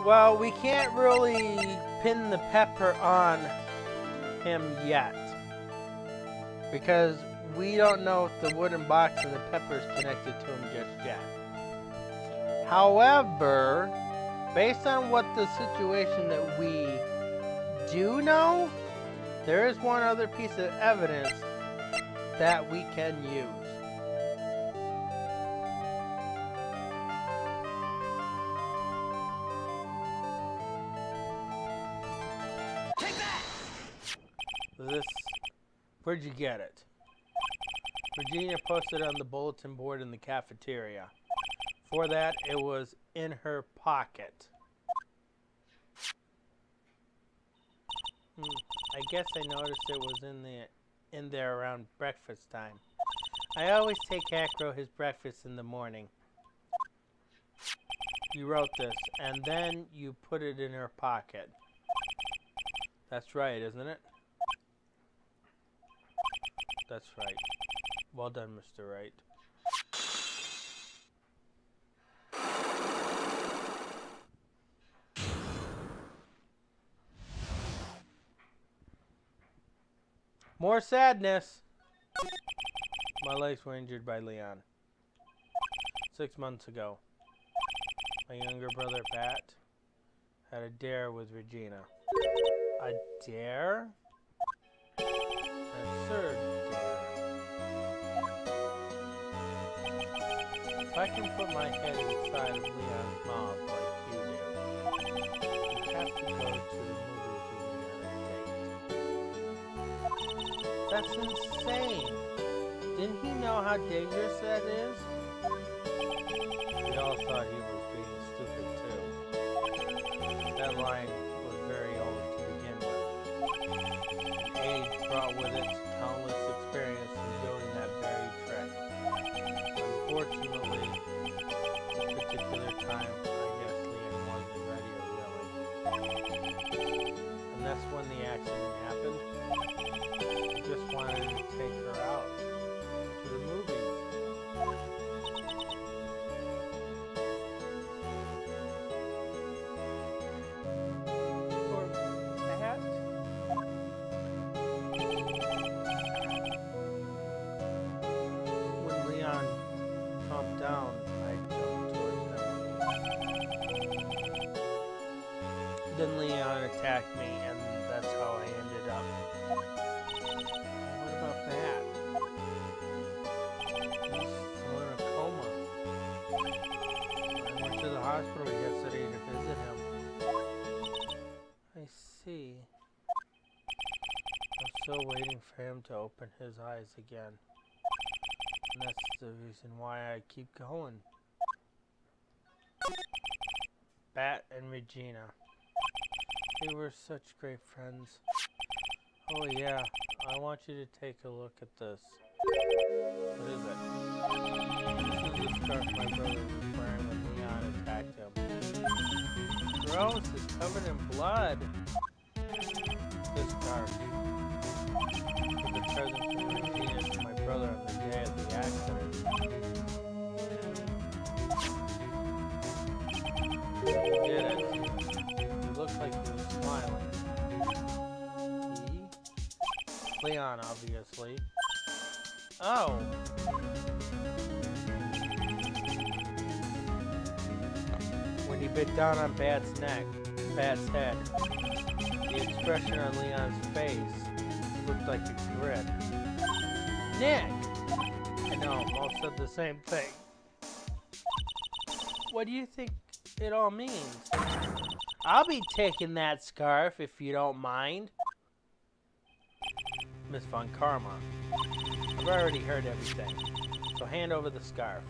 A: Well, we can't really pin the pepper on him yet. Because we don't know if the wooden box and the pepper is connected to him just yet. However, based on what the situation that we do know, there is one other piece of evidence that we can use. Where'd you get it? Virginia posted on the bulletin board in the cafeteria. For that, it was in her pocket. I guess I noticed it was in there around breakfast time. I always take Acro his breakfast in the morning. You wrote this, and then you put it in her pocket. That's right, isn't it? That's right. Well done, Mr. Wright. More sadness. My legs were injured by Leon 6 months ago. My younger brother, Pat, had a dare with Regina. A dare? An absurd dare. If I can put my head inside of Leon's mouth like you do, you have to go to the movies with me on a date. That's insane. Didn't he know how dangerous that is? We all thought he was being stupid too. That line was very old to begin with. Age brought with it countless experience in doing that very trick. Unfortunately, this particular time, I guess Leon wasn't ready or willing. And that's when the accident happened. He just wanted to take her out to the movies. Or that? When Leon calmed down, I jumped towards him. Then Leon attacked me, and that's how I ended up. What about that? He's still in a coma. I went to the hospital yesterday to visit him. I see. I'm still waiting for him to open his eyes again. And that's the reason why I keep going. Bat and Regina. They were such great friends. Oh yeah, I want you to take a look at this. What is it? This is the scarf my brother was wearing when Leon attacked him. Gross, it's covered in blood. This scarf was a present from Regina to my brother on the day of the accident. He did it. He looked like he was smiling. Leon, obviously. Oh. When he bit down on Bat's neck, Bat's head, the expression on Leon's face looked like a grin. Nick! I know, most said the same thing. What do you think it all means? I'll be taking that scarf if you don't mind. Miss Von Karma. I've already heard everything, so hand over the scarf.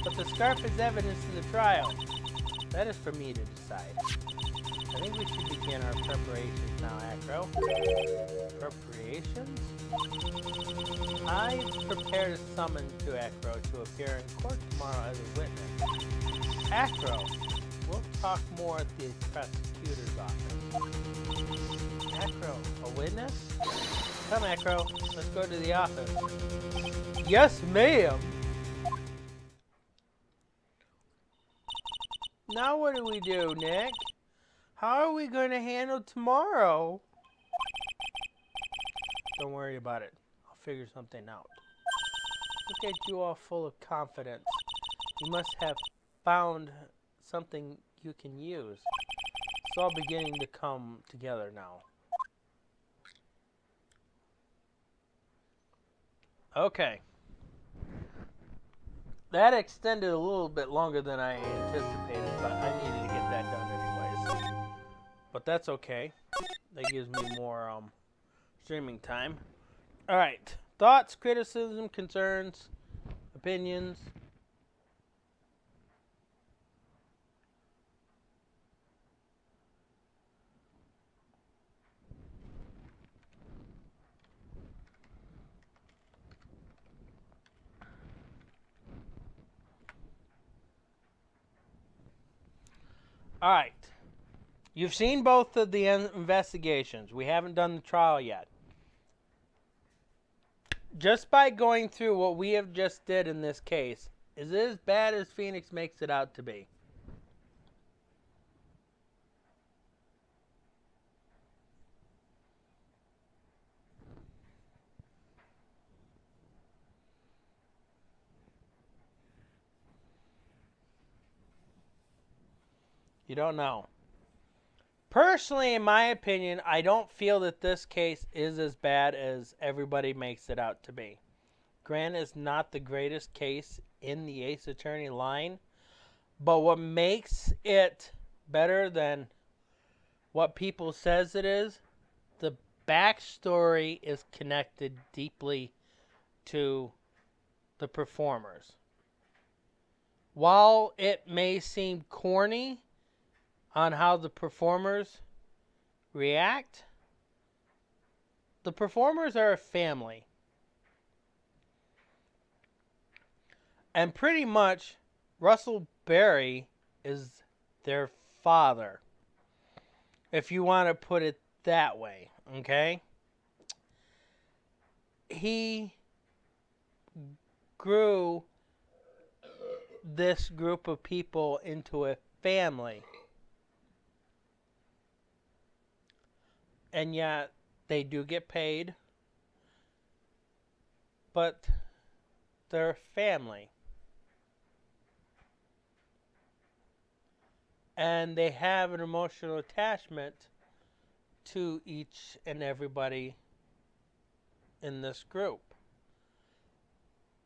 A: But the scarf is evidence in the trial. That is for me to decide. I think we should begin our preparations now, Acro. Preparations? I prepared a summons to Acro to appear in court tomorrow as a witness. Acro, we'll talk more at the prosecutor's office. Acro, a witness? Come, Acro, let's go to the office. Yes, ma'am. Now what do we do, Nick? How are we going to handle tomorrow? Don't worry about it. I'll figure something out. Look at you all full of confidence. You must have found something you can use. It's all beginning to come together now. Okay. That extended a little bit longer than I anticipated, but I needed to get that done anyways. But that's okay. That gives me more streaming time. Alright. Thoughts, criticism, concerns, opinions. All right. You've seen both of the investigations. We haven't done the trial yet. Just by going through what we have just did in this case, is it as bad as Phoenix makes it out to be? You don't know. Personally, in my opinion, I don't feel that this case is as bad as everybody makes it out to be. Grant is not the greatest case in the Ace Attorney line, but what makes it better than what people says it is, the backstory is connected deeply to the performers. While it may seem corny on how the performers react, the performers are a family. And pretty much Russell Berry is their father, if you want to put it that way, okay? He grew this group of people into a family. And yet, they do get paid, but they're family. And they have an emotional attachment to each and everybody in this group.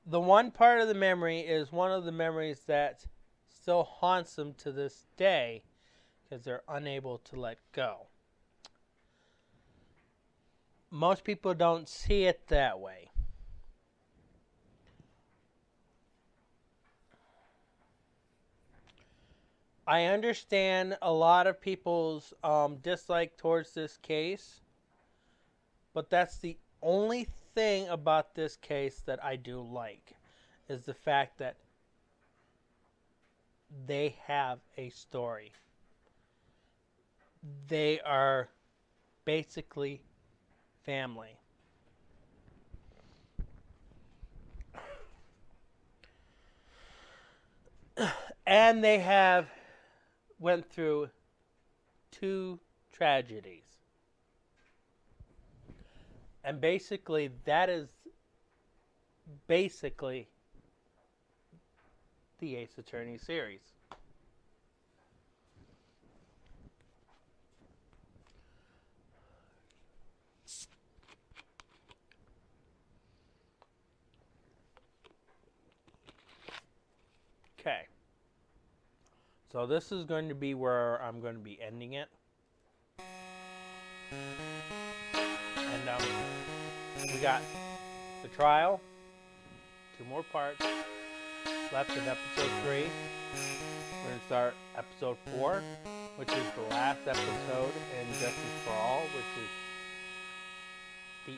A: The one part of the memory is one of the memories that still haunts them to this day because they're unable to let go. Most people don't see it that way. I understand a lot of people's dislike towards this case, but that's the only thing about this case that I do like, is the fact that they have a story. They are basically family. And they have went through 2 tragedies. And basically, that is basically the Ace Attorney series. Okay. So this is going to be where I'm going to be ending it. And we got the trial, 2 more parts left of episode 3. We're going to start episode 4, which is the last episode in Justice for All, which is the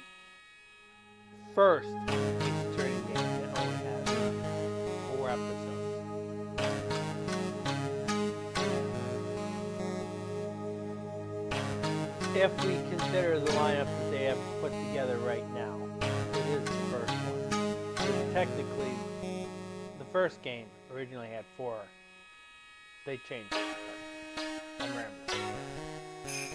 A: first Ace Attorney game that only has 4 episodes. If we consider the lineup that they have put together right now, it is the first one. Because technically, the first game originally had 4. They changed it. I'm rambling.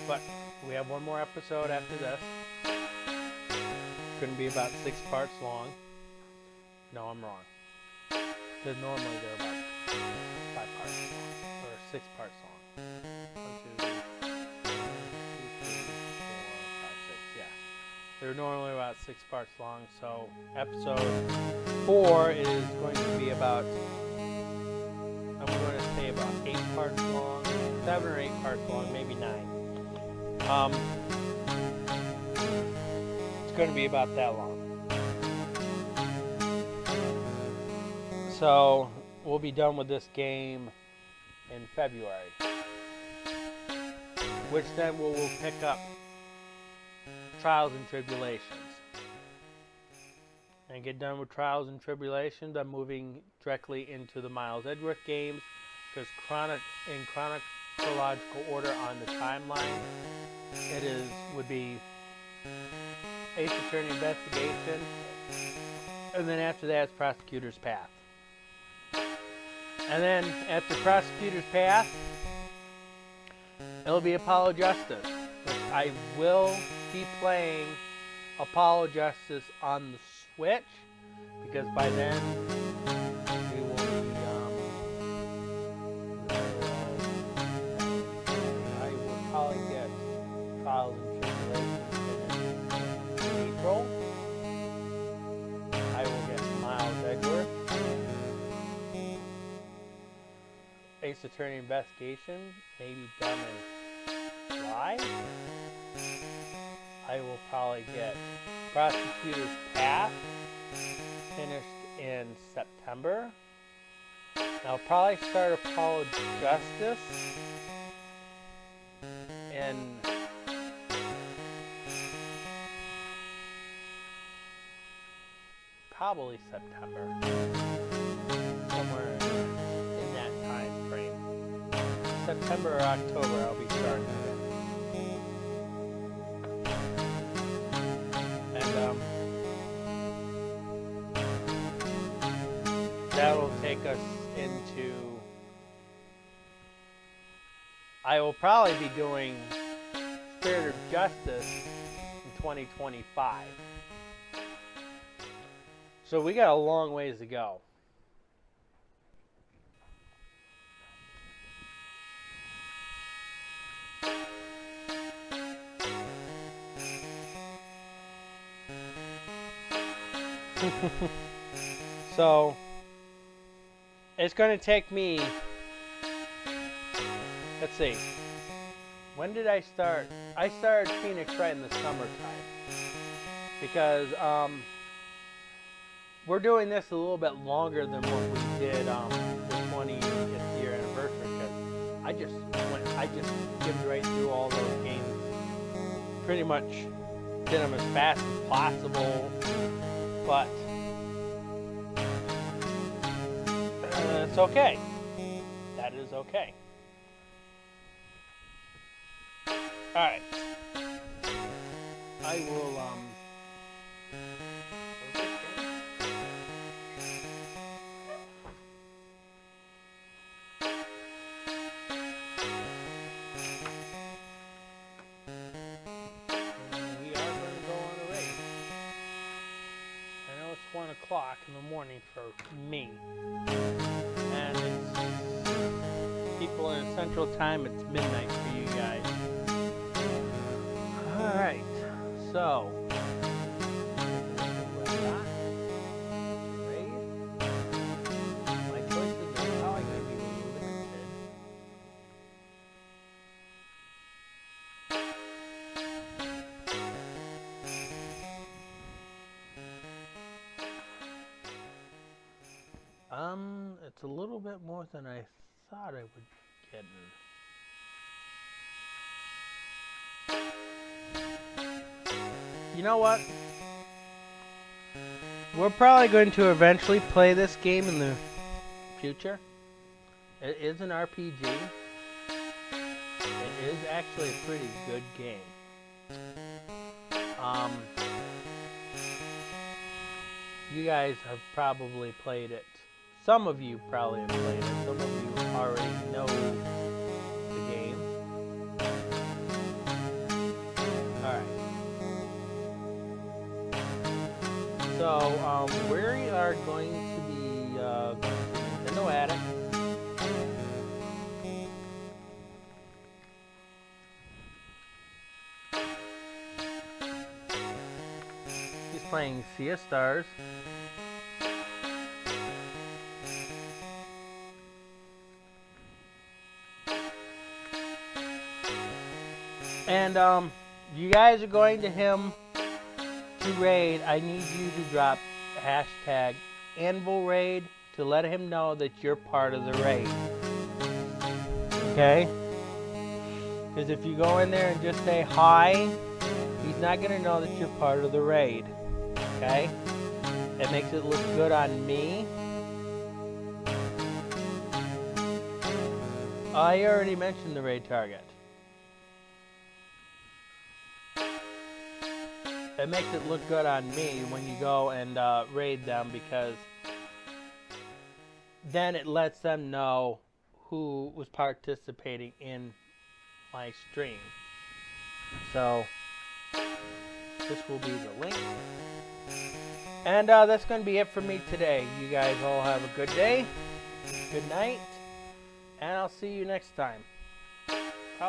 A: But we have 1 more episode after this. It's going to be about 6 parts long. No, I'm wrong. Because normally they're about 5 parts long, or 6 parts long. 1, 2, 3, 4, 5, 6. Yeah, they're normally about 6 parts long. So episode 4 is going to be about, I'm going to say about 8 parts long, 7 or 8 parts long, maybe 9. It's going to be about that long. So we'll be done with this game in February, which then we'll pick up Trials and Tribulations. And get done with Trials and Tribulations, I'm moving directly into the Miles Edgeworth games, because in chronological order on the timeline, would be Ace Attorney Investigation, and then after that it's Prosecutor's Path. And then after Prosecutor's Path, it'll be Apollo Justice, which I will be playing Apollo Justice on the Switch, because by then we will be, I will probably get Trials and Tribulations in April. I will get Miles Edgeworth. Ace Attorney Investigation, maybe done in July. I will probably get Prosecutor's Path finished in September. I'll probably start Apollo Justice in probably September, somewhere in that time frame. September or October, I'll be starting it. And that'll take us into, I will probably be doing Spirit of Justice in 2025. So we got a long ways to go. So it's going to take me, let's see, when did I start? I started Phoenix right in the summertime because we're doing this a little bit longer than what we did the 20th year anniversary, because I just skimmed right through all those games, pretty much did them as fast as possible, but it's okay. That is okay. Alright. I will, we are going to go on a race. I know it's 1 o'clock in the morning for me. And it's people in Central Time, it's midnight for you guys. Alright, so my choices are probably going to be limited. It's a little bit more than I thought I would be getting. You know what? We're probably going to eventually play this game in the future. It is an RPG. It is actually a pretty good game. You guys have probably played it. Some of you probably have played it. Some of you already know the game. Alright. So, we are going to be going to Nintendo Attic. He's playing Sea of Stars. And you guys are going to him to raid. I need you to drop hashtag Anvil Raid to let him know that you're part of the raid. Okay? Because if you go in there and just say hi, he's not going to know that you're part of the raid. Okay? It makes it look good on me. I already mentioned the raid target. It makes it look good on me when you go and raid them, because then it lets them know who was participating in my stream. So this will be the link. And that's going to be it for me today. You guys all have a good day, good night, and I'll see you next time.